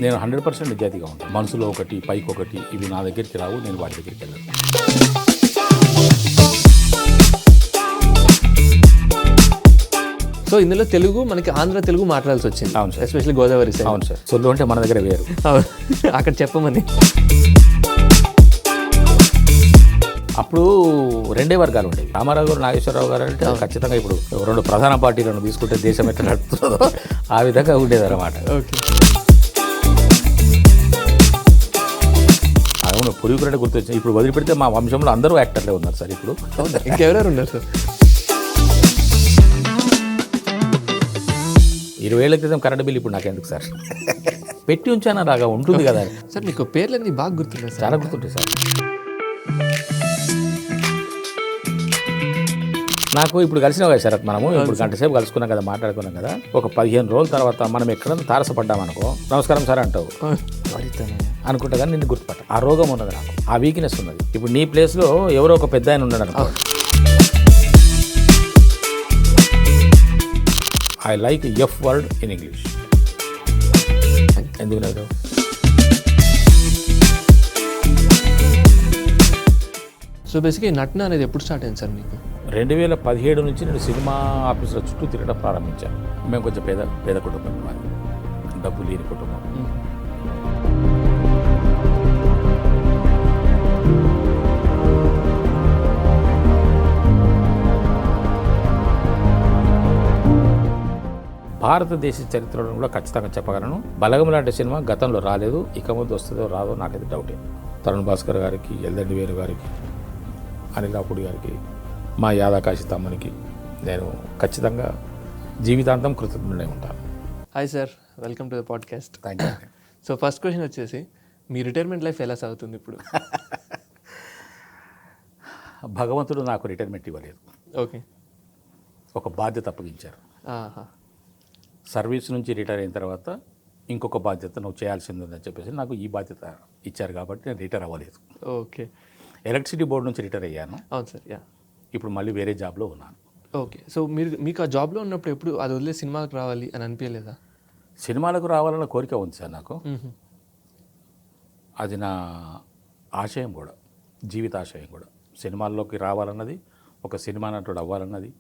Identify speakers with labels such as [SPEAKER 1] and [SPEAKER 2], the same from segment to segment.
[SPEAKER 1] నేను 100% నిజాయితీగా ఉంటాను. మనసులో ఒకటి, పైకి ఒకటి, ఇవి నా దగ్గరికి రావు, నేను వాటి దగ్గరికి వెళ్ళను.
[SPEAKER 2] సో ఇందులో తెలుగు మనకి ఆంధ్ర తెలుగు మాట్లాడాల్సి వచ్చింది.
[SPEAKER 1] అవును సార్.
[SPEAKER 2] Especially Godavari side.
[SPEAKER 1] అవును సార్. సొల్లు అంటే మన దగ్గర వేరు.
[SPEAKER 2] అవును. అక్కడ చెప్పమని.
[SPEAKER 1] అప్పుడు రెండే వర్గాలు ఉండేవి. రామారావు గారు, నాగేశ్వరరావు గారు అంటే ఖచ్చితంగా ఇప్పుడు రెండు ప్రధాన పార్టీలను తీసుకుంటే దేశం ఎట్లా నడుపుతుందో ఆ విధంగా ఉండేది అన్నమాట.
[SPEAKER 2] ఓకే.
[SPEAKER 1] అవును, పూర్వీకులంటే గుర్తొచ్చింది. ఇప్పుడు వదిలిపెడితే మా వంశంలో అందరూ యాక్టర్లే ఉన్నారు సార్. ఇప్పుడు
[SPEAKER 2] ఇంకెవరెవరు ఉన్నారు సార్?
[SPEAKER 1] 20 ఏళ్ల క్రితం కరెంట్ బిల్ ఇప్పుడు నాకెందుకు సార్? పెట్టి ఉంచాను, అలాగా ఉంటుంది కదా
[SPEAKER 2] సార్. మీకు పేర్లన్నీ బాగా గుర్తున్నాయి సార్.
[SPEAKER 1] చాలా గుర్తుంటాయి సార్. నాకు ఇప్పుడు కలిసినావు కదా శరత్, మనము ఇప్పుడు గంట సేపు కలుసుకున్నాం కదా, మాట్లాడుకున్నాం కదా. ఒక 15 రోజుల తర్వాత మనం ఎక్కడన్నా తారసపడ్డామనుకో, నమస్కారం సార్ అంటావు అనుకుంటా, కానీ నిన్ను గుర్తుపట్ట. ఆ రోగం ఉన్నది నాకు, ఆ వీక్నెస్ ఉన్నది. ఇప్పుడు నీ ప్లేస్లో ఎవరో ఒక పెద్ద ఆయన ఉన్నాడు అనుకో, I like F word in English. ఎందుకు లేదు?
[SPEAKER 2] సో బేసిక్గా నటన అనేది ఎప్పుడు స్టార్ట్ అయింది సార్ మీకు?
[SPEAKER 1] 2017 నుంచి నేను సినిమా ఆఫీసుల చుట్టూ తిరగడం ప్రారంభించాను. మేము కొంచెం పేద కుటుంబం, మాది డబ్బు లేని కుటుంబం. భారతదేశ చరిత్రలో కూడా ఖచ్చితంగా చెప్పగలను, బలగం లాంటి సినిమా గతంలో రాలేదు. ఇక ముందు వస్తుందో రాదో నాకైతే డౌటే. తరుణ్ భాస్కర్ గారికి, ఎల్దండి వేరు గారికి, అనిల్ రాపుడి గారికి, మా యాదాకాశి తమ్మునికి నేను ఖచ్చితంగా జీవితాంతం కృతజ్ఞుడై ఉంటాను.
[SPEAKER 2] Hi sir, welcome to the podcast.
[SPEAKER 1] Thank you.
[SPEAKER 2] So first question వచ్చేసి, మీ రిటైర్మెంట్ లైఫ్ ఎలా సాగుతుంది ఇప్పుడు?
[SPEAKER 1] భగవంతుడు నాకు రిటైర్మెంట్ ఇవ్వలేదు.
[SPEAKER 2] ఓకే.
[SPEAKER 1] ఒక బాధ్యత అప్పగించారు. సర్వీస్ నుంచి రిటైర్ అయిన తర్వాత ఇంకొక బాధ్యత నువ్వు చేయాల్సింది ఉందని చెప్పేసి నాకు ఈ బాధ్యత ఇచ్చారు, కాబట్టి నేను రిటైర్ అవ్వలేదు.
[SPEAKER 2] ఓకే.
[SPEAKER 1] ఎలక్ట్రిసిటీ బోర్డు నుంచి రిటైర్ అయ్యాను.
[SPEAKER 2] అవును సార్. యా.
[SPEAKER 1] ఇప్పుడు మళ్ళీ వేరే జాబ్లో ఉన్నాను.
[SPEAKER 2] ఓకే. సో మీకు ఆ జాబ్లో ఉన్నప్పుడు ఎప్పుడు అది వదిలే సినిమాకి రావాలి అని అనిపించలేదా?
[SPEAKER 1] సినిమాలకు రావాలన్న కోరిక ఉంది సార్ నాకు. అది నా ఆశయం కూడా, జీవితాశయం కూడా. సినిమాల్లోకి రావాలన్నది, ఒక సినిమా నటుడు అవ్వాలన్నది,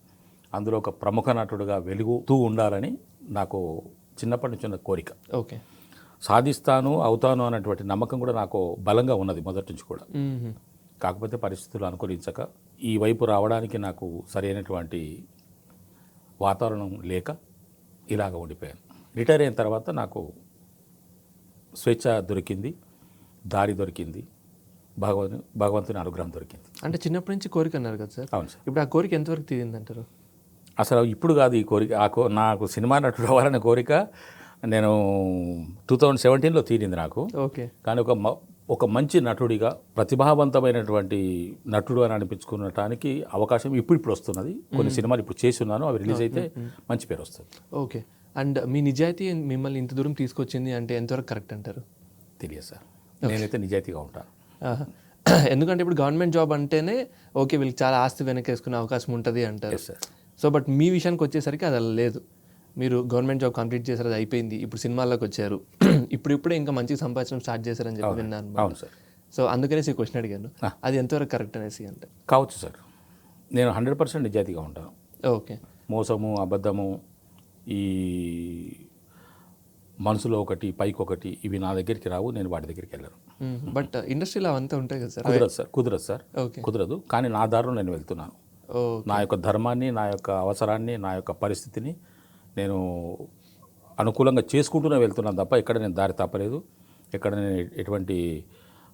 [SPEAKER 1] అందులో ఒక ప్రముఖ నటుడుగా వెలుగుతూ ఉండాలని నాకు చిన్నప్పటి నుంచి ఉన్న కోరిక.
[SPEAKER 2] ఓకే. సాధిస్తాను,
[SPEAKER 1] అవుతాను అన్నటువంటి నమ్మకం కూడా నాకు బలంగా ఉన్నది మొదటి నుంచి కూడా. కాకపోతే పరిస్థితులు అనుకూలించక ఈ వైపు రావడానికి నాకు సరైనటువంటి వాతావరణం లేక ఇలాగ ఉండిపోయాను. రిటైర్ అయిన తర్వాత నాకు స్వేచ్ఛ దొరికింది, దారి దొరికింది, భగవంతుని అనుగ్రహం దొరికింది.
[SPEAKER 2] అంటే చిన్నప్పటి నుంచి కోరిక అన్నారు కదా సార్.
[SPEAKER 1] అవును సార్.
[SPEAKER 2] ఇప్పుడు ఆ కోరిక ఎంతవరకు తీరిందంటారు?
[SPEAKER 1] అసలు ఇప్పుడు కాదు ఈ కోరిక, నాకు సినిమా నటుడు అవ్వాలనే కోరిక నేను 2017లో తీరింది నాకు.
[SPEAKER 2] ఓకే.
[SPEAKER 1] కానీ ఒక మంచి నటుడిగా, ప్రతిభావంతమైనటువంటి నటుడు అని అనిపించుకునటానికి అవకాశం ఇప్పుడు వస్తున్నది. కొన్ని సినిమాలు ఇప్పుడు చేసి ఉన్నాను, అవి రిలీజ్ అయితే మంచి పేరు వస్తుంది.
[SPEAKER 2] ఓకే. అండ్ మీ నిజాయితీ మిమ్మల్ని ఇంత దూరం తీసుకొచ్చింది అంటే ఎంతవరకు కరెక్ట్ అంటారు?
[SPEAKER 1] తెలియదు సార్, నేనైతే నిజాయితీగా ఉంటాను.
[SPEAKER 2] ఎందుకంటే ఇప్పుడు గవర్నమెంట్ జాబ్ అంటేనే ఓకే, వీళ్ళకి చాలా ఆస్తి వెనకేసుకునే అవకాశం ఉంటుంది అంటారు.
[SPEAKER 1] సార్.
[SPEAKER 2] సో బట్ మీ విషయానికి వచ్చేసరికి అది అలా లేదు. మీరు గవర్నమెంట్ జాబ్ కంప్లీట్ చేశారు, అది అయిపోయింది, ఇప్పుడు సినిమాల్లోకి వచ్చారు, ఇప్పుడే ఇంకా మంచిగా సంపాదించడం స్టార్ట్ చేశారని చెప్పి విన్నాను.
[SPEAKER 1] అవును సార్.
[SPEAKER 2] సో అందుకనేసి ఈ క్వశ్చన్ అడిగాను, అది ఎంతవరకు కరెక్ట్ అనేసి. అంటే
[SPEAKER 1] కావచ్చు సార్, నేను 100% నిజాయితీగా ఉంటాను.
[SPEAKER 2] ఓకే.
[SPEAKER 1] మోసము, అబద్ధము, ఈ మనసులో ఒకటి, పైకి ఒకటి, ఇవి నా దగ్గరికి రావు, నేను వాటి దగ్గరికి వెళ్ళను.
[SPEAKER 2] బట్ ఇండస్ట్రీలో అవంతా ఉంటాయి కదా సార్.
[SPEAKER 1] కుదరదు సార్.
[SPEAKER 2] ఓకే.
[SPEAKER 1] కుదరదు, కానీ నా దారిలో నేను వెళ్తున్నాను. నా యొక్క ధర్మాన్ని, నా యొక్క అవసరాన్ని, నా యొక్క పరిస్థితిని నేను అనుకూలంగా చేసుకుంటూనే వెళ్తున్నాను తప్ప ఎక్కడ నేను దారి తప్పలేదు, ఎక్కడ నేను ఎటువంటి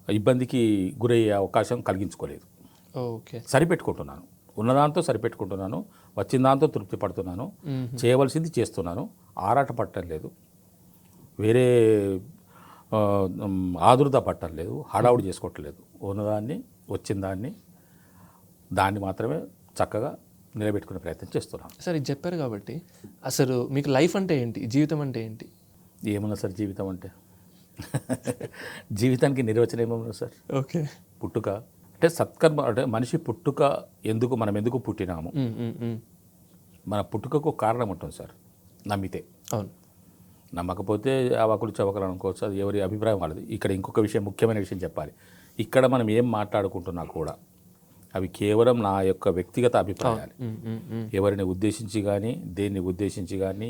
[SPEAKER 1] ఇబ్బందికి గురయ్యే అవకాశం కలిగించుకోలేదు.
[SPEAKER 2] ఓకే.
[SPEAKER 1] సరిపెట్టుకుంటున్నాను, ఉన్నదాంతో సరిపెట్టుకుంటున్నాను, వచ్చిన దాంతో తృప్తి పడుతున్నాను, చేయవలసింది చేస్తున్నాను, ఆరాట పట్టడం లేదు, వేరే ఆదురత పట్టడం లేదు, హడావుడి చేసుకోవట్లేదు. ఉన్నదాన్ని, వచ్చిన దాన్ని మాత్రమే చక్కగా నిలబెట్టుకునే ప్రయత్నం చేస్తున్నాను.
[SPEAKER 2] సార్ ఇది చెప్పారు కాబట్టి అసలు మీకు లైఫ్ అంటే ఏంటి, జీవితం అంటే ఏంటి?
[SPEAKER 1] ఏమన్నా సార్ జీవితం అంటే? జీవితానికి నిర్వచనం ఏమన్నా సార్?
[SPEAKER 2] ఓకే.
[SPEAKER 1] పుట్టుక అంటే సత్కర్మ, అంటే మనిషి పుట్టుక మనం ఎందుకు పుట్టినాము, మన పుట్టుకకు కారణం ఉంటుంది సార్, నమ్మితే.
[SPEAKER 2] అవును.
[SPEAKER 1] నమ్మకపోతే అవాకులు చవకలు అనుకోవచ్చు, అది ఎవరి అభిప్రాయం వాళ్ళది. ఇక్కడ ఇంకొక విషయం, ముఖ్యమైన విషయం చెప్పాలి. ఇక్కడ మనం ఏం మాట్లాడుకుంటున్నా కూడా అవి కేవలం నా యొక్క వ్యక్తిగత అభిప్రాయాలు. ఎవరిని ఉద్దేశించి కానీ, దేన్ని ఉద్దేశించి కానీ,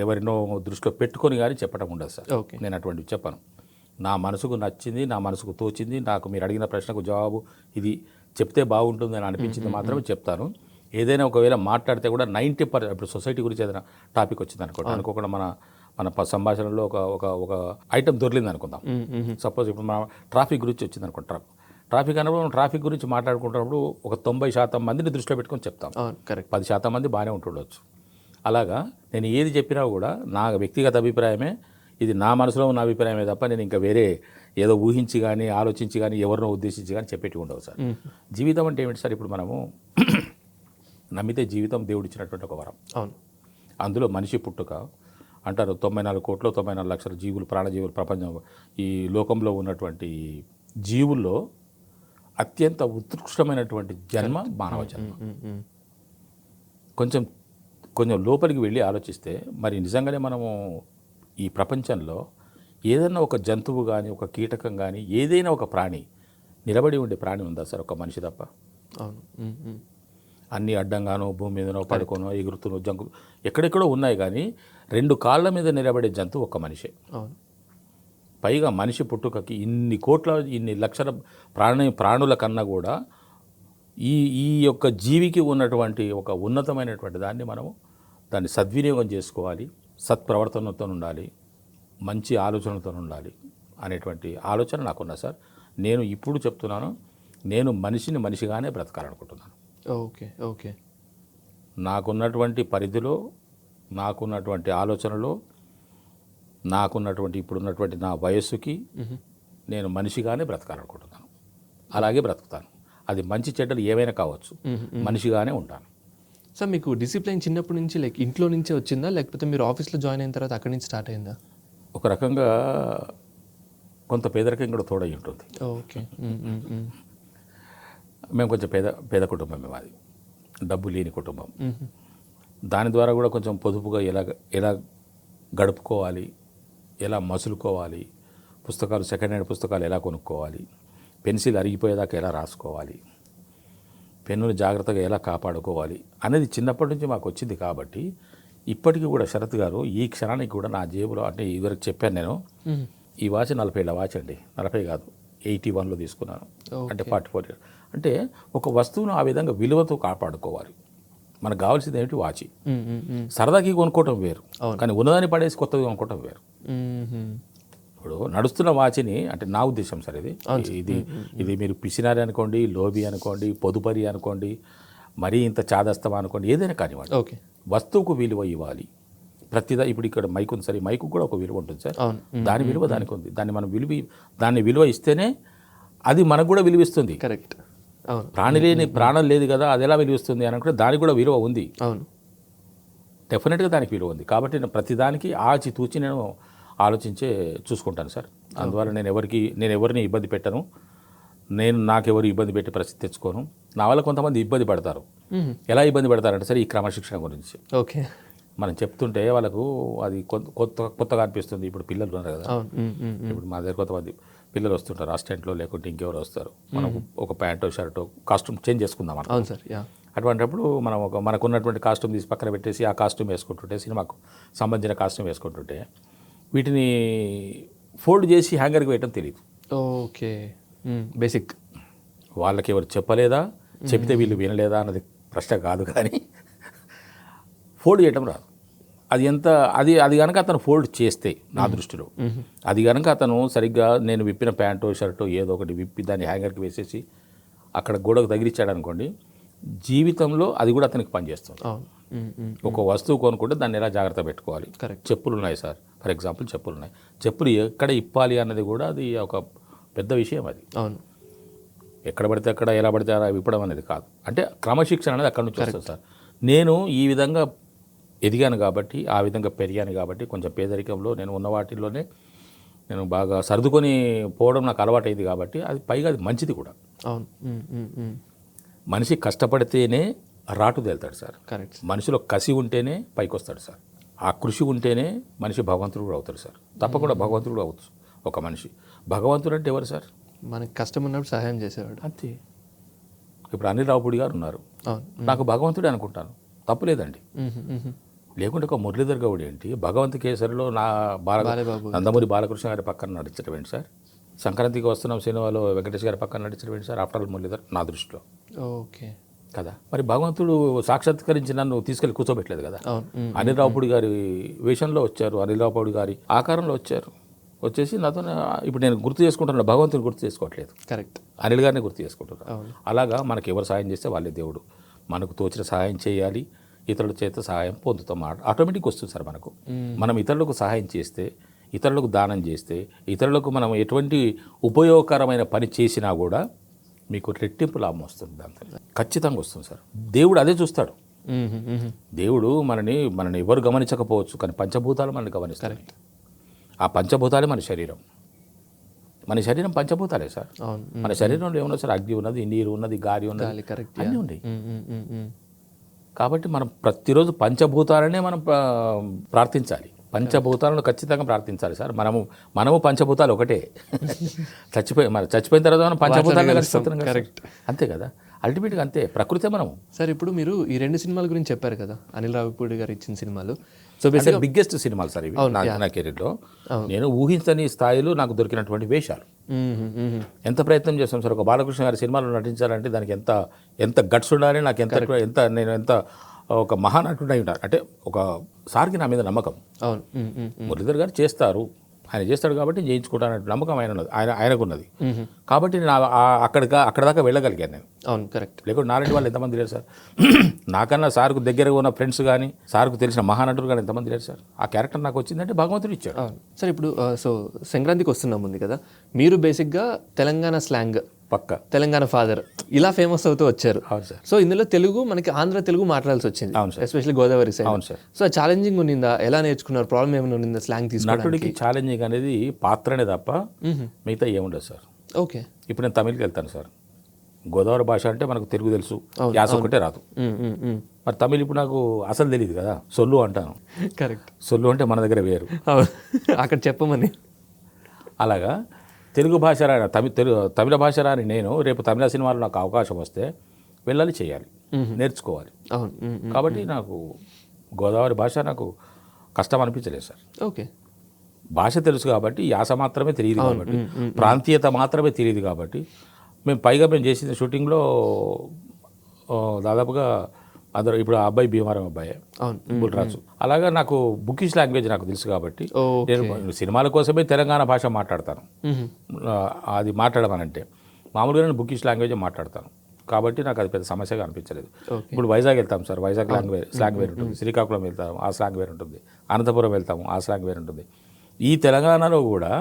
[SPEAKER 1] ఎవరినో దృష్టిలో పెట్టుకొని కానీ చెప్పడం ఉండదు సార్. నేను అటువంటివి చెప్పను. నా మనసుకు నచ్చింది, నా మనసుకు తోచింది, నాకు మీరు అడిగిన ప్రశ్నకు జవాబు ఇది చెప్తే బాగుంటుంది అని అనిపించింది మాత్రమే చెప్తాను. ఏదైనా ఒకవేళ మాట్లాడితే కూడా 90% ఇప్పుడు సొసైటీ గురించి ఏదైనా టాపిక్ వచ్చింది అనుకోండి, అనుకోకుండా మన సంభాషణలో ఒక ఐటమ్ దొరికింది అనుకుందాం. సపోజ్ ఇప్పుడు మన ట్రాఫిక్ గురించి వచ్చింది అనుకోండి. ట్రాఫిక్ అన్నప్పుడు ట్రాఫిక్ గురించి మాట్లాడుకుంటున్నప్పుడు ఒక 90% మందిని దృష్టిలో పెట్టుకొని చెప్తాం. 10% మంది బాగానే ఉంటుండొచ్చు. అలాగా నేను ఏది చెప్పినా కూడా నా వ్యక్తిగత అభిప్రాయమే, ఇది నా మనసులో ఉన్న అభిప్రాయమే తప్ప నేను ఇంకా వేరే ఏదో ఊహించి కానీ, ఆలోచించి కానీ, ఎవరినో ఉద్దేశించి కానీ చెప్పేటి ఉండవు సార్. జీవితం అంటే ఏమిటి సార్? ఇప్పుడు మనము నమ్మితే జీవితం దేవుడిచ్చినటువంటి ఒక వరం.
[SPEAKER 2] అవును.
[SPEAKER 1] అందులో మనిషి పుట్టుక అంటారు 94 కోట్ల 94 లక్షల జీవులు, ప్రాణజీవులు ప్రపంచం, ఈ లోకంలో ఉన్నటువంటి జీవుల్లో అత్యంత ఉత్కృష్టమైనటువంటి జన్మ మానవ జన్మ. కొంచెం లోపలికి వెళ్ళి ఆలోచిస్తే మరి నిజంగానే మనము ఈ ప్రపంచంలో ఏదైనా ఒక జంతువు కానీ, ఒక కీటకం కానీ, ఏదైనా ఒక ప్రాణి, నిలబడి ఉండే ప్రాణి ఉందా సార్? ఒక మనిషి తప్ప.
[SPEAKER 2] అవును.
[SPEAKER 1] అన్నీ అడ్డంగానో, భూమి మీదనో పడుకోనో, ఎగురుతునో, జంకు ఎక్కడెక్కడో ఉన్నాయి, కానీ 2 కాళ్ళ మీద నిలబడే జంతువు ఒక్క మనిషే.
[SPEAKER 2] అవును.
[SPEAKER 1] పైగా మనిషి పుట్టుకకి ఇన్ని లక్షల ప్రాణుల కన్నా కూడా ఈ యొక్క జీవికి ఉన్నటువంటి ఒక ఉన్నతమైనటువంటి దాన్ని సద్వినియోగం చేసుకోవాలి, సత్ప్రవర్తనతో ఉండాలి, మంచి ఆలోచనలతో ఉండాలి అనేటువంటి ఆలోచన నాకున్నా సార్. నేను ఇప్పుడు చెప్తున్నాను, నేను మనిషిగానే బ్రతకాలనుకుంటున్నాను.
[SPEAKER 2] ఓకే.
[SPEAKER 1] నాకున్నటువంటి పరిధిలో, నాకున్నటువంటి ఆలోచనలో, నాకున్నటువంటి ఇప్పుడున్నటువంటి నా వయస్సుకి నేను మనిషిగానే బ్రతకాలనుకుంటున్నాను. అలాగే బ్రతుకుతాను. అది మంచి చెడ్డలు ఏవైనా కావచ్చు, మనిషిగానే ఉంటాను.
[SPEAKER 2] సార్, మీకు డిసిప్లిన్ చిన్నప్పటి నుంచి ఇంట్లో నుంచే వచ్చిందా, లేకపోతే మీరు ఆఫీస్లో జాయిన్ అయిన తర్వాత అక్కడి నుంచి స్టార్ట్ అయిందా?
[SPEAKER 1] ఒక రకంగా కొంత పేదరికం కూడా తోడై ఉంటుంది.
[SPEAKER 2] ఓకే.
[SPEAKER 1] మేము కొంచెం పేద కుటుంబం, మాది డబ్బు లేని కుటుంబం. దాని ద్వారా కూడా కొంచెం పొదుపుగా ఎలా గడుపుకోవాలి, ఎలా మసులుకోవాలి, పుస్తకాలు, సెకండ్ హ్యాండ్ పుస్తకాలు ఎలా కొనుక్కోవాలి, పెన్సిల్ అరిగిపోయేదాకా ఎలా రాసుకోవాలి, పెన్నును జాగ్రత్తగా ఎలా కాపాడుకోవాలి అనేది చిన్నప్పటి నుంచి మాకు వచ్చింది. కాబట్టి ఇప్పటికీ కూడా శరత్ గారు, ఈ క్షణానికి కూడా నా జేబులో, అంటే ఇదివరకు చెప్పాను నేను, ఈ వాచ్ 40 ఏళ్ళ వాచ్ అండి. 40 కాదు, 81లో తీసుకున్నాను. అంటే 44 ఇయర్స్. అంటే ఒక వస్తువును ఆ విధంగా విలువతో కాపాడుకోవాలి. మనకు కావాల్సింది ఏమిటి? వాచి. సరదాకి కొనుక్కోవటం వేరు, కానీ ఉన్నదాన్ని పడేసి కొత్తది కొనుక్కోవటం వేరు. ఇప్పుడు నడుస్తున్న వాచిని, అంటే నా ఉద్దేశం సార్, ఇది మీరు పిసినారి అనుకోండి, లోబి అనుకోండి, పొదుపరి అనుకోండి, మరీ ఇంత చాదస్తమా అనుకోండి, ఏదైనా కానివ్వండి, వస్తువుకు విలువ ఇవ్వాలి. ప్రతిదా ఇప్పుడు ఇక్కడ మైక్ ఉంది సార్, ఈ మైకు కూడా ఒక విలువ ఉంటుంది సార్. దాని విలువ దానికి ఉంది. దాన్ని మనం దాన్ని విలువ ఇస్తేనే అది మనకు కూడా విలువిస్తుంది.
[SPEAKER 2] కరెక్ట్.
[SPEAKER 1] ప్రాణం లేదు కదా, అది ఎలా విలువిస్తుంది అని అనుకుంటే దానికి కూడా విలువ ఉంది.
[SPEAKER 2] అవును,
[SPEAKER 1] డెఫినెట్గా దానికి విలువ ఉంది. కాబట్టి నేను ప్రతిదానికి ఆచితూచి నేను ఆలోచించే చూసుకుంటాను సార్. అందువల్ల నేను ఎవరిని ఇబ్బంది పెట్టను. నాకెవరు ఇబ్బంది పెట్టి పరిస్థితి తెచ్చుకోను. నా వల్ల కొంతమంది ఇబ్బంది పడతారు. ఎలా ఇబ్బంది పడతారంటే సరే, ఈ క్రమశిక్షణ గురించి మనం చెప్తుంటే వాళ్ళకు అది కొత్తగా అనిపిస్తుంది. ఇప్పుడు పిల్లలు ఉన్నారు కదా, ఇప్పుడు మా దగ్గర కొంతమంది పిల్లలు వస్తుంటారు, అసిస్టెంట్లో లేకుంటే ఇంకెవరు వస్తారు. మనం ఒక ప్యాంటో షర్టో కాస్ట్యూమ్ చేంజ్ చేసుకుందాం అన్న. అటువంటిప్పుడు మనకు ఉన్నటువంటి కాస్ట్యూమ్ తీసి పక్కన పెట్టేసి ఆ కాస్ట్యూమ్ వేసుకుంటుంటే, సినిమాకు సంబంధించిన కాస్ట్యూమ్ వేసుకుంటుంటే, వీటిని ఫోల్డ్ చేసి హ్యాంగర్కి వేయటం తెలియదు.
[SPEAKER 2] Okay, basic.
[SPEAKER 1] వాళ్ళకి ఎవరు చెప్పలేదా, చెప్తే వీళ్ళు వినలేదా అన్నది ప్రశ్న కాదు, కానీ ఫోల్డ్ చేయటం రాదు. అది కనుక అతను ఫోల్డ్ చేస్తే, నా దృష్టిలో అది కనుక అతను సరిగ్గా, నేను విప్పిన ప్యాంటో షర్టో ఏదో ఒకటి విప్పి దాన్ని హ్యాంగర్కి వేసేసి అక్కడ గోడకు తగిలిచ్చాడు అనుకోండి, జీవితంలో అది కూడా అతనికి పనిచేస్తుంది. ఒక వస్తువు కొనుక్కుంటే దాన్ని ఎలా జాగ్రత్త పెట్టుకోవాలి. చెప్పులు ఉన్నాయి సార్, ఫర్ ఎగ్జాంపుల్ చెప్పులు ఉన్నాయి. చెప్పులు ఎక్కడ ఇప్పాలి అన్నది కూడా అది ఒక పెద్ద విషయం. అది ఎక్కడ పడితే అక్కడ, ఎలా పడితే అలా విప్పడం అనేది కాదు. అంటే క్రమశిక్షణ అనేది అక్కడి నుంచి వస్తుంది సార్. నేను ఈ విధంగా ఎదిగాను కాబట్టి, ఆ విధంగా పెరిగాను కాబట్టి, కొంచెం పేదరికంలో నేను ఉన్న వాటిల్లోనే నేను బాగా సర్దుకొని పోవడం నాకు అలవాటైంది కాబట్టి, అది పైగా అది మంచిది కూడా. మనిషి కష్టపడితేనే రాటు తేలుతాడు సార్. మనిషిలో కసి ఉంటేనే పైకి వస్తాడు సార్. ఆ కృషి ఉంటేనే మనిషి భగవంతుడు కూడా అవుతాడు సార్. తప్పకుండా భగవంతుడు కూడా అవుతుంది ఒక మనిషి. భగవంతుడు అంటే ఎవరు సార్?
[SPEAKER 2] మనకి కష్టం ఉన్నప్పుడు సహాయం చేసేవాడు.
[SPEAKER 1] అంతే. ఇప్పుడు అనిల్ రావుపూడి గారు ఉన్నారు,
[SPEAKER 2] అవును.
[SPEAKER 1] నాకు భగవంతుడే అనుకుంటాను, తప్పులేదండి. లేకుంటే ఒక మురళీధర్ గౌడ్ ఏంటి, భగవంత్ కేసరిలో నా
[SPEAKER 2] బాలబాబు
[SPEAKER 1] నందమూరి బాలకృష్ణ గారి పక్కన నడిచడం ఏంటి సార్? సంక్రాంతికి వస్తున్నాం సినిమాలో వెంకటేష్ గారి పక్కన నడిచడం ఏంటి సార్? ఆఫ్టర్ ఆల్ మురళీధర్ నా దృష్టిలో
[SPEAKER 2] ఓకే
[SPEAKER 1] కదా. మరి భగవంతుడు సాక్షాత్కరించి నన్ను తీసుకెళ్ళి కూర్చోబెట్టలేదు కదా.
[SPEAKER 2] అవును.
[SPEAKER 1] అనిల్ రావుపూడి గారి వేషంలో వచ్చారు, అనిల్ రావుపూడి గారి ఆకారంలో వచ్చారు, వచ్చేసి నాతో ఇప్పుడు నేను గుర్తు చేసుకుంటున్నా, భగవంతుని గుర్తు చేసుకోవట్లేదు,
[SPEAKER 2] కరెక్ట్.
[SPEAKER 1] అనిల్ గారిని గుర్తు చేసుకుంటున్నాను.
[SPEAKER 2] అవును.
[SPEAKER 1] అలాగా మనకు ఎవరు సహాయం చేస్తే వాళ్ళే దేవుడు. మనకు తోచిన సహాయం చేయాలి, ఇతరుల చేత సహాయం పొందుతాం, ఆటోమేటిక్ వస్తుంది సార్ మనకు. మనం ఇతరులకు సహాయం చేస్తే, ఇతరులకు దానం చేస్తే, ఇతరులకు మనం ఎటువంటి ఉపయోగకరమైన పని చేసినా కూడా మీకు రెట్టింపు లాభం వస్తుంది, దాంతో ఖచ్చితంగా వస్తుంది సార్. దేవుడు అదే చూస్తాడు. దేవుడు మనని ఎవరు గమనించకపోవచ్చు, కానీ పంచభూతాలు మనల్ని గమనిస్తారు. ఆ పంచభూతాలే మన శరీరం. మన శరీరం పంచభూతాలే సార్.
[SPEAKER 2] అవును.
[SPEAKER 1] మన శరీరంలో ఏమన్నా సార్? అగ్ని ఉన్నది, నీరు ఉన్నది, గాలి ఉన్నది,
[SPEAKER 2] కరెక్ట్.
[SPEAKER 1] అన్నీ ఉన్నాయి. కాబట్టి మనం ప్రతిరోజు పంచభూతాలనే మనం ప్రార్థించాలి. పంచభూతాలను ఖచ్చితంగా ప్రార్థించాలి సార్. మనము పంచభూతాలు ఒకటే. చచ్చిపోయిన తర్వాత మనం పంచభూతాలు కలిసిపోతున్నాం కదా.
[SPEAKER 2] కరెక్ట్.
[SPEAKER 1] అంతే కదా, అల్టిమేట్గా అంతే. ప్రకృతే మనము.
[SPEAKER 2] సార్ ఇప్పుడు మీరు ఈ 2 సినిమాల గురించి చెప్పారు కదా, అనిల్ రావిపూడి గారు ఇచ్చిన సినిమాలు. సో
[SPEAKER 1] అంటే బిగ్గెస్ట్ సినిమాలు సార్ ఇవి నా కెరీర్లో. నేను ఊహించని స్థాయిలో నాకు దొరికినటువంటి వేషాలు. ఎంత ప్రయత్నం చేస్తాం సార్ ఒక బాలకృష్ణ గారి సినిమాలో నటించాలంటే దానికి ఎంత గట్స్ ఉండాలి, నాకు ఎంత ఒక మహానటుడు అయి ఉంటారు అంటే ఒక సార్కి నా మీద నమ్మకం.
[SPEAKER 2] అవును.
[SPEAKER 1] మురళీధర్ గారు చేస్తారు, ఆయన చేస్తాడు కాబట్టి చేయించుకుంటాను నమ్మకం ఆయనకున్నది. కాబట్టి నేను అక్కడ దాకా వెళ్ళగలిగాను నేను.
[SPEAKER 2] అవును, కరెక్ట్.
[SPEAKER 1] లేకుంటే నాలాంటి వాళ్ళు ఎంతమంది లేరు సార్? నాకన్నా సార్కు దగ్గరగా ఉన్న ఫ్రెండ్స్ కానీ, సార్కు తెలిసిన మహానటులు కానీ ఎంతమంది లేరు సార్? ఆ క్యారెక్టర్ నాకు వచ్చిందంటే భగవంతుడు ఇచ్చాడు.
[SPEAKER 2] అవును సార్. ఇప్పుడు సో సంక్రాంతికి వస్తున్నాం ఉంది కదా, మీరు బేసిక్గా తెలంగాణ స్లాంగ్,
[SPEAKER 1] పక్క
[SPEAKER 2] తెలంగాణ ఫాదర్ ఇలా ఫేమస్ అవుతూ వచ్చారు.
[SPEAKER 1] అవును సార్.
[SPEAKER 2] సో ఇందులో తెలుగు మనకి ఆంధ్ర తెలుగు మాట్లాడాల్సి వచ్చింది.
[SPEAKER 1] అవును సార్.
[SPEAKER 2] Especially Godavari side.
[SPEAKER 1] అవును సార్.
[SPEAKER 2] సో ఛాలెంజింగ్ ఉన్నిందా? ఎలా నేర్చుకున్నారు? ప్రాబ్లం ఏమైనా ఉన్నిందా స్లాంగ్ తీసుకోవడానికి?
[SPEAKER 1] నటుడికి ఛాలెంజింగ్ అనేది పాత్రనే తప్ప మిగతా ఏముండదు సార్.
[SPEAKER 2] ఓకే.
[SPEAKER 1] ఇప్పుడు నేను తమిళకి వెళ్తాను సార్. గోదావరి భాష అంటే మనకు తెలుగు తెలుసు, యాస ఒకటే రాదు. మరి తమిళ్ ఇప్పుడు నాకు అసలు తెలియదు కదా, సొల్లు అంటాను.
[SPEAKER 2] కరెక్ట్.
[SPEAKER 1] సొల్లు అంటే మన దగ్గర వేరు,
[SPEAKER 2] అక్కడ చెప్పమని.
[SPEAKER 1] అలాగా తెలుగు భాష రాని తమిళ భాష రాని నేను రేపు తమిళ సినిమాలో నాకు అవకాశం వస్తే వెళ్ళాలి, చేయాలి, నేర్చుకోవాలి.
[SPEAKER 2] అవును.
[SPEAKER 1] కాబట్టి నాకు గోదావరి భాష నాకు కష్టం అనిపించలేదు సార్.
[SPEAKER 2] ఓకే.
[SPEAKER 1] భాష తెలుసు కాబట్టి, యాస మాత్రమే తెలియదు కాబట్టి, ప్రాంతీయత మాత్రమే తెలియదు కాబట్టి, మేము చేసిన షూటింగ్లో దాదాపుగా అందరూ ఇప్పుడు ఆ అబ్బాయి భీమారం అబ్బాయి బుల్రాజు, అలాగా నాకు బుకిష్ లాంగ్వేజ్ నాకు తెలుసు కాబట్టి నేను సినిమాల కోసమే తెలంగాణ భాష మాట్లాడతాను. అది మాట్లాడమనంటే మామూలుగా నేను బుకిష్ లాంగ్వేజ్ మాట్లాడతాను కాబట్టి నాకు అది పెద్ద సమస్యగా అనిపించలేదు. ఇప్పుడు వైజాగ్ వెళ్తాం సార్, వైజాగ్ స్లాంగ్ వేరు ఉంటుంది. శ్రీకాకుళం వెళ్తాము, ఆ స్లాంగ్ వేరు ఉంటుంది. అనంతపురం వెళ్తాము, ఆ స్లాంగ్ వేరు ఉంటుంది. ఈ తెలంగాణలో కూడా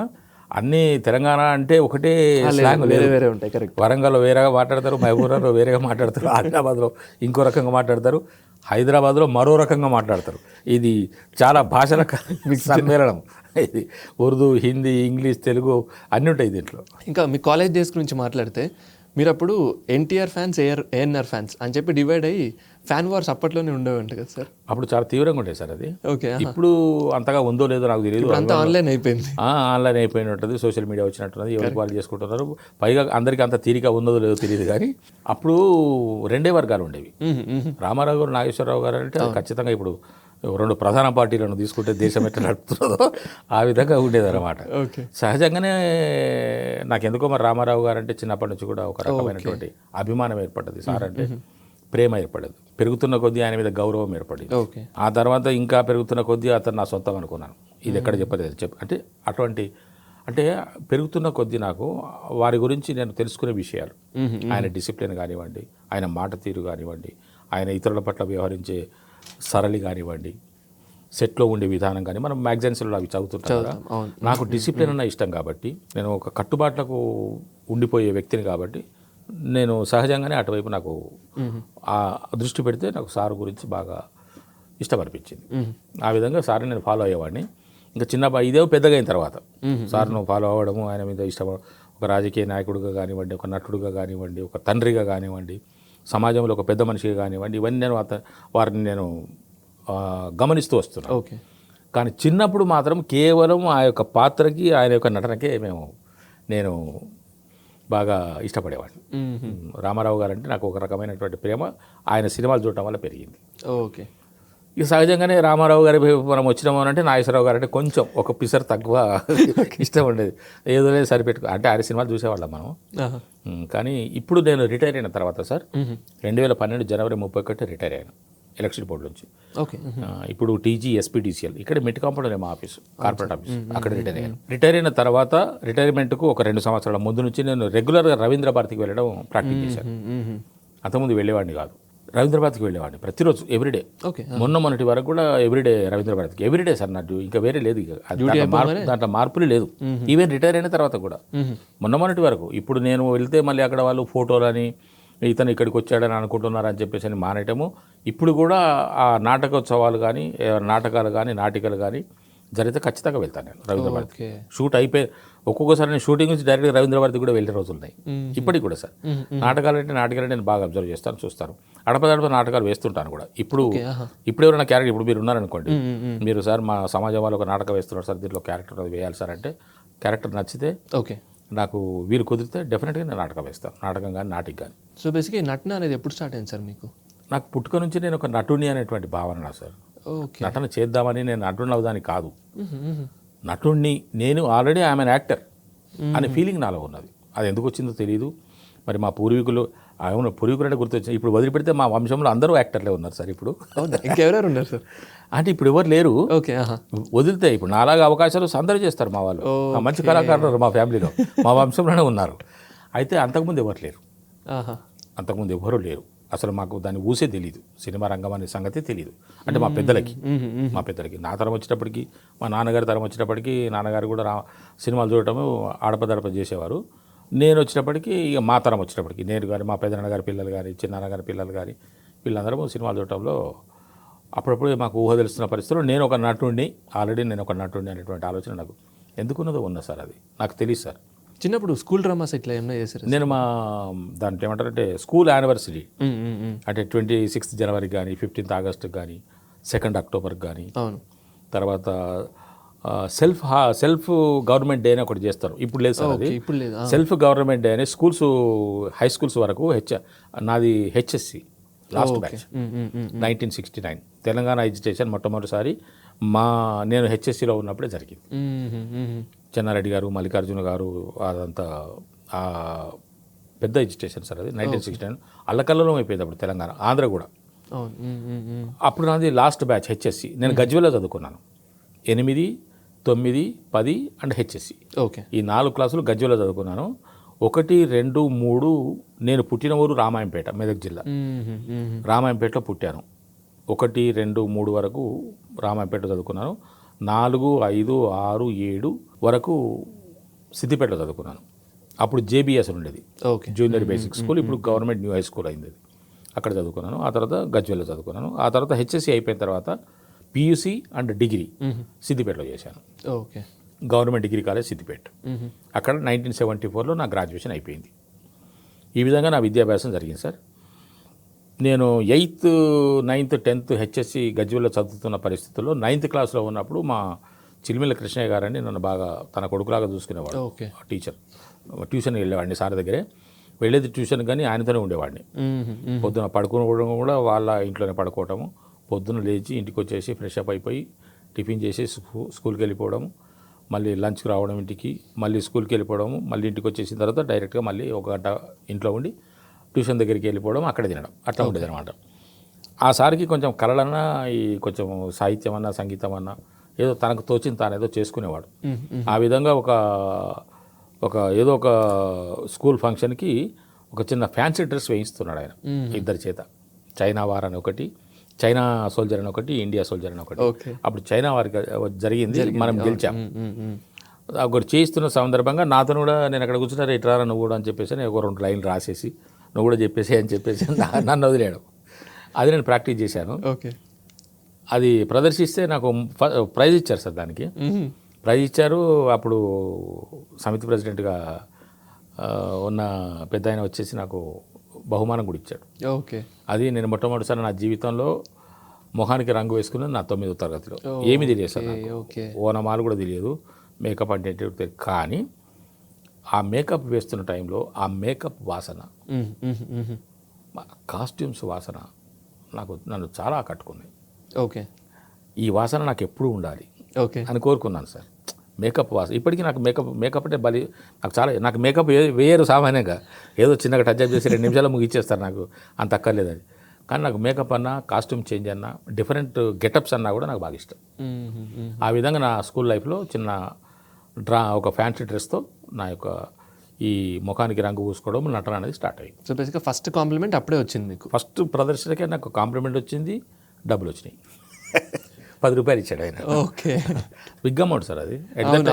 [SPEAKER 1] అన్ని తెలంగాణ అంటే ఒకటే స్లాంగ్
[SPEAKER 2] వేరే ఉంటాయి. కరెక్ట్.
[SPEAKER 1] వరంగల్లో వేరేగా మాట్లాడతారు, మహబూబ్నగర్లో వేరేగా మాట్లాడతారు, ఆదిలాబాద్లో ఇంకో రకంగా మాట్లాడతారు, హైదరాబాద్లో మరో రకంగా మాట్లాడతారు. ఇది చాలా భాషల సమ్మేళనం. ఇది ఉర్దూ, హిందీ, ఇంగ్లీష్, తెలుగు అన్నీ ఉంటాయి దీంట్లో.
[SPEAKER 2] ఇంకా మీ కాలేజ్ డేస్ గురించి మాట్లాడితే మీరు అప్పుడు ఎన్టీఆర్ ఫ్యాన్స్, ఏఎన్ఆర్ ఫ్యాన్స్ అని చెప్పి డివైడ్ అయ్యి ఫ్యాన్ వార్స్ అప్పట్లోనే ఉండేవంట కదా సార్?
[SPEAKER 1] అప్పుడు చాలా తీవ్రంగా ఉంటాయి సార్ అది.
[SPEAKER 2] ఓకే.
[SPEAKER 1] ఇప్పుడు అంతగా ఉందో లేదో నాకు తెలియదు.
[SPEAKER 2] అంతా ఆన్లైన్ అయిపోయింది.
[SPEAKER 1] ఆన్లైన్ అయిపోయినట్టుంది, సోషల్ మీడియా వచ్చినట్టున్నది, ఎవరికి వాళ్ళు చేసుకుంటున్నారు. పైగా అందరికీ అంత తీరిక ఉందో లేదో తెలియదు. కానీ అప్పుడు 2 వర్గాలు ఉండేవి. రామారావు గారు, నాగేశ్వరరావు గారు అంటే ఖచ్చితంగా ఇప్పుడు 2 ప్రధాన పార్టీలను తీసుకుంటే దేశం ఎట్లా నడుపుతుందో ఆ విధంగా ఉండేదన్నమాట. సహజంగానే నాకెందుకో మరి రామారావు గారు అంటే చిన్నప్పటి నుంచి కూడా ఒక రకమైనటువంటి అభిమానం ఏర్పడ్డది. సార్ అంటే ప్రేమ ఏర్పడదు. పెరుగుతున్న కొద్దీ ఆయన మీద గౌరవం ఏర్పడింది. ఆ తర్వాత ఇంకా పెరుగుతున్న కొద్దీ అతను నా సొంతం అనుకున్నాను. ఇది ఎక్కడ చెప్పలేదు. అంటే అటువంటి అంటే పెరుగుతున్న కొద్దీ నాకు వారి గురించి నేను తెలుసుకునే విషయాలు, ఆయన డిసిప్లిన్ కానివ్వండి, ఆయన మాట తీరు కానివ్వండి, ఆయన ఇతరుల పట్ల వ్యవహరించే సరళి కానివ్వండి, సెట్లో ఉండే విధానం కానీ, మనం మ్యాగజైన్స్లో అవి చదువుతుంటాం కదా. నాకు డిసిప్లిన్ అన్న ఇష్టం కాబట్టి, నేను ఒక కట్టుబాట్లకు ఉండిపోయే వ్యక్తిని కాబట్టి నేను సహజంగానే అటువైపు నాకు ఆ దృష్టి పెడితే నాకు సార్ గురించి బాగా ఇష్టం అనిపించింది. ఆ విధంగా సార్ని నేను ఫాలో అయ్యేవాడిని. ఇంకా ఇదే పెద్దగా అయిన తర్వాత సార్ను ఫాలో అవ్వడము, ఆయన మీద ఇష్టం, ఒక రాజకీయ నాయకుడిగా కానివ్వండి, ఒక నటుడుగా కానివ్వండి, ఒక తండ్రిగా కానివ్వండి, సమాజంలో ఒక పెద్ద మనిషిగా కానివ్వండి, ఇవన్నీ నేను వారిని నేను గమనిస్తూ వస్తున్నాను. కానీ చిన్నప్పుడు మాత్రం కేవలం ఆ యొక్క పాత్రకి ఆయన యొక్క నటనకే నేను బాగా ఇష్టపడేవాడిని. రామారావు గారు అంటే నాకు ఒక రకమైనటువంటి ప్రేమ ఆయన సినిమాలు చూడటం వల్ల పెరిగింది.
[SPEAKER 2] ఓకే.
[SPEAKER 1] ఇక సహజంగానే రామారావు గారి మనం వచ్చినాము అంటే నాగేశ్వరరావు గారు అంటే కొంచెం ఒక పిసర్ తక్కువ ఇష్టం ఉండేది. ఏదో లేదు సరిపెట్టుకో అంటే ఆయన సినిమాలు చూసేవాళ్ళం మనం. కానీ ఇప్పుడు నేను రిటైర్ అయిన తర్వాత సార్ 2012 జనవరి 31 రిటైర్ అయ్యాను ఎలక్షన్ బోర్డు నుంచి.
[SPEAKER 2] ఓకే.
[SPEAKER 1] ఇప్పుడు టీజీ ఎస్పీడీసీఎల్ ఇక్కడ మిడ్ కాంపౌండ్ మా ఆఫీసు, కార్పొరేట్ ఆఫీస్, అక్కడ రిటైర్ అయ్యాను. రిటైర్ అయిన తర్వాత రిటైర్మెంట్కు ఒక 2 సంవత్సరాల ముందు నుంచి నేను రెగ్యులర్గా రవీంద్ర భారతికి వెళ్ళడం ప్రాక్టీస్ చేశాను. అంతకుముందు వెళ్ళేవాడిని కాదు, రవీంద్ర భారతికి వెళ్ళేవాడిని ప్రతిరోజు ఎవ్రీడే.
[SPEAKER 2] ఓకే.
[SPEAKER 1] మొన్నటి వరకు కూడా ఎవ్రీడే రవీంద్ర భారతికి, ఎవ్రీడే సార్ నాకు ఇంకా వేరే లేదు, ఇక దాంట్లో మార్పులు లేదు. ఈవెన్ రిటైర్ అయిన తర్వాత కూడా మొన్నటి వరకు. ఇప్పుడు నేను వెళ్తే మళ్ళీ అక్కడ వాళ్ళు ఫోటోలని ఇతను ఇక్కడికి వచ్చాడని అనుకుంటున్నారని చెప్పేసి అని మానేయటము. ఇప్పుడు కూడా ఆ నాటకోత్సవాలు కానీ నాటకాలు కానీ నాటికలు కానీ జరిగితే ఖచ్చితంగా వెళ్తాను నేను రవీంద్ర భారతికి. షూట్ అయిపోయి ఒక్కొక్కసారి నేను షూటింగ్ నుంచి డైరెక్ట్గా రవీంద్ర భారతికి కూడా వెళ్ళే రోజులు ఉన్నాయి ఇప్పటికి కూడా సార్. నాటకాలు నేను బాగా అబ్జర్వ్ చేస్తాను, చూస్తాను. అడపదడప నాటకాలు వేస్తుంటాను కూడా. ఇప్పుడు ఎవరైనా క్యారెక్టర్, ఇప్పుడు మీరు ఉన్నారనుకోండి, మీరు సార్ మా సమాజం వాళ్ళు ఒక నాటకం వేస్తున్నారు సార్, దీంట్లో క్యారెక్టర్ అది వేయాలి సార్ అంటే క్యారెక్టర్ నచ్చితే
[SPEAKER 2] ఓకే
[SPEAKER 1] నాకు వీలు కుదిరితే డెఫినెట్గా నేను నాటకం వేస్తాను, నాటకం కానీ నాటిక కానీ.
[SPEAKER 2] సో బేసిక్గా నటన అనేది ఎప్పుడు స్టార్ట్ అయింది సార్ మీకు?
[SPEAKER 1] నాకు పుట్టుక నుంచి నేను ఒక నటుని అనేటువంటి భావన సార్.
[SPEAKER 2] ఓకే.
[SPEAKER 1] నటన చేద్దామని నేను నటుని అవుదానికి కాదు, నటుడిని నేను ఆల్రెడీ ఐఎమ్ అన్ యాక్టర్ అనే ఫీలింగ్ నాలో ఉన్నది. అది ఎందుకు వచ్చిందో తెలియదు. మరి మా పూర్వీకులు పూర్వీకులు అంటే గుర్తొచ్చింది. ఇప్పుడు వదిలిపెడితే మా వంశంలో అందరూ యాక్టర్లే ఉన్నారు సార్. ఇప్పుడు
[SPEAKER 2] ఇంకెవరెవరు ఉన్నారు సార్?
[SPEAKER 1] అంటే ఇప్పుడు ఎవరు లేరు.
[SPEAKER 2] ఓకే.
[SPEAKER 1] వదిలితే ఇప్పుడు నాలాగా అవకాశాలు అందరూ చేస్తారు మా వాళ్ళు. మంచి కళాకారులు మా ఫ్యామిలీలో మా వంశంలోనే ఉన్నారు. అయితే అంతకుముందు ఎవరు లేరు, అంతకుముందు ఎవరు లేరు. అసలు మాకు దాన్ని ఊసే తెలియదు, సినిమా రంగం అనే సంగతి తెలియదు. అంటే మా పెద్దలకి నా తరం వచ్చేటప్పటికి, మా నాన్నగారి తరం వచ్చేటప్పటికి, నాన్నగారు కూడా సినిమాలు చూడటము ఆడపదడప చేసేవారు. నేను వచ్చేటప్పటికి ఇక మా తరం వచ్చేటప్పటికి నేను కానీ మా పెద్దనాన్నగారి పిల్లలు కానీ చిన్నాన్నగారి పిల్లలు కానీ వీళ్ళందరూ సినిమాలు చూడటంలో అప్పుడప్పుడు మాకు ఊహ తెలుస్తున్న పరిస్థితుల్లో నేను ఒక నటుడిని, ఆల్రెడీ నేను ఒక నటుడిని అనేటువంటి ఆలోచన నాకు ఎందుకున్నదో ఉన్నా సార్. అది నాకు తెలియదు సార్.
[SPEAKER 2] చిన్నప్పుడు స్కూల్ డ్రామాస్ ఇట్లా ఏమైనా చేశారు?
[SPEAKER 1] నేను మా దాంట్లో ఏమంటారంటే స్కూల్ యానివర్సరీ అంటే 26 జనవరికి కానీ 15 ఆగస్టుకి కానీ 2 అక్టోబర్కి కానీ, తర్వాత సెల్ఫ్ గవర్నమెంట్ డే అని ఒకటి చేస్తారు. ఇప్పుడు లేదు సార్ అది. ఇప్పుడు లేదు. సెల్ఫ్ గవర్నమెంట్ డే అని స్కూల్స్, హై స్కూల్స్ వరకు నాది HSC last batch 1969 Telangana education మొట్టమొదటిసారి నేను హెచ్ఎస్సిలో ఉన్నప్పుడే జరిగింది. చెన్నారెడ్డి గారు, మల్లికార్జున గారు, అదంతా పెద్ద ఎడ్యుకేషన్ సార్ అది. 1969 అల్లకల్లలో అయిపోయింది అప్పుడు తెలంగాణ, ఆంధ్ర కూడా. అప్పుడు నాది లాస్ట్ బ్యాచ్ హెచ్ఎస్సి. నేను గజ్వేల్లో చదువుకున్నాను. 8, 9, 10 అండ్ హెచ్ఎస్సి.
[SPEAKER 2] ఓకే. ఈ
[SPEAKER 1] 4 క్లాసులు గజ్వేల్లో చదువుకున్నాను. 1, 2, 3 నేను పుట్టిన ఊరు రామాయంపేట, మెదక్ జిల్లా. రామాయంపేటలో పుట్టాను. 1, 2, 3 వరకు రామాయంపేట చదువుకున్నాను. 4, 5, 6, 7 వరకు సిద్దిపేటలో చదువుకున్నాను. అప్పుడు జేబీఎస్ ఉండేది, జూనియర్ బేసిక్ స్కూల్. ఇప్పుడు గవర్నమెంట్ న్యూ హై స్కూల్ అయింది, అక్కడ చదువుకున్నాను. ఆ తర్వాత గజ్వేల్లో చదువుకున్నాను. ఆ తర్వాత హెచ్ఎస్సి అయిపోయిన తర్వాత పియూసీ అండ్ డిగ్రీ సిద్దిపేటలో చేశాను.
[SPEAKER 2] Okay.
[SPEAKER 1] Government degree college Siddipet. అక్కడ 1974లో నా గ్రాడ్యుయేషన్ అయిపోయింది. ఈ విధంగా నా విద్యాభ్యాసం జరిగింది సార్. నేను 8th, 9th, 10th హెచ్ఎస్సి గజ్వేల్లో చదువుతున్న పరిస్థితుల్లో 9th క్లాస్లో ఉన్నప్పుడు మా చిల్మిల కృష్ణయ్య గారని నన్ను బాగా తన కొడుకులాగా చూసుకునేవాడు. టీచర్, ట్యూషన్ వెళ్ళేవాడిని సార్ దగ్గరే. వెళ్ళేది ట్యూషన్ కానీ ఆయనతోనే ఉండేవాడిని. పొద్దున పడుకోవడం కూడా వాళ్ళ ఇంట్లోనే పడుకోవటము, పొద్దున లేచి ఇంటికి వచ్చేసి ఫ్రెష్ అప్ అయిపోయి టిఫిన్ చేసి స్కూల్కి వెళ్ళిపోవడము, మళ్ళీ లంచ్కి రావడం ఇంటికి, మళ్ళీ స్కూల్కి వెళ్ళిపోవడము, మళ్ళీ ఇంటికి వచ్చేసిన తర్వాత డైరెక్ట్గా మళ్ళీ 1 గంట ఇంట్లో ఉండి ట్యూషన్ దగ్గరికి వెళ్ళిపోవడం, అక్కడ తినడం, అట్లా ఉండేది అనమాట. ఆ సార్కి కొంచెం కళలన్నా, ఈ కొంచెం సాహిత్యం అన్నా, సంగీతం అన్నా ఏదో తనకు తోచింది తానేదో చేసుకునేవాడు. ఆ విధంగా ఏదో ఒక స్కూల్ ఫంక్షన్కి ఒక చిన్న ఫ్యాన్సీ డ్రెస్ వేయిస్తున్నాడు ఆయన 2 చేత. చైనా వార్ అని ఒకటి, చైనా సోల్జర్ అని ఒకటి, ఇండియా సోల్జర్ అని ఒకటి. అప్పుడు చైనా వారికి జరిగింది, మనం గెలిచాం. ఒకటి చేయిస్తున్న సందర్భంగా నాతో కూడా నేను అక్కడ కూర్చున్నారు, ఇట్రారా నువ్వు కూడా అని చెప్పేసి నేను 2 లైన్లు రాసేసి నువ్వు కూడా చెప్పేసి అని చెప్పేసి నన్ను వదిలేడు. అది నేను ప్రాక్టీస్ చేశాను. అది ప్రదర్శిస్తే నాకు ప్రైజ్ ఇచ్చారు సార్. దానికి ప్రైజ్ ఇచ్చారు. అప్పుడు సమితి ప్రెసిడెంట్గా ఉన్న పెద్ద ఆయన వచ్చేసి నాకు బహుమానం కూడా ఇచ్చాడు.
[SPEAKER 2] ఓకే.
[SPEAKER 1] అది నేను మొట్టమొదటిసారి నా జీవితంలో మొహానికి రంగు వేసుకున్నది నా 9వ తరగతిలో. ఏమీ తెలియదు సార్ నాకు.
[SPEAKER 2] ఓకే.
[SPEAKER 1] ఓనమాలు కూడా తెలియదు, మేకప్ అంటే ఏంటో తెలియదు. కానీ ఆ మేకప్ వేస్తున్న టైంలో ఆ మేకప్ వాసన, కాస్ట్యూమ్స్ వాసన నన్ను చాలా ఆకట్టుకుంది.
[SPEAKER 2] ఓకే.
[SPEAKER 1] ఈ వాసన నాకు ఎప్పుడూ ఉండాలి
[SPEAKER 2] ఓకే
[SPEAKER 1] అని కోరుకున్నాను సార్. మేకప్ వాసన ఇప్పటికీ నాకు మేకప్ అంటే నాకు మేకప్ వేయరు సామాన్యంగా, ఏదో చిన్నగా టచ్ అప్ చేసి 2 నిమిషాలు ముగిచ్చేస్తారు, నాకు అంత అక్కర్లేదు అది. కానీ నాకు మేకప్ అన్నా, కాస్ట్యూమ్ చేంజ్ అన్నా, డిఫరెంట్ గెటప్స్ అన్నా కూడా నాకు బాగా ఇష్టం. ఆ విధంగా నా స్కూల్ లైఫ్లో ఒక ఫ్యాన్సీ డ్రెస్తో నా యొక్క ఈ ముఖానికి రంగు పూసుకోవడం, నటన అనేది స్టార్ట్ అయ్యింది.
[SPEAKER 2] సో బేసిక్గా ఫస్ట్ కాంప్లిమెంట్ అప్పుడే వచ్చింది మీకు?
[SPEAKER 1] ఫస్ట్ ప్రదర్శనకే నాకు కాంప్లిమెంట్ వచ్చింది, డబ్బులు వచ్చినాయి. 10 రూపాయలు ఇచ్చాడు ఆయన.
[SPEAKER 2] ఓకే.
[SPEAKER 1] బిగ్ అమౌంట్ సార్ అది.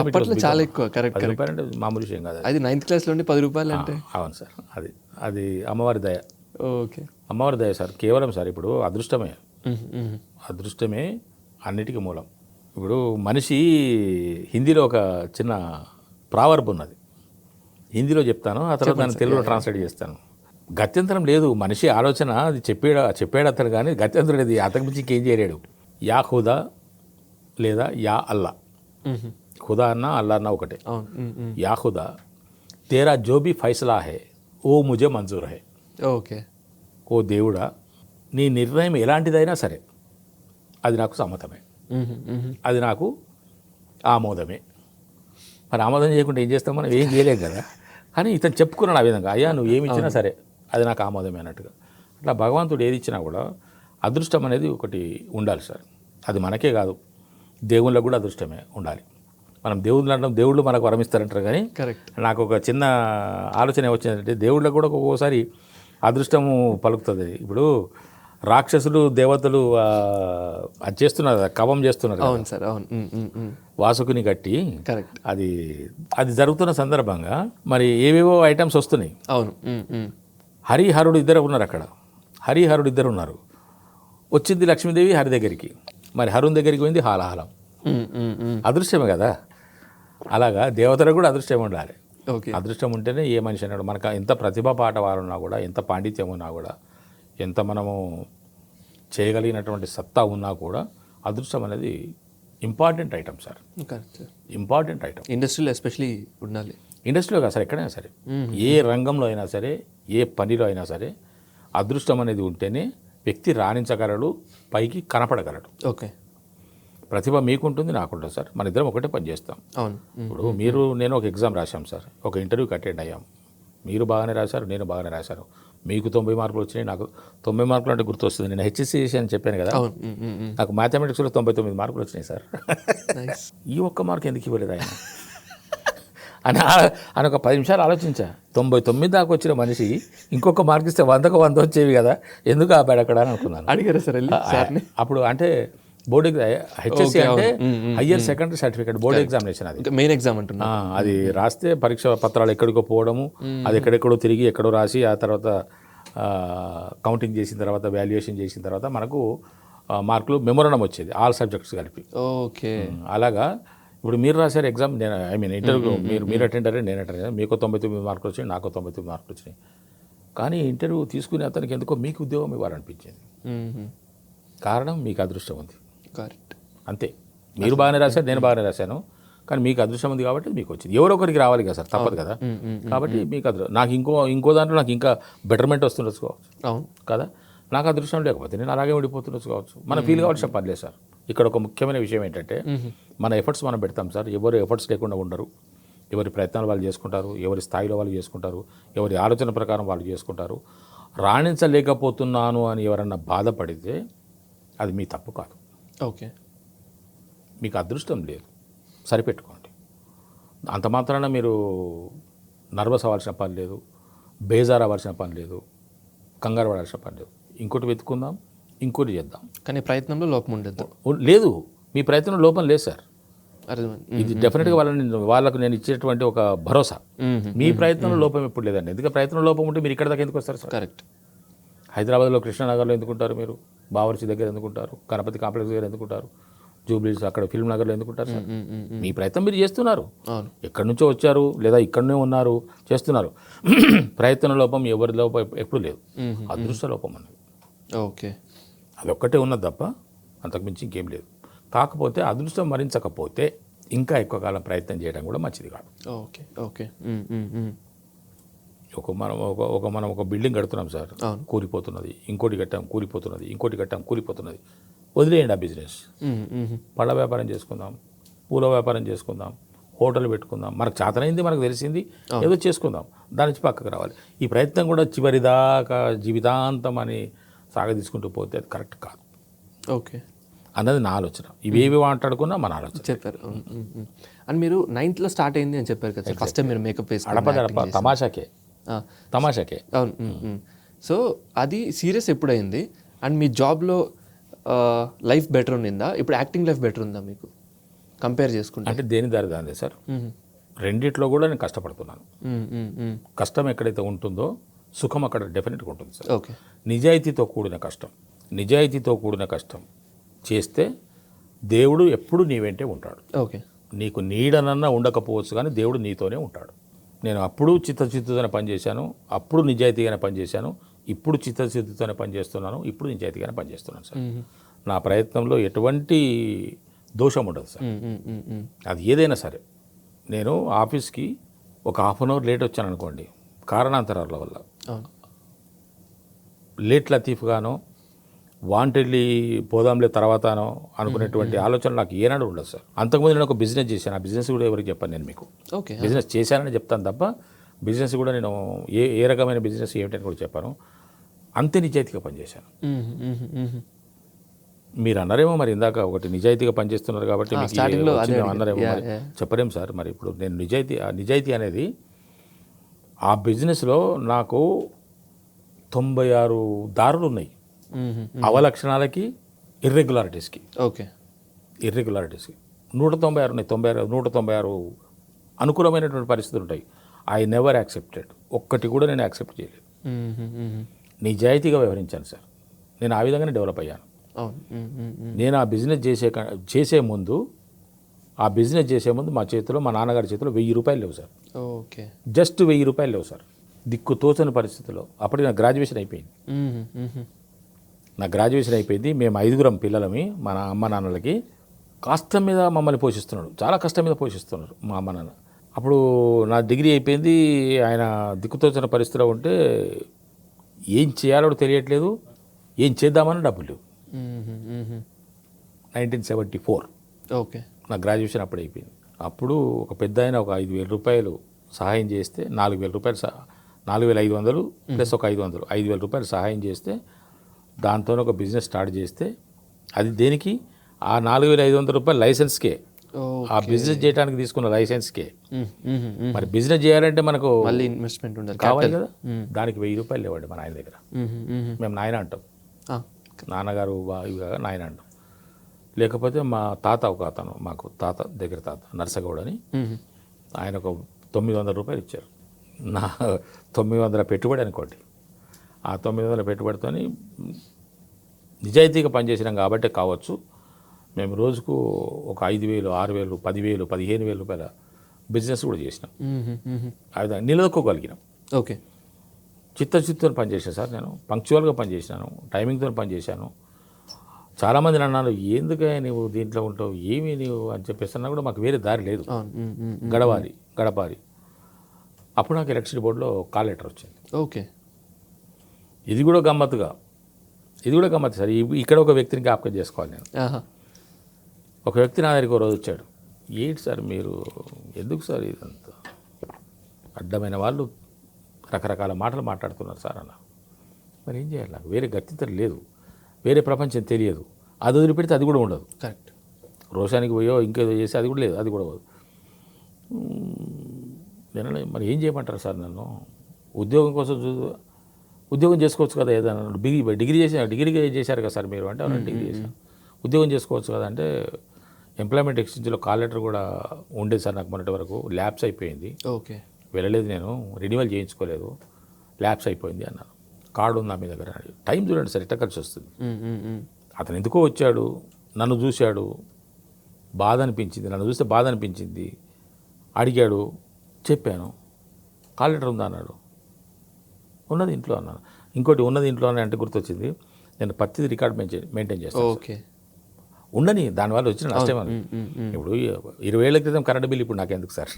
[SPEAKER 2] అప్పట్లో చాలా ఎక్కువ. కరెక్ట్.
[SPEAKER 1] 10 రూపాయలు అంటే మామూలు విషయం కాదు
[SPEAKER 2] అది 9th క్లాస్లో ఉండి 10 రూపాయలు అంటే.
[SPEAKER 1] అవును సార్, అది అమ్మవారి దయ.
[SPEAKER 2] ఓకే.
[SPEAKER 1] అమ్మవారి దయ సార్. కేవలం సార్ ఇప్పుడు అదృష్టమే అన్నిటికీ మూలం. ఇప్పుడు మనిషి, హిందీలో ఒక చిన్న ప్రావర్బ్ ఉన్నది, హిందీలో చెప్తాను, ఆ తర్వాత దాన్ని తెలుగులో ట్రాన్స్లేట్ చేస్తాను. గత్యంతరం లేదు, మనిషి ఆలోచన అది చెప్పాడు అతను, కానీ గత్యంతరం లేదు, అతని మించి ఇంకేం చేయలేడు. యా ఖుదా లేదా యా అల్లా. ఖుదా అన్నా అల్లా అన్నా ఒకటే. యా ఖుదా తేరా జో భీ ఫైసలా హై ఓ ముజే మంజూర్ హై.
[SPEAKER 2] ఓకే.
[SPEAKER 1] ఓ దేవుడా, నీ నిర్ణయం ఎలాంటిదైనా సరే అది నాకు సమ్మతమే, అది నాకు ఆమోదమే. మరి ఆమోదం చేయకుండా ఏం చేస్తాం మనం? ఏం చేయలేం కదా. కానీ ఇతను చెప్పుకున్నాడు ఆ విధంగా, అయ్యా నువ్వు ఏమి ఇచ్చినా సరే అది నాకు ఆమోదమే అన్నట్టుగా. అట్లా భగవంతుడు ఏది ఇచ్చినా కూడా అదృష్టం అనేది ఒకటి ఉండాలి సార్. అది మనకే కాదు, దేవుళ్ళకు కూడా అదృష్టమే ఉండాలి. మనం దేవుళ్ళు అంటాం, దేవుళ్ళు మనకు వరమిస్తారంటారు, కానీ
[SPEAKER 2] కరెక్ట్.
[SPEAKER 1] నాకు ఒక చిన్న ఆలోచన వచ్చిందంటే దేవుళ్ళకు కూడా ఒక్కోసారి అదృష్టము పలుకుతుంది. ఇప్పుడు రాక్షసులు దేవతలు అది చేస్తున్నారు కదా, కవం చేస్తున్నారు.
[SPEAKER 2] అవును సార్, అవును.
[SPEAKER 1] వాసుకుని కట్టి.
[SPEAKER 2] కరెక్ట్.
[SPEAKER 1] అది జరుగుతున్న సందర్భంగా మరి ఏవేవో ఐటమ్స్ వస్తున్నాయి.
[SPEAKER 2] అవును.
[SPEAKER 1] హరిహరుడు ఇద్దరు ఉన్నారు అక్కడ. హరిహరుడు ఇద్దరు ఉన్నారు. వచ్చింది లక్ష్మీదేవి హరి దగ్గరికి, మరి హరుని దగ్గరికి పోయింది హాలాహలం. అదృష్టమే కదా. అలాగా దేవతలకు కూడా అదృష్టం ఉండాలి.
[SPEAKER 2] ఓకే.
[SPEAKER 1] అదృష్టం ఉంటేనే ఏ మనిషి అన్నాడు. మనకు ఎంత ప్రతిభా పాఠవాలు ఉన్నా కూడా, ఎంత పాండిత్యం ఉన్నా కూడా, ఎంత మనము చేయగలిగినటువంటి సత్తా ఉన్నా కూడా అదృష్టం అనేది important item sir.
[SPEAKER 2] Correct.
[SPEAKER 1] Important item
[SPEAKER 2] ఇండస్ట్రీలో ఎస్పెషలీ ఉండాలి.
[SPEAKER 1] ఇండస్ట్రీలో కాదు సార్, ఎక్కడైనా సరే, ఏ రంగంలో అయినా సరే, ఏ పనిలో అయినా సరే అదృష్టం అనేది ఉంటేనే వ్యక్తి రాణించగలడు, పైకి కనపడగలడు.
[SPEAKER 2] ఓకే.
[SPEAKER 1] ప్రతిభ మీకుంటుంది, నాకుంటుంది సార్. మన ఇద్దరం ఒకటే పని చేస్తాం.
[SPEAKER 2] అవును.
[SPEAKER 1] ఇప్పుడు నేను ఒక ఎగ్జామ్ రాశాం సార్, ఒక ఇంటర్వ్యూకి అటెండ్ అయ్యాం. మీరు బాగానే రాశారు, నేను బాగానే రాశాను. మీకు 90 మార్కులు వచ్చినాయి, నాకు 90 మార్కులు అంటే గుర్తొస్తుంది. నేను హెచ్ఎస్సి అని చెప్పాను కదా, నాకు మ్యాథమెటిక్స్లో 99 మార్కులు వచ్చినాయి సార్. ఈ ఒక్క మార్క్ ఎందుకు ఇవ్వలేదు ఆయన అని ఒక 10 నిమిషాలు ఆలోచించా. 99 దాకా వచ్చిన మనిషి ఇంకొక మార్క్ ఇస్తే 100కు 100 వచ్చేవి కదా, ఎందుకు ఆపాడు అక్కడ అని అనుకున్నాను.
[SPEAKER 2] అడిగారా సార్
[SPEAKER 1] అప్పుడు? అంటే బోర్డు ఎగ్జామ్, హెచ్ఎస్సి అంటే higher secondary certificate board examination. అది
[SPEAKER 2] మెయిన్ ఎగ్జామ్ అంటున్నా.
[SPEAKER 1] అది రాస్తే పరీక్ష పత్రాలు ఎక్కడికో పోవడము, అది ఎక్కడెక్కడో తిరిగి ఎక్కడో రాసి, ఆ తర్వాత కౌంటింగ్ చేసిన తర్వాత, వాల్యుయేషన్ చేసిన తర్వాత మనకు మార్కులు మెమోరండం వచ్చేది, ఆల్ సబ్జెక్ట్స్ కలిపి.
[SPEAKER 2] ఓకే.
[SPEAKER 1] అలాగా ఇప్పుడు మీరు రాశారు ఎగ్జామ్, నేను ఇంటర్వ్యూ మీరు అటెండ్ అయ్యారు, నేను అటెండ్ అయ్యాను. మీకు 99 మార్కులు వచ్చినాయి, నాకు 99 మార్కులు వచ్చినాయి. కానీ ఇంటర్వ్యూ తీసుకునే అతనికి ఎందుకో మీకు ఉద్యోగం ఇవ్వాలనిపించింది. కారణం మీకు అదృష్టం ఉంది.
[SPEAKER 2] కరెక్ట్.
[SPEAKER 1] అంతే. మీరు బాగానే రాశారు, నేను బాగానే రాశాను, కానీ మీకు అదృష్టం ఉంది కాబట్టి మీకు వచ్చింది. ఎవరో ఒకరికి రావాలి కదా సార్, తప్పదు కదా. కాబట్టి మీకు నాకు ఇంకో దాంట్లో నాకు ఇంకా బెటర్మెంట్ వస్తుండొచ్చు కావచ్చు.
[SPEAKER 2] అవును
[SPEAKER 1] కదా. నాకు అదృష్టం లేకపోతే నేను అలాగే ఉండిపోతుండొచ్చు కావచ్చు. మనం ఫీల్ కావాల్సిన పర్లేదు సార్. ఇక్కడ ఒక ముఖ్యమైన విషయం ఏంటంటే, మన ఎఫర్ట్స్ మనం పెడతాం సార్. ఎవరు ఎఫర్ట్స్ లేకుండా ఉండరు. ఎవరి ప్రయత్నాలు వాళ్ళు చేసుకుంటారు, ఎవరి స్థాయిలో వాళ్ళు చేసుకుంటారు, ఎవరి ఆలోచన ప్రకారం వాళ్ళు చేసుకుంటారు. రాణించలేకపోతున్నాను అని ఎవరన్నా బాధపడితే అది మీ తప్పు కాదు.
[SPEAKER 2] ఓకే.
[SPEAKER 1] మీకు అదృష్టం లేదు, సరిపెట్టుకోండి. అంత మాత్రాన మీరు నర్వస్ అవ్వాల్సిన పని లేదు, బేజార్ అవ్వాల్సిన పని లేదు, కంగారు పడాల్సిన పని లేదు. ఇంకోటి వెతుకుందాం, ఇంకోటి చేద్దాం.
[SPEAKER 2] కానీ ప్రయత్నంలో లోపం ఉండదు.
[SPEAKER 1] లేదు, మీ ప్రయత్నంలో లోపం లేదు సార్. ఇది డెఫినెట్గా వాళ్ళకు నేను ఇచ్చేటువంటి ఒక భరోసా. మీ ప్రయత్నంలో లోపం ఎప్పుడు లేదండి. ఎందుకంటే ప్రయత్నంలో లోపం ఉంటే మీరు ఇక్కడ దాకా ఎందుకు వస్తారు సార్?
[SPEAKER 2] కరెక్ట్.
[SPEAKER 1] హైదరాబాద్లో కృష్ణానగర్లో ఎందుకుంటారు మీరు? బావర్చి దగ్గర ఎందుకుంటారు? గణపతి కాంప్లెక్స్ దగ్గర ఎందుకుంటారు? జూబ్లీస్ అక్కడ ఫిల్మ్ నగర్లో ఎందుకుంటారు సార్? మీ ప్రయత్నం మీరు చేస్తున్నారు. ఎక్కడి నుంచో వచ్చారు, లేదా ఇక్కడనే ఉన్నారు, చేస్తున్నారు. ప్రయత్న లోపం ఎవరి లోపం ఎప్పుడు లేదు, అదృష్ట లోపం అన్నది.
[SPEAKER 2] ఓకే.
[SPEAKER 1] అదొక్కటే ఉన్నది తప్ప అంతకుమించి ఇంకేం లేదు. కాకపోతే అదృష్టం మరించకపోతే ఇంకా ఎక్కువ కాలం ప్రయత్నం చేయడం కూడా మంచిది కాదు.
[SPEAKER 2] ఓకే ఓకే
[SPEAKER 1] మనం ఒక బిల్డింగ్ కడుతున్నాం సార్,
[SPEAKER 2] అవును.
[SPEAKER 1] కూలిపోతున్నది, ఇంకోటి కట్టాం కూలిపోతున్నది, ఇంకోటి కట్టాం కూలిపోతున్నది, వదిలేయండి ఆ బిజినెస్. పళ్ళ వ్యాపారం చేసుకుందాం, పూల వ్యాపారం చేసుకుందాం, హోటల్ పెట్టుకుందాం, మనకు చేతనైంది, మనకు తెలిసింది ఏదో చేసుకుందాం, దాని నుంచి పక్కకు రావాలి. ఈ ప్రయత్నం కూడా చివరిదాకా జీవితాంతం అని సాగదీసుకుంటూ పోతే అది కరెక్ట్ కాదు
[SPEAKER 2] ఓకే
[SPEAKER 1] అన్నది నా ఆలోచన. ఇవేవి మాట్లాడుకున్నా మన ఆలోచన.
[SPEAKER 2] చెప్పారు. అండ్ మీరు 9th లో స్టార్ట్ అయింది అని చెప్పారు కదా ఫస్ట్ టైం మీరు మేకప్
[SPEAKER 1] అడప తమాషాకే.
[SPEAKER 2] అవును. సో అది సీరియస్ ఎప్పుడైంది? అండ్ మీ జాబ్లో లైఫ్ బెటర్ ఉండిందా, ఇప్పుడు యాక్టింగ్ లైఫ్ బెటర్ ఉందా మీకు కంపేర్ చేసుకుంటే?
[SPEAKER 1] అంటే దేని దారి దాందే సార్, రెండిట్లో కూడా నేను కష్టపడుతున్నాను. కష్టం ఎక్కడైతే ఉంటుందో సుఖం అక్కడ డెఫినెట్గా ఉంటుంది సార్.
[SPEAKER 2] ఓకే.
[SPEAKER 1] నిజాయితీతో కూడిన కష్టం చేస్తే దేవుడు ఎప్పుడు నీ వెంటే ఉంటాడు.
[SPEAKER 2] ఓకే.
[SPEAKER 1] నీకు నీడనన్నా ఉండకపోవచ్చు కానీ దేవుడు నీతోనే ఉంటాడు. నేను అప్పుడు చిత్తశుద్ధితోనే పనిచేశాను, అప్పుడు నిజాయితీగానే పనిచేశాను, ఇప్పుడు చిత్తశుద్ధితోనే పనిచేస్తున్నాను, ఇప్పుడు నిజాయితీగానే పనిచేస్తున్నాను సార్. నా ప్రయత్నంలో ఎటువంటి దోషం ఉండదు సార్. అది ఏదైనా సరే. నేను ఆఫీస్కి ఒక హాఫ్ అన్ అవర్ లేట్ వచ్చాను అనుకోండి, కారణాంతరాల వల్ల, లేట్ లతీఫ్గానో వాంటెడ్లీ పోదాంలే తర్వాతనో అనుకునేటువంటి ఆలోచన నాకు ఏనాడు ఉండదు సార్. అంతకుముందు నేను ఒక బిజినెస్ చేశాను, ఆ బిజినెస్ కూడా ఎవరికి చెప్పాను నేను మీకు.
[SPEAKER 2] ఓకే.
[SPEAKER 1] బిజినెస్ చేశానని చెప్తాను తప్ప బిజినెస్ కూడా నేను ఏ రకమైన బిజినెస్ ఏమిటని కూడా చెప్పాను. అంతే నిజాయితీగా పనిచేశాను. మీరు అన్నారేమో మరి ఇందాక ఒకటి నిజాయితీగా పనిచేస్తున్నారు కాబట్టి అన్నారేమో మరి చెప్పలేము సార్. మరి ఇప్పుడు నేను నిజాయితీ అనేది ఆ బిజినెస్లో నాకు 96 దారులు ఉన్నాయి, అవలక్షణాలకి ఇర్రెగ్యులారిటీస్కి.
[SPEAKER 2] ఓకే.
[SPEAKER 1] 196 ఉన్నాయి. 196 అనుకూలమైనటువంటి పరిస్థితులు ఉంటాయి. I never accepted. ఒక్కటి కూడా నేను యాక్సెప్ట్ చేయలేదు. నిజాయితీగా వ్యవహరించాను సార్. నేను ఆ విధంగానే డెవలప్ అయ్యాను. నేను ఆ బిజినెస్ చేసే ముందు మా చేతిలో, మా నాన్నగారి చేతిలో 1000 రూపాయలు లేవు సార్.
[SPEAKER 2] ఓకే.
[SPEAKER 1] జస్ట్ 1000 రూపాయలు లేవు సార్. దిక్కు తోచని పరిస్థితిలో అప్పటికి నా గ్రాడ్యుయేషన్ అయిపోయింది. మేము 5 పిల్లలమి. మా అమ్మ నాన్నలకి కష్టం మీద మమ్మల్ని పోషిస్తున్నాడు, చాలా కష్టం మీద పోషిస్తున్నారు మా అమ్మ నాన్న. అప్పుడు నా డిగ్రీ అయిపోయింది, ఆయన దిక్కుతోచని పరిస్థితిలో ఉంటే ఏం చేయాలో తెలియట్లేదు, ఏం చేద్దామని డబ్బులు లేవు. 1974
[SPEAKER 2] ఓకే.
[SPEAKER 1] నా గ్రాడ్యుయేషన్ అప్పుడు అయిపోయింది. అప్పుడు ఒక పెద్ద ఆయన ఒక 5,000 రూపాయలు సహాయం చేస్తే, 4,000 రూపాయలు 4,500 ప్లస్ ఒక 5,000 రూపాయలు సహాయం చేస్తే, దాంతో ఒక బిజినెస్ స్టార్ట్ చేస్తే, అది దేనికి, ఆ 4,500 రూపాయలు లైసెన్స్కే, ఆ బిజినెస్ చేయడానికి తీసుకున్న లైసెన్స్కే. మరి బిజినెస్ చేయాలంటే మనకు
[SPEAKER 2] మళ్ళీ ఇన్వెస్ట్మెంట్ ఉండాలి,
[SPEAKER 1] కావాలి కదా. దానికి 1000 రూపాయలు లేవండి మా నాయన దగ్గర. మేము నాయన అంటాం, నాన్నగారు నాయన అంటాం. లేకపోతే మా తాత ఒక అతను, మాకు తాత నర్సగౌడ్ అని, ఆయన ఒక 900 రూపాయలు ఇచ్చారు. నా 900 పెట్టుబడి అనుకోండి. ఆ 900 పెట్టుబడితో నిజాయితీగా పనిచేసినాం కాబట్టి కావచ్చు, మేము రోజుకు ఒక 5,000, 6,000, 10,000, 15,000 రూపాయల బిజినెస్ కూడా చేసినాం. అది నిలదొక్కోగలిగినాం.
[SPEAKER 2] ఓకే.
[SPEAKER 1] చిత్తశుద్ధితో పనిచేసాను సార్. నేను పంక్చువల్గా పనిచేసినాను, టైమింగ్తో పనిచేశాను. చాలామంది అన్నారు, ఎందుకే నువ్వు దీంట్లో ఉంటావు, ఏమి నువ్వు అని చెప్పేస్తున్నా కూడా మాకు వేరే దారి లేదు, గడపాలి. అప్పుడు నాకు ఎలక్ట్రిసిటీ బోర్డులో కాల్ లెటర్ వచ్చింది.
[SPEAKER 2] ఓకే.
[SPEAKER 1] ఇది కూడా గమ్మత్తు సార్. ఇక్కడ ఒక వ్యక్తిని జ్ఞాపకం చేసుకోవాలి నేను. ఒక వ్యక్తి నా దగ్గరికి ఒక రోజు వచ్చాడు. ఏంటి సార్ మీరు, ఎందుకు సార్ ఇదంతా, అడ్డమైన వాళ్ళు రకరకాల మాటలు మాట్లాడుతున్నారు సార్ అన్న. మరి ఏం చేయాలి, నాకు వేరే గత్యంతరం లేదు, వేరే ప్రపంచం తెలియదు. అది వదిలిపెడితే అది కూడా ఉండదు.
[SPEAKER 2] కరెక్ట్.
[SPEAKER 1] రోషానికి పోయో ఇంకేదో చేసి అది కూడా లేదు, అది కూడా పోదు. నేను మరి ఏం చేయమంటారు సార్, నన్ను ఉద్యోగం కోసం ఉద్యోగం చేసుకోవచ్చు కదా ఏదైనా, డిగ్రీ చేశారు కదా సార్ మీరు అంటే, అవునండి డిగ్రీ చేశాను, ఉద్యోగం చేసుకోవచ్చు కదా అంటే, ఎంప్లాయ్మెంట్ ఎక్స్చేంజ్లో కాల్ లెటర్ కూడా ఉండేది సార్ నాకు మొన్నటి వరకు, ల్యాబ్స్ అయిపోయింది.
[SPEAKER 2] ఓకే.
[SPEAKER 1] వెళ్ళలేదు, నేను రెన్యువల్ చేయించుకోలేదు, ల్యాబ్స్ అయిపోయింది అన్నాను. కార్డు ఉందా మీ దగ్గర? టైం చూడండి సార్, ఎట్లా కలిసి వస్తుంది. అతను ఎందుకో వచ్చాడు, నన్ను చూశాడు, నన్ను చూస్తే బాధ అనిపించింది, అడిగాడు, చెప్పాను. కాల్ లెటర్ ఉందా అన్నాడు. ఉన్నది ఇంట్లో అన్నాను. ఇంకోటి ఉన్నది ఇంట్లో అని అంటే గుర్తొచ్చింది, నేను ప్రతిదీ రికార్డ్ మెయింటైన్ చేస్తాను.
[SPEAKER 2] ఓకే.
[SPEAKER 1] ఉండని దానివల్ల వచ్చిన నష్టం అని. ఇప్పుడు 20 ఏళ్ల క్రితం కరెంట్ బిల్ ఇప్పుడు నాకెందుకు సార్?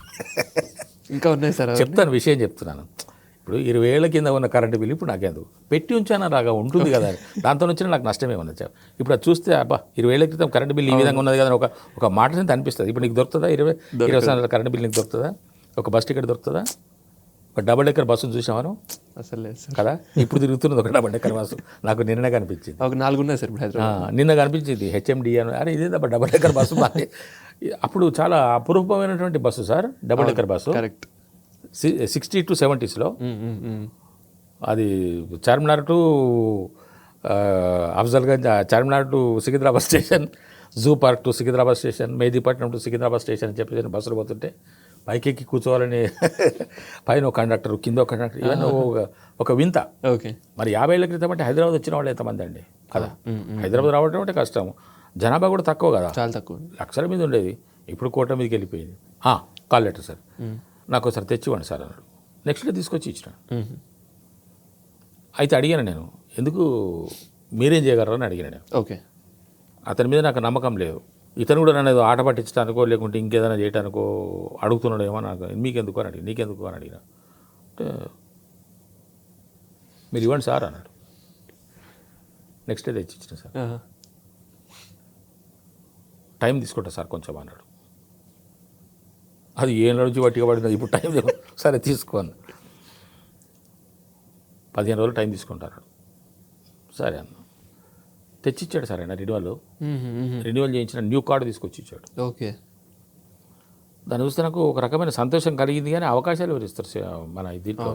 [SPEAKER 2] ఇంకా ఉన్నాయి సార్.
[SPEAKER 1] చెప్తాను, విషయం చెప్తున్నాను. ఇప్పుడు 20 ఏళ్ల కింద ఉన్న కరెంటు బిల్ ఇప్పుడు నాకేందుకు, పెట్టి ఉంచాను రాగా ఉంటుంది కదా, దాంతో వచ్చిన నాకు నష్టమే ఉన్నది. ఇప్పుడు అది చూస్తే అబ్బా 20 ఏళ్ల క్రితం కరెంటు బిల్ ఈ విధంగా ఉన్నది కదా ఒక మాట నుంచి అనిపిస్తుంది. ఇప్పుడు నీకు దొరుకుతుందా 20 సంవత్సరాల కరెంటు బిల్ నీకు దొరుకుతుందా? ఒక బస్ టికెట్ దొరుకుతుందా? ఒక డబుల్ డెక్కర్ బస్సు చూసాను
[SPEAKER 2] అసలు లేదు సార్
[SPEAKER 1] కదా, ఇప్పుడు తిరుగుతున్నది ఒక డబుల్ డెక్కర్ బస్సు. నాకు నిన్ననే కనిపించింది.
[SPEAKER 2] ఒక 4 ఉన్నాయి సార్ ఇప్పుడు హైదరాబాద్.
[SPEAKER 1] నిన్న కనిపించింది హెచ్ఎండి అని. అరే ఇదేదా డబుల్ డెక్కర్ బస్సు బాగా. అప్పుడు చాలా అపురూపమైనటువంటి bus sir double decker bus.
[SPEAKER 2] Correct.
[SPEAKER 1] 60 to 70s అది Charminar to Afzalgunj, Charminar to Secunderabad station, zoo park to Secunderabad station, Mehdipatnam to Secunderabad station అని చెప్పేసి బస్సులు పోతుంటే పైకెక్కి కూర్చోవాలని పైన ఒక కండక్టర్ కింద ఒక కండక్టర్, ఇవన్నీ ఒక వింత.
[SPEAKER 2] ఓకే.
[SPEAKER 1] మరి 50 ఏళ్ల క్రితం అంటే హైదరాబాద్ వచ్చిన వాళ్ళు ఎంతమంది అండి కదా? హైదరాబాద్ రావడం అంటే కష్టం, జనాభా కూడా తక్కువ కదా,
[SPEAKER 2] చాలా తక్కువ,
[SPEAKER 1] లక్షల మీద ఉండేది. ఇప్పుడు కోట్ల మీదకి వెళ్ళిపోయింది. కాల్ లెటర్ సార్ నాకు ఒకసారి తెచ్చివ్వండి సార్ అన్నాడు. నెక్స్ట్ డే తీసుకొచ్చి ఇచ్చిన. అయితే అడిగాను నేను, ఎందుకు మీరేం చేయగలరు అని అడిగాను నేను.
[SPEAKER 2] ఓకే.
[SPEAKER 1] అతని మీద నాకు నమ్మకం లేదు. ఇతను కూడా నన్ను ఏదో ఆట పట్టించడానికో లేకుంటే ఇంకేదైనా చేయడానికో అడుగుతున్నాడు ఏమో నాకు. మీకెందుకు అని అడిగి, నీకెందుకు అని అడిగిన అంటే మీరు ఇవ్వండి సార్ అన్నాడు. నెక్స్ట్ డే తెచ్చి ఇచ్చిన సార్. టైం తీసుకుంటా సార్ కొంచెం అన్నాడు. అది ఏం నుంచి వట్టిగా పడింది, ఇప్పుడు టైం సరే తీసుకోను, 15 రోజులు టైం తీసుకుంటారు. సరే అన్న తెచ్చిచ్చాడు సార్ ఆయన. రెన్యువల్ చేయించిన న్యూ కార్డు తీసుకొచ్చి ఇచ్చాడు.
[SPEAKER 2] ఓకే.
[SPEAKER 1] దాన్ని చూస్తే నాకు ఒక రకమైన సంతోషం కలిగింది. కానీ అవకాశాలు ఎవరు ఇస్తారు మన దీంట్లో?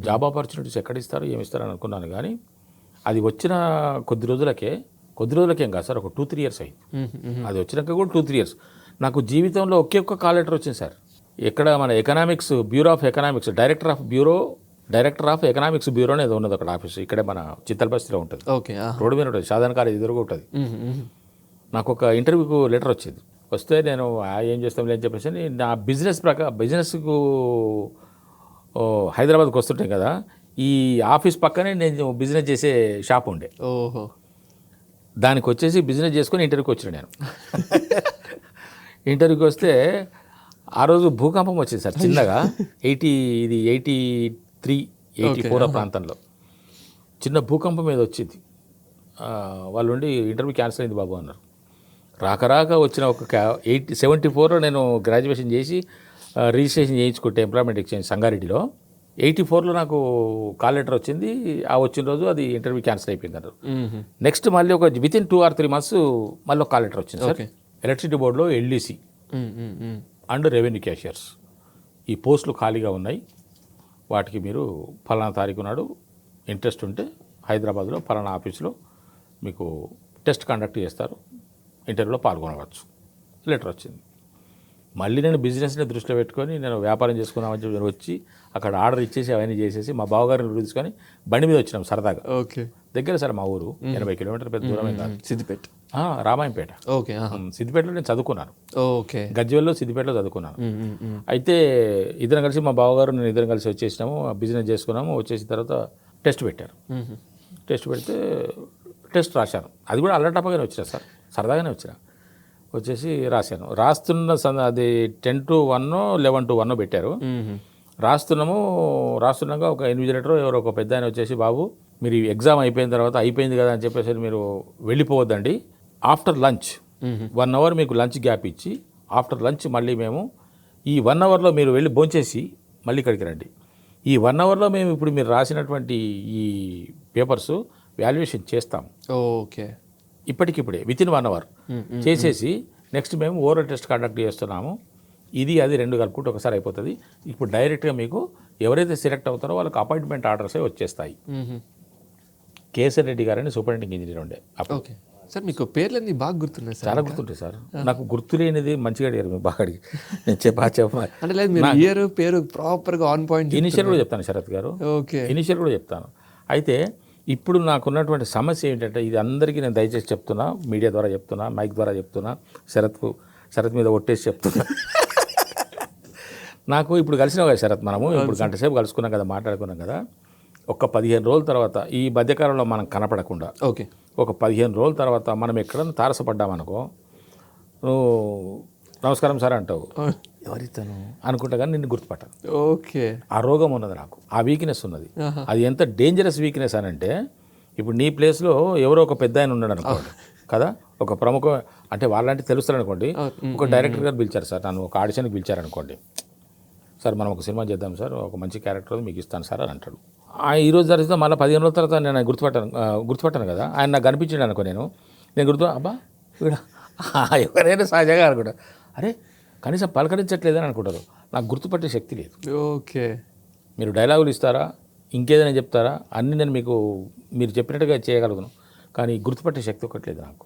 [SPEAKER 1] జాబ్ ఆపర్చునిటీస్ ఎక్కడ ఇస్తారు, ఏమి ఇస్తారు అని అనుకున్నాను. కానీ అది వచ్చిన కొద్ది రోజులకేం కాదు సార్, ఒక 2-3 years అయింది. అది వచ్చినాక కూడా 2-3 years నాకు జీవితంలో ఒకే ఒక్క కాల్ లెటర్ వచ్చింది సార్. ఎక్కడ మన economics, bureau of economics, director of economics bureau అనేది ఉన్నది అక్కడ ఆఫీసు. ఇక్కడే మన చిత్తలబస్తిలో ఉంటుంది.
[SPEAKER 2] ఓకే.
[SPEAKER 1] రోడ్డు మీద ఉంటుంది, సాధారణ కాలేజ్ ఎదురుగా ఉంటుంది. నాకు ఒక ఇంటర్వ్యూకు లెటర్ వచ్చింది. వస్తే నేను ఏం చేస్తాం అని చెప్పేసి నా బిజినెస్కు హైదరాబాద్కి వస్తుంటాం కదా, ఈ ఆఫీస్ పక్కనే నేను బిజినెస్ చేసే షాప్ ఉండే.
[SPEAKER 2] ఓహో.
[SPEAKER 1] దానికి వచ్చేసి బిజినెస్ చేసుకొని ఇంటర్వ్యూకి వచ్చిన నేను. ఇంటర్వ్యూకి వస్తే ఆ రోజు భూకంపం వచ్చింది సార్ చిన్నగా. 83-84 ప్రాంతంలో చిన్న భూకంపం మీద వచ్చింది. వాళ్ళు ఉండి ఇంటర్వ్యూ క్యాన్సిల్ అయింది బాబు అన్నారు. రాక వచ్చిన ఒక 74లో నేను గ్రాడ్యుయేషన్ చేసి రిజిస్ట్రేషన్ చేయించుకుంటే ఎంప్లాయ్మెంట్ ఎక్స్చేంజ్ సంగారెడ్డిలో. 84లో నాకు కాల్ లెటర్ వచ్చింది. ఆ వచ్చిన రోజు అది ఇంటర్వ్యూ క్యాన్సిల్ అయిపోయింది అన్నారు. నెక్స్ట్ మళ్ళీ ఒక వితిన్ 2 or 3 months మళ్ళీ ఒక కాల్ లెటర్ వచ్చింది సార్. ఎలక్ట్రిసిటీ బోర్డులో LDC అండ్ రెవెన్యూ క్యాషియర్స్ ఈ పోస్టులు ఖాళీగా ఉన్నాయి, వాటికి మీరు ఫలానా తారీఖు నాడు ఇంట్రెస్ట్ ఉంటే హైదరాబాద్లో ఫలానా ఆఫీసులో మీకు టెస్ట్ కండక్ట్ చేస్తారు, ఇంటర్వ్యూలో పాల్గొనవచ్చు. లెటర్ వచ్చింది. మళ్ళీ నేను బిజినెస్ని దృష్టిలో పెట్టుకొని నేను వ్యాపారం చేసుకున్నామని చెప్పి వచ్చి అక్కడ ఆర్డర్ ఇచ్చేసి అవన్నీ చేసేసి మా బావగారిని తీసుకొని బండి మీద వచ్చినాం సరదాగా.
[SPEAKER 2] ఓకే. దగ్గర
[SPEAKER 1] సార్ మా ఊరు 80 kilometers పెద్ద దూరమే కాదు.
[SPEAKER 2] సిద్దిపేట,
[SPEAKER 1] రామాయంపేట.
[SPEAKER 2] ఓకే.
[SPEAKER 1] సిద్దిపేటలో నేను చదువుకున్నాను.
[SPEAKER 2] ఓకే.
[SPEAKER 1] గజ్వేల్లో సిద్దిపేటలో చదువుకున్నాను. అయితే ఇద్దరం కలిసి మా బావగారు నేను ఇద్దరం కలిసి వచ్చేసినాము, బిజినెస్ చేసుకున్నాము. వచ్చేసిన తర్వాత టెస్ట్ పెట్టారు. టెస్ట్ పెడితే టెస్ట్ రాశాను. అది కూడా అల్లటప్పగానే వచ్చినా సార్, సరదాగానే వచ్చిన. వచ్చేసి రాశాను. అది 10 to 1, 11 to 1 పెట్టారు. రాస్తున్నాక ఒక ఇన్విజిలేటర్ ఎవరో ఒక పెద్ద ఆయన వచ్చేసి, బాబు మీరు ఎగ్జామ్ అయిపోయిన తర్వాత అయిపోయింది కదా అని చెప్పేసి మీరు వెళ్ళిపోవద్దండి, ఆఫ్టర్ లంచ్ 1 hour మీకు లంచ్ గ్యాప్ ఇచ్చి ఆఫ్టర్ లంచ్ మళ్ళీ మేము ఈ 1 hourలో మీరు వెళ్ళి భోంచేసి మళ్ళీ ఇక్కడికి రండి. ఈ 1 hourలో మేము ఇప్పుడు మీరు రాసినటువంటి ఈ పేపర్స్ వాల్యుయేషన్ చేస్తాం.
[SPEAKER 2] ఓకే.
[SPEAKER 1] ఇప్పటికిప్పుడే వితిన్ 1 hour చేసేసి నెక్స్ట్ మేము ఓరల్ టెస్ట్ కండక్ట్ చేస్తున్నాము. ఇది అది 2 కలుపుకుంటే ఒకసారి అయిపోతుంది. ఇప్పుడు డైరెక్ట్గా మీకు ఎవరైతే సెలెక్ట్ అవుతారో వాళ్ళకి అపాయింట్మెంట్ ఆర్డర్సే వచ్చేస్తాయి. కేఎస్ఆర్ రెడ్డి గారని సూపరింటెండింగ్ ఇంజనీర్ ఉండే.
[SPEAKER 2] ఓకే సార్, మీకు పేర్లన్నీ బాగా గుర్తున్నాయి సార్?
[SPEAKER 1] చాలా గుర్తుంటాయి సార్. నాకు గుర్తులేనిది మంచిగా అడిగారు మీరు, బాగా అడిగి నేను చెప్పా
[SPEAKER 2] అంటే లేదు, మీరు ఇయర్ పేరు ప్రాపర్గా ఆన్ పాయింట్.
[SPEAKER 1] ఇనిషియల్ కూడా చెప్తాను శరత్ గారు.
[SPEAKER 2] ఓకే.
[SPEAKER 1] ఇనిషియల్ కూడా చెప్తాను. అయితే ఇప్పుడు నాకున్నటువంటి సమస్య ఏంటంటే, ఇది అందరికీ నేను దయచేసి చెప్తున్నా, మీడియా ద్వారా చెప్తున్నా, మైక్ ద్వారా చెప్తున్నా, శరత్ మీద ఒట్టేసి చెప్తున్నా. నాకు ఇప్పుడు కలిసినావు కదా శరత్, మనము ఇప్పుడు గంట సేపు కలుసుకున్నాం కదా, మాట్లాడుకున్నాం కదా. ఒక 15 రోజుల తర్వాత ఈ మధ్యకాలంలో మనం కనపడకుండా
[SPEAKER 2] ఓకే.
[SPEAKER 1] ఒక 15 రోజుల తర్వాత మనం ఎక్కడన్నా తారసపడ్డామనుకో, నువ్వు నమస్కారం సార్ అంటావు, ఎవరితను అనుకుంటా కానీ నిన్ను గుర్తుపట్టాను.
[SPEAKER 2] ఓకే.
[SPEAKER 1] ఆ రోగం ఉన్నది నాకు, ఆ వీక్నెస్ ఉన్నది. అది ఎంత డేంజరస్ వీక్నెస్ అని అంటే, ఇప్పుడు నీ ప్లేస్లో ఎవరో ఒక పెద్ద ఆయన ఉన్నాడు అనుకోండి కదా, ఒక ప్రముఖ అంటే వాళ్ళంటే తెలుస్తారు అనుకోండి, ఒక డైరెక్టర్ గారు పిలిచారు సార్, నన్ను ఒక ఆడిషన్కి పిలిచారు అనుకోండి, సార్ మనం ఒక సినిమా చేద్దాం సార్, ఒక మంచి క్యారెక్టర్ మీకు ఇస్తాను సార్ అని అంటాడు. ఈరోజు జరిగితే మళ్ళీ 15 రోజుల తర్వాత నేను గుర్తుపట్టాను కదా, ఆయన నాకు కనిపించాడు అనుకో, నేను అబ్బా వీడ ఎవరైనా సహజంగా అనుకుంటా, అరే కనీసం పలకరించట్లేదని అనుకుంటారు. నాకు గుర్తుపట్టే శక్తి లేదు.
[SPEAKER 2] ఓకే.
[SPEAKER 1] మీరు డైలాగులు ఇస్తారా, ఇంకేదైనా చెప్తారా, అన్నీ నేను మీరు చెప్పినట్టుగా చేయగలుగుతాను, కానీ గుర్తుపట్టే శక్తి ఒకటి లేదు నాకు.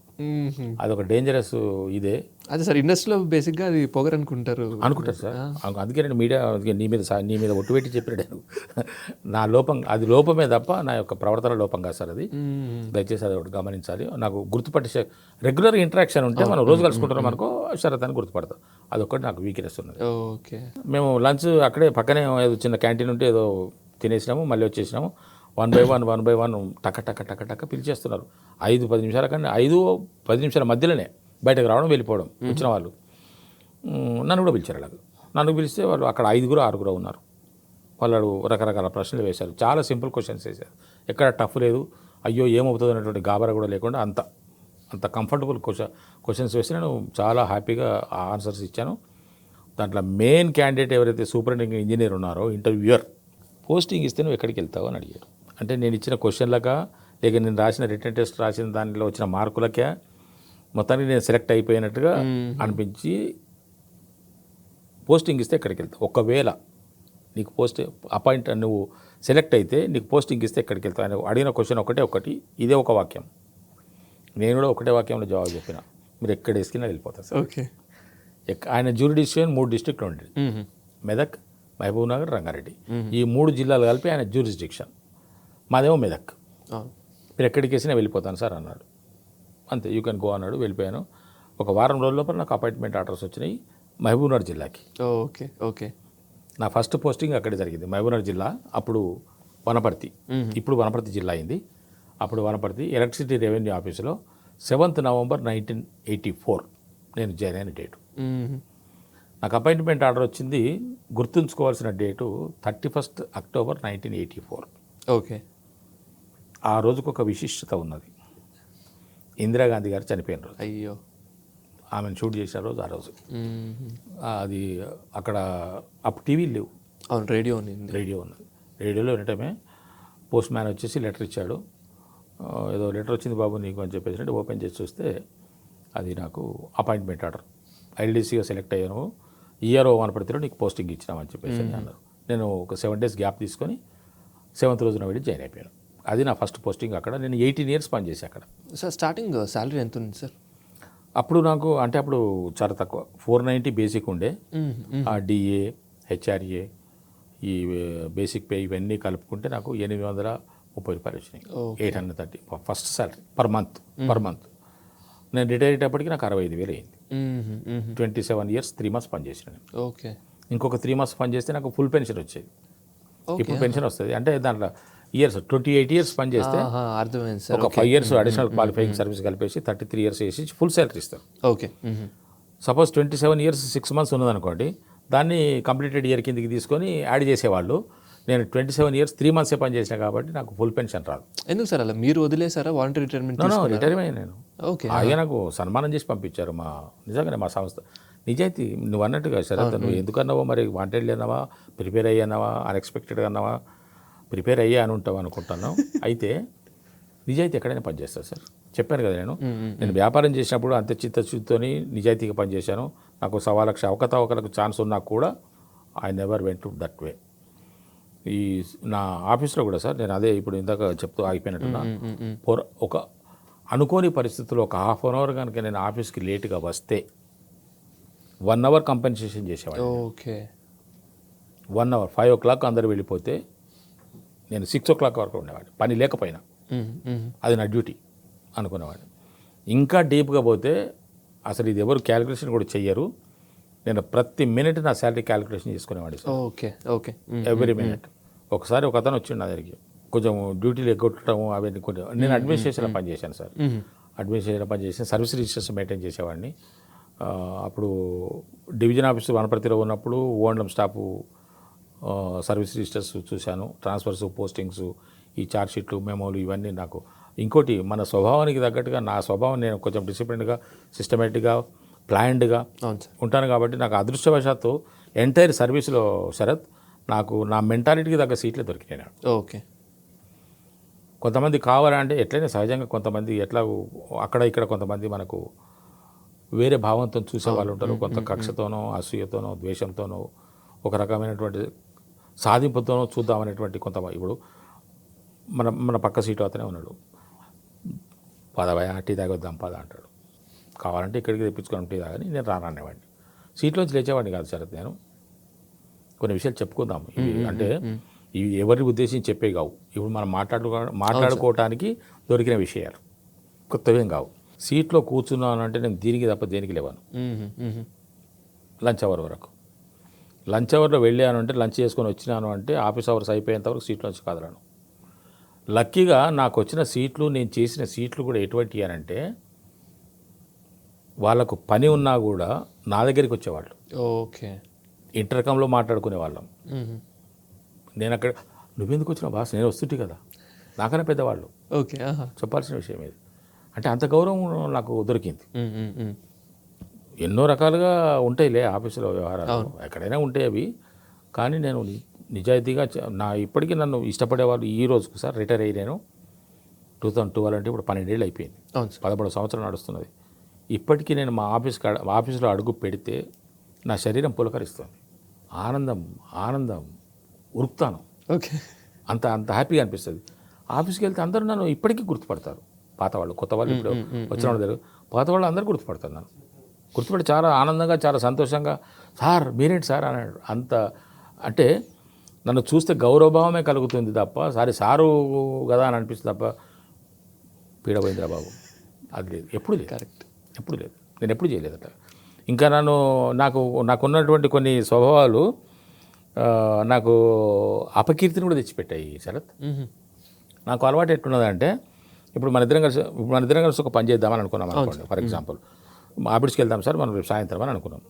[SPEAKER 1] అదొక డేంజరస్ ఇదే.
[SPEAKER 2] అదే సార్, ఇండస్ట్రీలో బేసిక్గా అది పొగరు అనుకుంటారు
[SPEAKER 1] సార్. అందుకే నేను మీడియా నీ మీద ఒట్టు పెట్టి చెప్పినాడు, నా లోపం, అది లోపమే తప్ప నా యొక్క ప్రవర్తన లోపం కాదు సార్ అది. దయచేసి అది ఒకటి గమనించాలి. నాకు గుర్తుపట్టే రెగ్యులర్ ఇంటరాక్షన్ ఉంటే మనం రోజు కలుసుకుంటున్నాం అనుకో, శరత్ గుర్తుపడతాం. అదొకటి నాకు వీక్నెస్ ఉన్నది.
[SPEAKER 2] ఓకే.
[SPEAKER 1] మేము లంచ్ అక్కడే పక్కనే ఏదో చిన్న క్యాంటీన్ ఉంటే ఏదో తినేసినాము, మళ్ళీ వచ్చేసినాము. 1 by 1 టక్క పిలిచేస్తున్నారు. 5-10 నిమిషాల కానీ 5-10 నిమిషాల మధ్యలోనే బయటకు రావడం, వెళ్ళిపోవడం. వచ్చిన వాళ్ళు నన్ను కూడా పిలిచారు. అలాగే నన్ను పిలిస్తే వాళ్ళు అక్కడ 5-6 ఉన్నారు. వాళ్ళు రకరకాల ప్రశ్నలు వేశారు. చాలా సింపుల్ క్వశ్చన్స్ వేశారు. ఎక్కడ టఫ్ లేదు, అయ్యో ఏమవుతుంది అనేటువంటి గాబరా కూడా లేకుండా అంత కంఫర్టబుల్ క్వశ్చన్స్ వేసి నేను చాలా హ్యాపీగా ఆన్సర్స్ ఇచ్చాను. దాంట్లో మెయిన్ క్యాండిడేట్ ఎవరైతే సూపరింటెండెంట్ ఇంజనీర్ ఉన్నారో, ఇంటర్వ్యూయర్, పోస్టింగ్ ఇస్తే నువ్వు ఎక్కడికి వెళ్తావు అని అడిగారు. అంటే నేను ఇచ్చిన క్వశ్చన్లకా, లేక నేను రాసిన రిటన్ టెస్ట్ రాసిన దానిలో వచ్చిన మార్కులకే మొత్తానికి నేను సెలెక్ట్ అయిపోయినట్టుగా అనిపించి, పోస్టింగ్ ఇస్తే ఎక్కడికి వెళ్తావు, ఒకవేళ నీకు నువ్వు సెలెక్ట్ అయితే నీకు పోస్టింగ్ ఇస్తే ఎక్కడికి వెళ్తావు అని అడిగిన క్వశ్చన్ ఒకటి, ఇదే ఒక వాక్యం. నేను కూడా ఒకటే వాక్యంలో జవాబు చెప్పిన, మీరు ఎక్కడ వేసుకున్నా వెళ్ళిపోతారు సార్.
[SPEAKER 2] ఓకే.
[SPEAKER 1] ఆయన జ్యూరిడిక్షన్ 3 డిస్ట్రిక్ట్లు ఉండేది, మెదక్, మహబూబ్ నగర్, రంగారెడ్డి. ఈ 3 జిల్లాలు కలిపి ఆయన జ్యూరిస్డిక్షన్. మాదేమో మెదక్. మీరు ఎక్కడికి వేసినా వెళ్ళిపోతాను సార్ అన్నాడు. అంతే, యూ కెన్ గో అన్నాడు. వెళ్ళిపోయాను. ఒక వారం రోజుల లోపల నాకు అపాయింట్మెంట్ ఆర్డర్స్ వచ్చినాయి మహబూబ్ నగర్ జిల్లాకి.
[SPEAKER 2] ఓకే.
[SPEAKER 1] నా ఫస్ట్ పోస్టింగ్ అక్కడే జరిగింది, మహబూబ్ నగర్ జిల్లా. అప్పుడు వనపర్తి, ఇప్పుడు వనపర్తి జిల్లా అయింది. అప్పుడు వనపర్తి ఎలక్ట్రిసిటీ రెవెన్యూ ఆఫీసులో 7th November 1984 నేను జాయిన్ అయిన డేటు. నాకు అపాయింట్మెంట్ ఆర్డర్ వచ్చింది, గుర్తుంచుకోవాల్సిన డేటు 31st October 1984.
[SPEAKER 2] ఓకే.
[SPEAKER 1] ఆ రోజుకు ఒక విశిష్టత ఉన్నది. ఇందిరాగాంధీ గారు చనిపోయిన రోజు.
[SPEAKER 2] అయ్యో.
[SPEAKER 1] ఆమెను షూట్ చేసిన రోజు ఆ రోజు. అది అక్కడ అప్పుడు టీవీలు లేవు.
[SPEAKER 2] అవును, రేడియో ఉన్నది.
[SPEAKER 1] రేడియోలో వినటమే. పోస్ట్ మ్యాన్ వచ్చేసి లెటర్ ఇచ్చాడు. ఏదో లెటర్ వచ్చింది బాబు నీకు అని చెప్పేసి ఓపెన్ చేసి చూస్తే అది నాకు అపాయింట్మెంట్ ఆర్డర్, ఐఎల్డీసీగా సెలెక్ట్ అయ్యాను, ఈఆర్ఓ వనపర్తిలో నీకు పోస్టింగ్ ఇచ్చినామని చెప్పేసి అన్నారు. నేను ఒక 7 days గ్యాప్ తీసుకొని 7th రోజున వెళ్ళి జాయిన్ అయిపోయాను. అది నా ఫస్ట్ పోస్టింగ్ అక్కడ. నేను 18 years పనిచేసి అక్కడ.
[SPEAKER 2] సార్, స్టార్టింగ్ శాలరీ ఎంత ఉంది సార్?
[SPEAKER 1] అప్పుడు నాకు అప్పుడు చాలా తక్కువ, 490 బేసిక్ ఉండే. ఆ డిఏ, హెచ్ఆర్ఏ, ఈ బేసిక్ పే ఇవన్నీ కలుపుకుంటే నాకు 830 రూపాయలు వచ్చినాయి. 830 ఫస్ట్ సాలరీ పర్ మంత్. నేను రిటైర్ అయ్యేటప్పటికి నాకు 65,000 అయింది. 27 years 3 months పనిచేసిన.
[SPEAKER 2] ఓకే.
[SPEAKER 1] ఇంకొక 3 months పనిచేస్తే నాకు ఫుల్ పెన్షన్ వచ్చేది. ఇప్పుడు పెన్షన్ వస్తుంది అంటే దాంట్లో ఇయర్స్ 28 years పనిచేస్తే
[SPEAKER 2] అర్థమైంది సార్.
[SPEAKER 1] ఒక 5 years అడిషనల్ క్వాలిఫైయింగ్ సర్వీస్ కలిపేసి 33 years వేసి ఫుల్ శాలరీ ఇస్తారు.
[SPEAKER 2] ఓకే.
[SPEAKER 1] సపోజ్ 27 years 6 months ఉన్నదనుకోండి, దాన్ని కంప్లీటెడ్ ఇయర్ కిందకి తీసుకొని యాడ్ చేసేవాళ్ళు. నేను 27 years 3 months పనిచేసిన కాబట్టి నాకు ఫుల్ పెన్షన్ రాదు.
[SPEAKER 2] ఎందుకు సార్ అలా? మీరు వదిలేసారా వాలంటరీ రిటైర్మెంట్?
[SPEAKER 1] రిటైర్ అయ్యాను నేను.
[SPEAKER 2] ఓకే.
[SPEAKER 1] ఆయన నాకు సన్మానం చేసి పంపించారు నిజంగానే మా సంస్థ. నిజాయితీ నువ్వు అన్నట్టుగా శరత్, నువ్వు ఎందుకన్నావో మరి, వాంటెడ్ అన్నావా, ప్రిపేర్ అయ్యానావా, అన్ఎక్స్పెక్టెడ్గా అన్నావా, ప్రిపేర్ అయ్యా అని ఉంటావు అనుకుంటున్నావు. అయితే నిజాయితీ ఎక్కడైనా పనిచేస్తాను సార్. చెప్పాను కదా, నేను వ్యాపారం చేసినప్పుడు అంత చిత్తశుద్ధితోని నిజాయితీగా పనిచేశాను. నాకు 1,00,000 అవకతవకలకు ఛాన్స్ ఉన్నా కూడా I never went to that way. ఈ నా ఆఫీస్లో కూడా సార్, నేను అదే ఇప్పుడు ఇందాక చెప్తూ ఆగిపోయినట్టున్నా, ఒక అనుకోని పరిస్థితుల్లో ఒక 1/2 hour కనుక నేను ఆఫీస్కి లేట్గా వస్తే 1 hour కంపెన్సేషన్ చేసేవాడిని.
[SPEAKER 2] ఓకే.
[SPEAKER 1] 1 hour 5 o'clock అందరు వెళ్ళిపోతే నేను 6 o'clock వరకు ఉండేవాడిని, పని లేకపోయినా. అది నా డ్యూటీ అనుకునేవాడిని. ఇంకా డీప్గా పోతే అసలు ఇది ఎవరు క్యాలిక్యులేషన్ కూడా చెయ్యరు. నేను ప్రతి మినిట్ నా శాలరీ క్యాలిక్యులేషన్ చేసుకునేవాడిని సార్.
[SPEAKER 2] ఓకే.
[SPEAKER 1] Every minute. ఒకసారి ఒక అతను వచ్చిండు నా దగ్గరికి, కొంచెం డ్యూటీలు ఎగ్గొట్టడం అవన్నీ కొంచెం నేను అడ్మినిస్ట్రేషన్లో పనిచేశాను సార్. అడ్మినిస్ట్రేషన్లో పనిచేసి సర్వీస్ రిజిస్టర్స్ మెయింటైన్ చేసేవాడిని. అప్పుడు డివిజన్ ఆఫీసు వనపర్తిలో ఉన్నప్పుడు ఓఎండ్ఎం స్టాఫ్ సర్వీస్ రిజిస్టర్స్ చూశాను. ట్రాన్స్ఫర్స్, పోస్టింగ్స్, ఈ ఛార్జ్ షీట్లు, మెమోలు ఇవన్నీ నాకు. ఇంకోటి మన స్వభావానికి తగ్గట్టుగా నా స్వభావం నేను కొంచెం డిసిప్లిన్గా, సిస్టమేటిక్గా, ప్లాన్డ్గా ఉంటాను కాబట్టి నాకు అదృష్టవశాత్తు ఎంటైర్ సర్వీస్లో శరత్ నాకు నా మెంటాలిటీకి తగ్గ సీట్లే దొరికినాయి.
[SPEAKER 2] ఓకే.
[SPEAKER 1] కొంతమంది కావాలంటే ఎట్లయినా సహజంగా కొంతమంది ఎట్లా అక్కడ ఇక్కడ కొంతమంది మనకు వేరే భావంతో చూసే వాళ్ళు ఉంటారు. కొంత కక్షతోనో, అసూయతోనో, ద్వేషంతోనో, ఒక రకమైనటువంటి సాధింపుతోనో చూద్దామనేటువంటి కొంతమంది. ఇప్పుడు మన పక్క సీటు అతనే ఉన్నాడు, పదవయ టీ తాగొద్దాం పద అంటాడు. కావాలంటే ఇక్కడికి తెప్పించుకొని టీ తాగని నేను రాననేవాడిని. సీట్లోంచి లేచేవాడిని కాదు శరత్. నేను కొన్ని విషయాలు చెప్పుకుందాం. ఇవి అంటే ఇవి ఎవరిని ఉద్దేశించి చెప్పే కావు. ఇప్పుడు మనం మాట్లాడుకోవటానికి దొరికిన విషయాలు, కొత్తవేం కావు. సీట్లో కూర్చున్నాను అంటే నేను దీనికి తప్ప దేనికి లేవాను. లంచ్ అవర్ వరకు, లంచ్ అవర్లో వెళ్ళాను అంటే, లంచ్ చేసుకొని వచ్చినాను అంటే ఆఫీస్ అవర్స్ అయిపోయేంత వరకు సీట్లోంచి కదలను. లక్కీగా నాకు వచ్చిన సీట్లు, నేను చేసిన సీట్లు కూడా ఎటువంటివి అంటే వాళ్ళకు పని ఉన్నా కూడా నా దగ్గరికి వచ్చేవాళ్ళు.
[SPEAKER 2] ఓకే.
[SPEAKER 1] ఇంటర్కంలో మాట్లాడుకునే వాళ్ళం. నేను అక్కడ నువ్వెందుకు వచ్చినావు బాస్, నేను వస్తుంటే కదా, నాకన్నా పెద్దవాళ్ళు.
[SPEAKER 2] ఓకే.
[SPEAKER 1] చెప్పాల్సిన విషయం ఇది. అంటే అంత గౌరవం నాకు దొరికింది. ఎన్నో రకాలుగా ఉంటాయిలే ఆఫీసులో వ్యవహారాలు, ఎక్కడైనా ఉంటాయి అవి. కానీ నేను నిజాయితీగా ఇప్పటికీ నన్ను ఇష్టపడేవాళ్ళు. ఈ రోజుకు సార్ రిటైర్ అయ్యి నేను 2012 అంటే ఇప్పుడు 12 ఏళ్ళు అయిపోయింది, 11 సంవత్సరాలు నడుస్తున్నది. ఇప్పటికీ నేను మా ఆఫీసులో అడుగు పెడితే నా శరీరం పులకరిస్తుంది. ఆనందం ఉరుకుతాను.
[SPEAKER 2] ఓకే.
[SPEAKER 1] అంత హ్యాపీగా అనిపిస్తుంది. ఆఫీస్కి వెళ్తే అందరూ నన్ను ఇప్పటికీ గుర్తుపడతారు. పాత వాళ్ళు, కొత్త వాళ్ళు, ఇప్పుడు వచ్చిన వాళ్ళు తెలియదు, పాత వాళ్ళు అందరూ గుర్తుపడతారు. నన్ను గుర్తుపడి చాలా ఆనందంగా, చాలా సంతోషంగా, సార్ మీరేంటి సార్ అన్నాడు. అంత అంటే నన్ను చూస్తే గౌరవభావమే కలుగుతుంది తప్ప, సారు కదా అని అనిపిస్తుంది తప్ప పీడపోయిందిరా బాబు అది లేదు, ఎప్పుడు లేదు.
[SPEAKER 2] కరెక్ట్.
[SPEAKER 1] ఎప్పుడు లేదు, నేను ఎప్పుడు చేయలేదట. ఇంకా నాకున్నటువంటి కొన్ని స్వభావాలు నాకు అపకీర్తిని కూడా తెచ్చిపెట్టాయి శరత్. నాకు అలవాటు ఎట్టున్నదంటే, ఇప్పుడు మన ఇద్దరం కలిసి ఒక పని చేద్దామని అనుకున్నాం అనుకోండి. ఫర్ ఎగ్జాంపుల్ ఆఫీస్కి వెళ్దాం సార్ మనం రేపు సాయంత్రం అని అనుకున్నాం.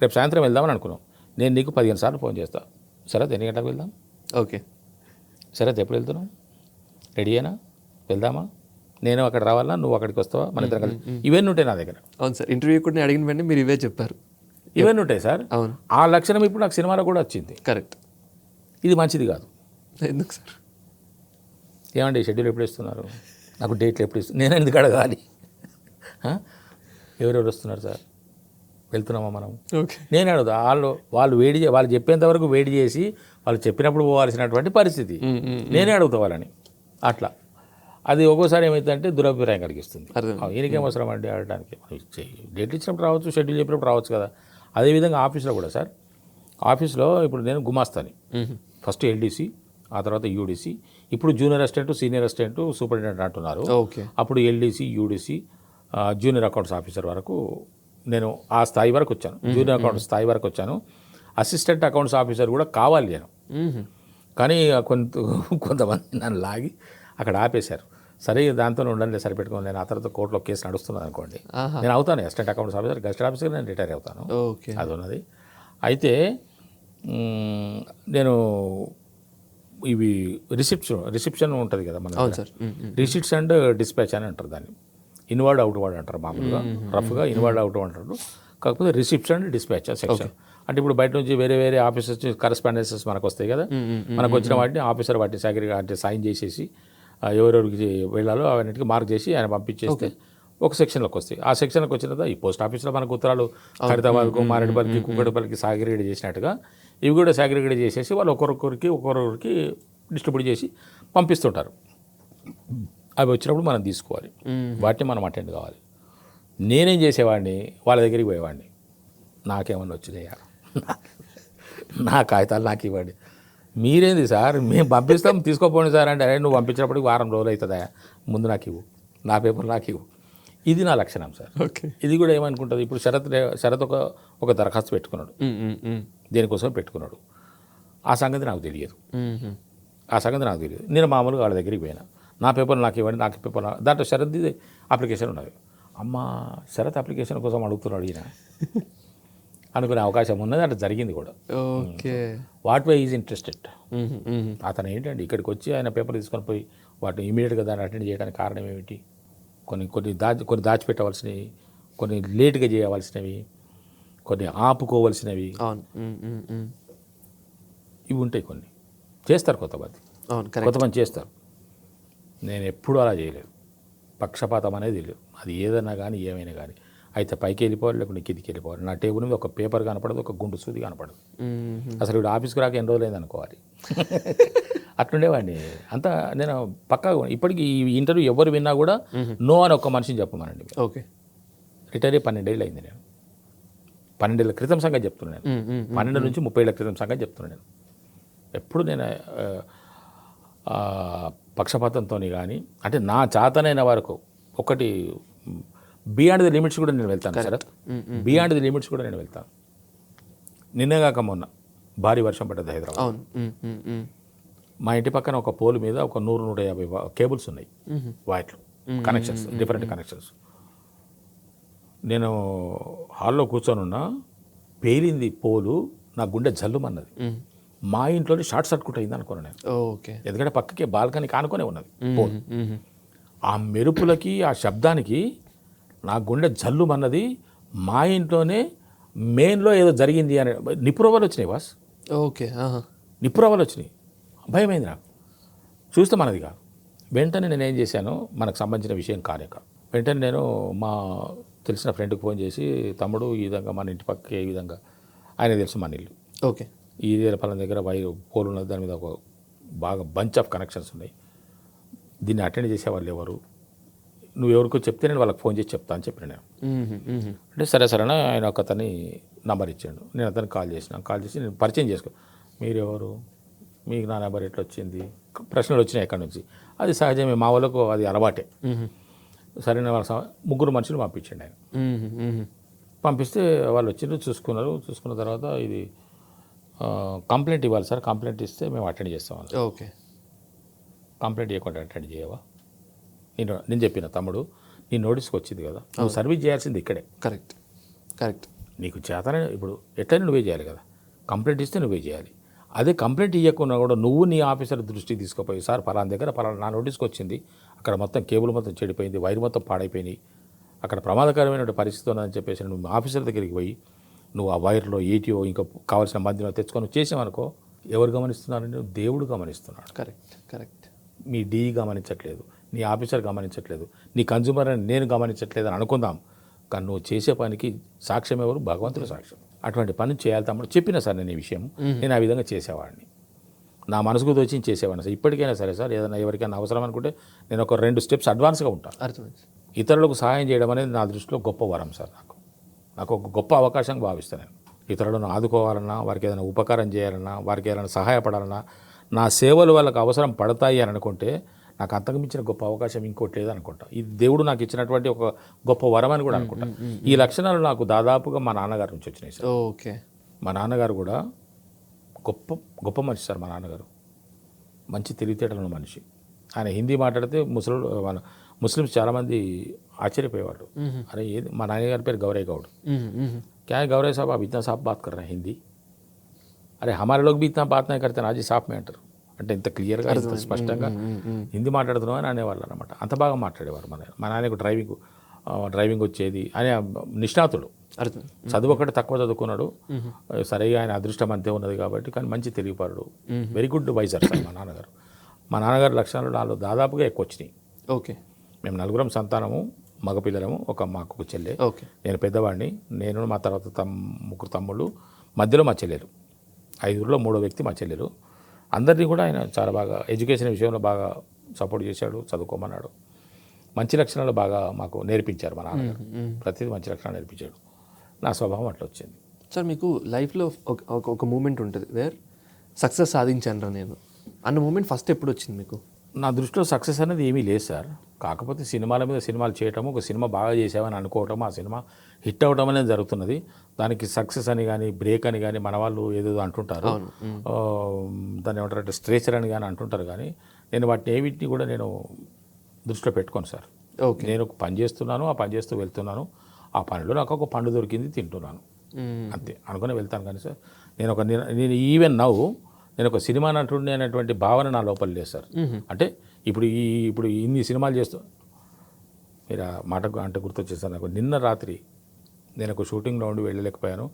[SPEAKER 1] రేపు సాయంత్రం వెళ్దామని అనుకున్నాం. నేను నీకు 15 సార్లు ఫోన్ చేస్తా, శరత్ ఎన్ని గంటలకు వెళ్దాం,
[SPEAKER 2] ఓకే
[SPEAKER 1] శరత్ ఎప్పుడు వెళ్తున్నాం, రెడీ అయినా వెళ్దామా, నేను అక్కడ రావాలా, నువ్వు అక్కడికి వస్తావా, మన ఇద్దరం కలిసి. ఇవన్నీ ఉంటాయి నా దగ్గర.
[SPEAKER 2] అవును సార్, ఇంటర్వ్యూ కూడా అడిగిన వెంటనే మీరు ఇవే చెప్పారు.
[SPEAKER 1] ఇవన్నీ ఉంటాయి సార్.
[SPEAKER 2] అవును.
[SPEAKER 1] ఆ లక్షణం ఇప్పుడు నాకు సినిమాలో కూడా వచ్చింది.
[SPEAKER 2] కరెక్ట్.
[SPEAKER 1] ఇది మంచిది కాదు.
[SPEAKER 2] ఎందుకు సార్?
[SPEAKER 1] ఏమండి షెడ్యూల్ ఎప్పుడు ఇస్తున్నారు, నాకు డేట్లు ఎప్పుడు ఇస్తున్నారు, నేను ఎందుకు అడగాలి, ఎవరెవరు వస్తున్నారు సార్, వెళ్తున్నామా మనం,
[SPEAKER 2] ఓకే.
[SPEAKER 1] నేను అడుగుతా. వాళ్ళు చెప్పేంత వరకు వెయిట్ చేసి వాళ్ళు చెప్పినప్పుడు పోవాల్సినటువంటి పరిస్థితి నేనే అడుగుతా వాళ్ళని. అట్లా అది ఒక్కోసారి ఏమవుతుందంటే దురభిప్రాయం కలిగిస్తుంది. ఈయనకేం అవసరం అండి ఆడటానికి, డేట్లు ఇచ్చినప్పుడు రావచ్చు, షెడ్యూల్ చెప్పినప్పుడు రావచ్చు కదా. అదేవిధంగా ఆఫీస్లో కూడా సార్, ఆఫీస్లో ఇప్పుడు నేను గుమాస్తాని, ఫస్ట్ ఎల్డీసీ, ఆ తర్వాత యూడీసీ, ఇప్పుడు junior assistant, senior assistant, superintendent అంటున్నారు. అప్పుడు LDC, UDC, junior accounts officer వరకు నేను ఆ స్థాయి వరకు వచ్చాను. జూనియర్ అకౌంట్స్ స్థాయి వరకు వచ్చాను. అసిస్టెంట్ అకౌంట్స్ ఆఫీసర్ కూడా కావాలి నేను, కానీ కొంతమంది నన్ను లాగి అక్కడ ఆపేశారు. సరే దాంతో ఉండండి సరిపెట్టుకోండి, నేను ఆ తర్వాత కోర్టులో కేసు నడుస్తున్నాను అనుకోండి, నేను అవుతాను assistant accounts officer, guest officer, నేను రిటైర్ అవుతాను. అది ఉన్నది. అయితే నేను ఇవి రిసిప్షన్ ఉంటుంది కదా మన, రిసిప్ట్స్ అండ్ డిస్పాచ్ అని అంటారు దాన్ని. ఇన్వర్డ్ అవుట్వర్డ్ అంటారు మామూలుగా, రఫ్గా ఇన్వర్డ్ అవుట్వర్డ్ అంటారు. కాకపోతే రిసిప్ట్స్ అండ్ డిస్పాచ్ సెక్షన్ అంటే ఇప్పుడు బయట నుంచి వేరే ఆఫీసర్స్ కరెస్పాండెన్సెస్ మనకు వస్తాయి కదా, మనకు వచ్చిన వాటిని ఆఫీసర్ వాటిని అంటే సైన్ చేసేసి ఎవరెవరికి వెళ్ళాలో అవన్నిటికీ మార్క్ చేసి ఆయన పంపించేస్తే ఒక సెక్షన్లోకి వస్తాయి. ఆ సెక్షన్లోకి వచ్చిన తర్వాత ఈ పోస్ట్ ఆఫీస్లో మనకు ఉత్తరాలు హైదరాబాద్కు, మారేడుపల్లికి, కుక్కటిపల్లికి సాగ్రిగేట్ చేసినట్టుగా ఇవి కూడా సాగ్రిగేట్ చేసేసి వాళ్ళు ఒక్కొక్కరికి డిస్ట్రిబ్యూట్ చేసి పంపిస్తుంటారు. అవి వచ్చినప్పుడు మనం తీసుకోవాలి, వాటిని మనం అటెండ్ కావాలి. నేనేం చేసేవాడిని, వాళ్ళ దగ్గరికి పోయేవాడిని, నాకేమన్నా వచ్చినాయా, నా కాగితాలు నాకు ఇవ్వండి, మీరేంది సార్ మేము పంపిస్తాం తీసుకోపోండి సార్ అంటే, నువ్వు పంపించినప్పటికి వారం రోజులు అవుతుందా, ముందు నాకు ఇవ్వు, నా పేపర్ నాకు ఇవ్వు. ఇది నా లక్షణం సార్. ఇది కూడా ఏమనుకుంటుంది, ఇప్పుడు శరత్ ఒక దరఖాస్తు పెట్టుకున్నాడు, దేనికోసం పెట్టుకున్నాడు, ఆ సంగతి నాకు తెలియదు. ఆ సంగతి నాకు తెలియదు. నేను మామూలుగా వాళ్ళ దగ్గరికి పోయినా, నా పేపర్ నాకు ఇవ్వండి, నాకు పేపర్ దాంట్లో షరత్ అప్లికేషన్ ఉన్నది. అమ్మ షరత్ అప్లికేషన్ కోసం అడుగుతున్నాడు ఈయన అనుకునే అవకాశం ఉన్నది. అట్లా జరిగింది కూడా.
[SPEAKER 2] Okay.
[SPEAKER 1] What why is interested. అతను ఏంటంటే ఇక్కడికి వచ్చి ఆయన పేపర్ తీసుకొని పోయి వాటిని ఇమీడియట్గా దాన్ని అటెండ్ చేయడానికి కారణం ఏమిటి? కొన్ని దాచిపెట్టవలసినవి, కొన్ని లేట్గా చేయవలసినవి, కొన్ని ఆపుకోవలసినవి ఇవి ఉంటాయి. కొన్ని చేస్తారు కొంతమంది, కొంతమంది చేస్తారు. నేను ఎప్పుడూ అలా చేయలేదు. పక్షపాతం అనేది లేదు. అది ఏదైనా కానీ ఏమైనా కానీ అయితే పైకి వెళ్ళిపోవాలి, లేకుంటే కిందికి వెళ్ళిపోవాలి. నా టేబుల్ మీద ఒక పేపర్ కనపడదు, ఒక గుండు సూది కనపడదు. అసలు ఇప్పుడు ఆఫీస్కి రాక ఎన్ని రోజులు అనుకోవాలి. అట్లుండేవాడిని అంతా. నేను పక్కా ఇప్పటికీ ఈ ఇంటర్వ్యూ ఎవరు విన్నా కూడా నో అని ఒక్క మనిషిని చెప్పమనండి.
[SPEAKER 2] ఓకే.
[SPEAKER 1] రిటైర్ అయ్యి 12 ఏళ్ళు అయింది. నేను 12 ఏళ్ళ క్రితం సంగతి చెప్తున్నాను. 12 నుంచి 30 ఏళ్ళ క్రితం సంగతి చెప్తున్నాను. నేను ఎప్పుడు నేను పక్షపాతంతో కానీ అంటే నా చేతనైన వరకు ఒకటి బియాండ్ ది లిమిట్స్ కూడా నేను వెళ్తాను సార్. బియాండ్ ది లిమిట్స్ కూడా నేను వెళ్తాను. నిన్నగాక మొన్న భారీ వర్షం పడ్డది హైదరాబాద్. మా ఇంటి పక్కన ఒక పోల్ మీద ఒక 100-150 కేబుల్స్ ఉన్నాయి, వైర్లు, కనెక్షన్స్, డిఫరెంట్ కనెక్షన్స్. నేను హాల్లో కూర్చొని ఉన్నా, పేలింది పోలు, నా గుండె జల్లుమన్నది. మా ఇంట్లోనే షార్ట్ సర్క్యూట్ అయింది అనుకున్నాను నేను.
[SPEAKER 2] ఓకే.
[SPEAKER 1] ఎందుకంటే పక్కకి బాల్కనీకి ఆనుకొనే ఉన్నది పోల్. ఆ మెరుపులకి ఆ శబ్దానికి నా గుండె జల్లుమన్నది. మా ఇంట్లోనే మెయిన్లో ఏదో జరిగింది అని నిపురవలు వచ్చినాయి బాస్.
[SPEAKER 2] ఓకే.
[SPEAKER 1] నిపురవలు వచ్చినాయి. భయమైంది నాకు. చూస్తే మనది కాదు. వెంటనే నేను ఏం చేశాను, మనకు సంబంధించిన విషయం కాలేక వెంటనే నేను మా తెలిసిన ఫ్రెండ్కి ఫోన్ చేసి, తమ్ముడు ఈ విధంగా మన ఇంటి పక్కకి ఏ విధంగా, ఆయన తెలుసు మన ఇల్లు. ఓకే. ఈ పలానా దగ్గర పోల్ ఉన్నది, దాని మీద ఒక బాగా బంచ్ ఆఫ్ కనెక్షన్స్ ఉన్నాయి, దీన్ని అటెండ్ చేసేవాళ్ళు ఎవరు, నువ్వు ఎవరికో చెప్తే నేను వాళ్ళకి ఫోన్ చేసి చెప్తా అని చెప్పిన నేను. అంటే సరే సరేనా, ఆయన ఒక అతని నంబర్ ఇచ్చాడు. నేను అతనికి కాల్ చేసి నేను పరిచయం చేసుకో, మీరెవరు, మీకు నా నెంబర్ ఎట్లా వచ్చింది, ప్రశ్నలు వచ్చినాయి ఎక్కడి నుంచి. అది సహజమే, మా వాళ్ళకు అది అలవాటే. సరైన వాళ్ళ 3 మనుషులు పంపించండి ఆయన. పంపిస్తే వాళ్ళు వచ్చి చూసుకున్న తర్వాత ఇది కంప్లైంట్ ఇవ్వాలి సార్, కంప్లైంట్ ఇస్తే మేము అటెండ్ చేస్తామని.
[SPEAKER 2] ఓకే.
[SPEAKER 1] కంప్లైంట్ చేయకుండా అటెండ్ చేయవా? నేను చెప్పిన, తమ్ముడు నీ నోటీస్కి వచ్చింది కదా, నువ్వు సర్వీస్ చేయాల్సింది ఇక్కడే. కరెక్ట్. నీకు చేతనే ఇప్పుడు ఎట్లయినా నువ్వే చేయాలి కదా, కంప్లైంట్ ఇస్తే నువ్వే చేయాలి. అదే కంప్లైంట్ ఇవ్వకుండా కూడా నువ్వు నీ ఆఫీసర్ దృష్టికి తీసుకుపోయి, సార్ పలానా దగ్గర పలానా నా నోటీస్కి వచ్చింది, అక్కడ మొత్తం కేబుల్ మొత్తం చెడిపోయింది, వైర్ మొత్తం పాడైపోయినాయి, అక్కడ ప్రమాదకరమైన పరిస్థితి ఉన్నదని చెప్పేసి నువ్వు ఆఫీసర్ దగ్గరికి పోయి నువ్వు ఆ వైర్లో ఏటీఓ ఇంకా కావాల్సిన మందిలో తెచ్చుకొని చేసామనుకో, ఎవరు గమనిస్తున్నారని? దేవుడు గమనిస్తున్నాడు. కరెక్ట్. మీ డీఈ గమనించట్లేదు, నీ ఆఫీసర్ గమనించట్లేదు, నీ కన్జ్యూమర్ అని నేను గమనించట్లేదు అని అనుకుందాం, కానీ నువ్వు చేసే పనికి సాక్ష్యం ఎవరు? భగవంతుడు సాక్ష్యం. అటువంటి పని చేయాలి తమ్ముడు. చెప్పిన సార్ నేను ఈ విషయం, నేను ఆ విధంగా చేసేవాడిని, నా మనసుకు తోచి చేసేవాడిని సార్. ఇప్పటికైనా సరే సార్, ఏదైనా ఎవరికైనా అవసరం అనుకుంటే నేను ఒక 2 స్టెప్స్ అడ్వాన్స్గా ఉంటాను. ఇతరులకు సహాయం చేయడం అనేది నా దృష్టిలో గొప్ప వరం సార్. నాకు ఒక గొప్ప అవకాశంగా భావిస్తాను నేను. ఇతరులను ఆదుకోవాలన్నా, వారికి ఏదైనా ఉపకారం చేయాలన్నా, వారికి ఏదైనా సహాయపడాలన్నా, నా సేవలు వాళ్ళకి అవసరం పడతాయి అని అనుకుంటే నాకు అంతకు మించిన గొప్ప అవకాశం ఇంకోటి లేదనుకుంటా. ఇది దేవుడు నాకు ఇచ్చినటువంటి ఒక గొప్ప వరం అని కూడా అనుకుంటా. ఈ లక్షణాలు నాకు దాదాపుగా మా నాన్నగారి నుంచి వచ్చినాయి సార్. ఓకే. మా నాన్నగారు కూడా గొప్ప మనిషి సార్. మా నాన్నగారు మంచి తెలివితేటలున్న మనిషి. ఆయన హిందీ మాట్లాడితే ముస్లిమ్స్ చాలామంది ఆశ్చర్యపోయేవాళ్ళు. అరే ఏది, మా నాన్నగారి పేరు గౌరయ్ గౌడ్. क्या है गौरव साहब, आप इतना साफ बात कर रहे हैं हिंदी, अरे हमारे लोग भी इतना बात नहीं करते ना जी, साफ में అంటారు. అంటే ఇంత క్లియర్గా, ఇంత స్పష్టంగా హిందీ మాట్లాడుతున్నావు అని అనేవాళ్ళు అనమాట. అంత బాగా మాట్లాడేవారు. మా నాన్నకు డ్రైవింగ్ వచ్చేది. ఆయన నిష్ణాతుడు, చదువు ఒకటి తక్కువ చదువుకున్నాడు, సరిగా ఆయన అదృష్టం అంతే ఉన్నది కాబట్టి, కానీ మంచి తెలివిపరుడు, వెరీ గుడ్ వైజర్ సార్ మా నాన్నగారు. మా నాన్నగారి లక్షణాలు నాలో దాదాపుగా ఎక్కువ వచ్చినాయి. ఓకే. మేము 4 సంతానము, మగపిల్లలము, మాకు ఒక చెల్లె. ఓకే. నేను పెద్దవాడిని, నేను మా తర్వాత 3 తమ్ముళ్ళు, మధ్యలో మా చెల్లెలు. 5లో 3వ వ్యక్తి మా చెల్లెలు. అందరినీ కూడా ఆయన చాలా బాగా ఎడ్యుకేషన్ విషయంలో బాగా సపోర్ట్ చేశాడు, చదువుకోమన్నాడు. మంచి లక్షణాలు బాగా మాకు నేర్పించారు మా నాన్నగారు. ప్రతిదీ మంచి లక్షణాలు నేర్పించాడు. నా స్వభావం అట్లా వచ్చింది
[SPEAKER 2] సార్. మీకు లైఫ్లో ఒక మూమెంట్ ఉంటుంది వేర్ సక్సెస్ సాధించాను నేను అన్న మూమెంట్ ఫస్ట్ ఎప్పుడు వచ్చింది మీకు?
[SPEAKER 1] నా దృష్టిలో సక్సెస్ అనేది ఏమీ లేదు సార్. కాకపోతే సినిమాల మీద సినిమాలు చేయటము, ఒక సినిమా బాగా చేసామని అనుకోవటం, ఆ సినిమా హిట్ అవ్వడం అనేది జరుగుతున్నది. దానికి సక్సెస్ అని కానీ బ్రేక్ అని కానీ మన వాళ్ళు ఏదేదో అంటుంటారు. దాన్ని ఏమంటారంటే స్ట్రేచర్ అని కానీ అంటుంటారు. కానీ నేను వాటిని ఏవిటిని కూడా నేను దృష్టిలో పెట్టుకోను సార్.
[SPEAKER 2] ఓకే.
[SPEAKER 1] నేను ఒక పని చేస్తున్నాను, ఆ పని చేస్తూ వెళ్తున్నాను. ఆ పనిలో నాకు ఒక పండు దొరికింది, తింటున్నాను, అంతే అనుకుని వెళ్తాను. కానీ సార్ నేను ఈవెన్ నవ్వు నేను ఒక సినిమా నటుడిని అనేటువంటి భావన నా లోపల లేదు సార్. అంటే ఇప్పుడు ఇన్ని సినిమాలు చేస్తూ మీరు ఆ మాట అంటే గుర్తొచ్చేసాను నాకు. నిన్న రాత్రి నేను ఒక షూటింగ్లో ఉండి వెళ్ళలేకపోయాను.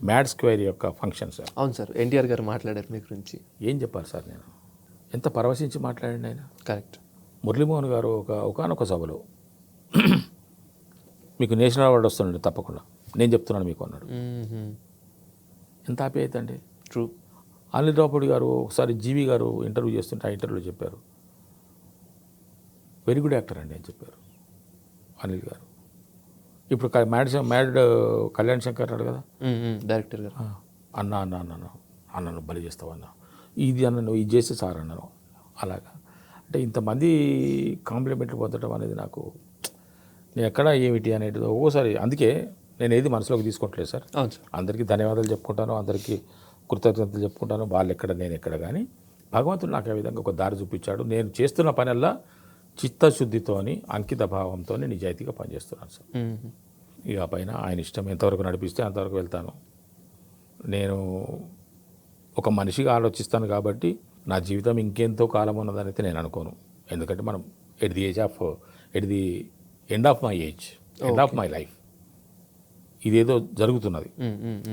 [SPEAKER 1] మ్యాడ్ స్క్వేర్ యొక్క ఫంక్షన్ సార్.
[SPEAKER 2] అవును సార్, ఎన్టీఆర్ గారు మాట్లాడారు మీ గురించి.
[SPEAKER 1] ఏం చెప్పారు సార్, నేను ఎంత పరవశించి మాట్లాడండి ఆయన.
[SPEAKER 2] కరెక్ట్.
[SPEAKER 1] మురళీమోహన్ గారు ఒకనొక సభలో మీకు నేషనల్ అవార్డు వస్తుందండి తప్పకుండా, నేను చెప్తున్నాను మీకు అన్నాడు. ఎంత హ్యాపీ అవుతండి.
[SPEAKER 2] ట్రూ.
[SPEAKER 1] అనిల్ రావుపూడి గారు ఒకసారి జీవి గారు ఇంటర్వ్యూ చేస్తుంటే ఆ ఇంటర్వ్యూలో చెప్పారు, వెరీ గుడ్ యాక్టర్ అండి అని చెప్పారు అనిల్ గారు. ఇప్పుడు మ్యాడ్ కళ్యాణ్ శంకర్ అన్నాడు కదా
[SPEAKER 2] డైరెక్టర్ గారు,
[SPEAKER 1] అన్నను బలి చేస్తావు అన్న, ఇది అన్నను ఇది చేస్తే సార్ అన్నాను. అలాగా అంటే ఇంతమంది కాంప్లిమెంట్లు పొందడం అనేది నాకు నేను ఎక్కడ ఏమిటి అనేది ఒక్కోసారి, అందుకే నేను ఏది మనసులోకి తీసుకోవట్లేదు సార్.
[SPEAKER 2] అవును సార్.
[SPEAKER 1] అందరికీ ధన్యవాదాలు చెప్పుకుంటాను, అందరికీ కృతజ్ఞతలు చెప్పుకుంటాను. వాళ్ళు ఎక్కడ నేను ఎక్కడ, కానీ భగవంతుడు నాకు ఆ విధంగా ఒక దారి చూపించాడు. నేను చేస్తున్న పనల్లా చిత్తశుద్ధితోని అంకిత భావంతో నిజాయితీగా పనిచేస్తున్నాను సార్. ఇక పైన ఆయన ఇష్టం, ఎంతవరకు నడిపిస్తే అంతవరకు వెళ్తాను. నేను ఒక మనిషిగా ఆలోచిస్తాను కాబట్టి నా జీవితం ఇంకెంతో కాలం ఉన్నదని అయితే నేను అనుకోను. ఎందుకంటే మనం at the end of my age, end of my life, ఇదేదో జరుగుతున్నది,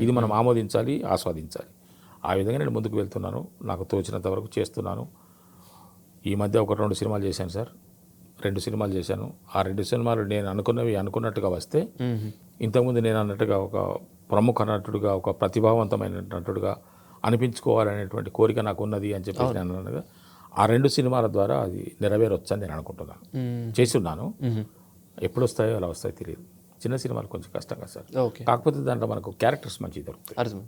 [SPEAKER 1] ఇది మనం ఆమోదించాలి, ఆస్వాదించాలి. ఆ విధంగా నేను ముందుకు వెళ్తున్నాను, నాకు తోచినంత వరకు చేస్తున్నాను. ఈ మధ్య 1-2 సినిమాలు చేశాను సార్, 2 సినిమాలు చేశాను. ఆ 2 సినిమాలు నేను అనుకున్నట్టుగా వస్తే, ఇంతకుముందు నేను అన్నట్టుగా ఒక ప్రముఖ నటుడుగా, ఒక ప్రతిభావంతమైన నటుడుగా అనిపించుకోవాలనేటువంటి కోరిక నాకు ఉన్నది అని చెప్పేసి నేను అన్నట్టుగా ఆ 2 సినిమాల ద్వారా అది నెరవేరొచ్చని నేను అనుకుంటున్నాను. చేస్తున్నాను. ఎప్పుడు వస్తాయో అలా వస్తాయో తెలియదు. చిన్న సినిమాలు కొంచెం కష్టంగా సార్. కాకపోతే దాంట్లో మనకు క్యారెక్టర్స్ మంచిగా దొరుకుతాయి.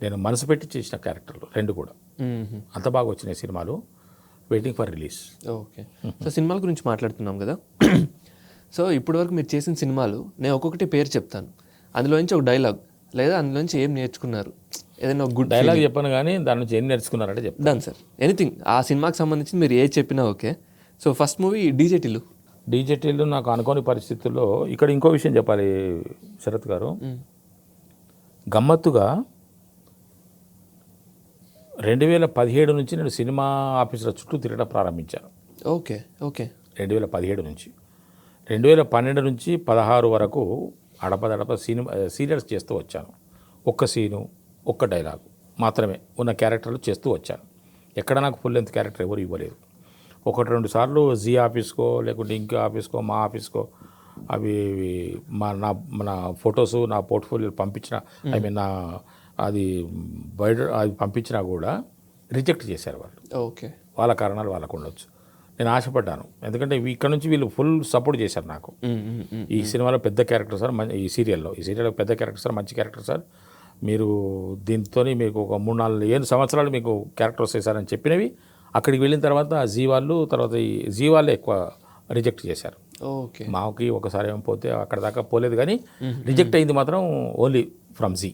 [SPEAKER 1] నేను మనసు పెట్టి చేసిన క్యారెక్టర్లు 2 కూడా అంత బాగా వచ్చినాయి సినిమాలు. Waiting for release.
[SPEAKER 2] Okay. So సినిమాల గురించి మాట్లాడుతున్నాం కదా. సో ఇప్పటివరకు మీరు చేసిన సినిమాలు నేను ఒక్కొక్కటి పేరు చెప్తాను, అందులోంచి ఒక డైలాగ్ లేదా అందులోంచి ఏం నేర్చుకున్నారు, ఏదైనా ఒక గుడ్
[SPEAKER 1] డైలాగ్ చెప్పాను కానీ దాని నుంచి ఏం నేర్చుకున్నారంటే చెప్తాను.
[SPEAKER 2] డన్ సార్, ఎనీథింగ్ ఆ సినిమాకి సంబంధించి మీరు ఏ చెప్పినా ఓకే. సో ఫస్ట్ మూవీ డీజేటీలు నాకు అనుకోని పరిస్థితుల్లో, ఇక్కడ ఇంకో విషయం చెప్పాలి శరత్ గారు, గమ్మత్తుగా 2017 నుంచి నేను సినిమా ఆఫీసుల చుట్టూ తిరగడం ప్రారంభించాను. ఓకే.
[SPEAKER 1] 2017 నుంచి 2012 నుంచి 16 వరకు అడపదడప సీరియల్స్ చేస్తూ వచ్చాను. ఒక్క సీను, ఒక్క డైలాగు మాత్రమే ఉన్న క్యారెక్టర్లు చేస్తూ వచ్చాను. ఎక్కడ నాకు ఫుల్ లెంత్ క్యారెక్టర్ ఎవరు ఇవ్వలేదు. 1-2 సార్లు జీ ఆఫీస్కో లేకుంటే ఇంకో ఆఫీస్కో మా ఆఫీస్కో అవి మన ఫొటోస్ నా పోర్ట్ఫోలియో పంపించిన, ఐ మీన్ అది బయట అది పంపించినా కూడా రిజెక్ట్ చేశారు వాళ్ళు.
[SPEAKER 2] ఓకే.
[SPEAKER 1] వాళ్ళ కారణాలు వాళ్ళకు ఉండొచ్చు. నేను ఆశపడ్డాను, ఎందుకంటే ఇక్కడ నుంచి వీళ్ళు ఫుల్ సపోర్ట్ చేశారు నాకు. ఈ సినిమాలో పెద్ద క్యారెక్టర్ సార్, ఈ సీరియల్లో పెద్ద క్యారెక్టర్ సార్, మంచి క్యారెక్టర్ సార్, మీరు దీంతో మీకు ఒక 3-4 సంవత్సరాలు మీకు క్యారెక్టర్ వస్తాయి సార్ అని చెప్పినవి అక్కడికి వెళ్ళిన తర్వాత జీ వాళ్ళే ఎక్కువ రిజెక్ట్ చేశారు.
[SPEAKER 2] ఓకే.
[SPEAKER 1] మాకి ఒకసారి ఏమో పోతే అక్కడ దాకా పోలేదు, కానీ రిజెక్ట్ అయింది మాత్రం ఓన్లీ ఫ్రమ్ జీ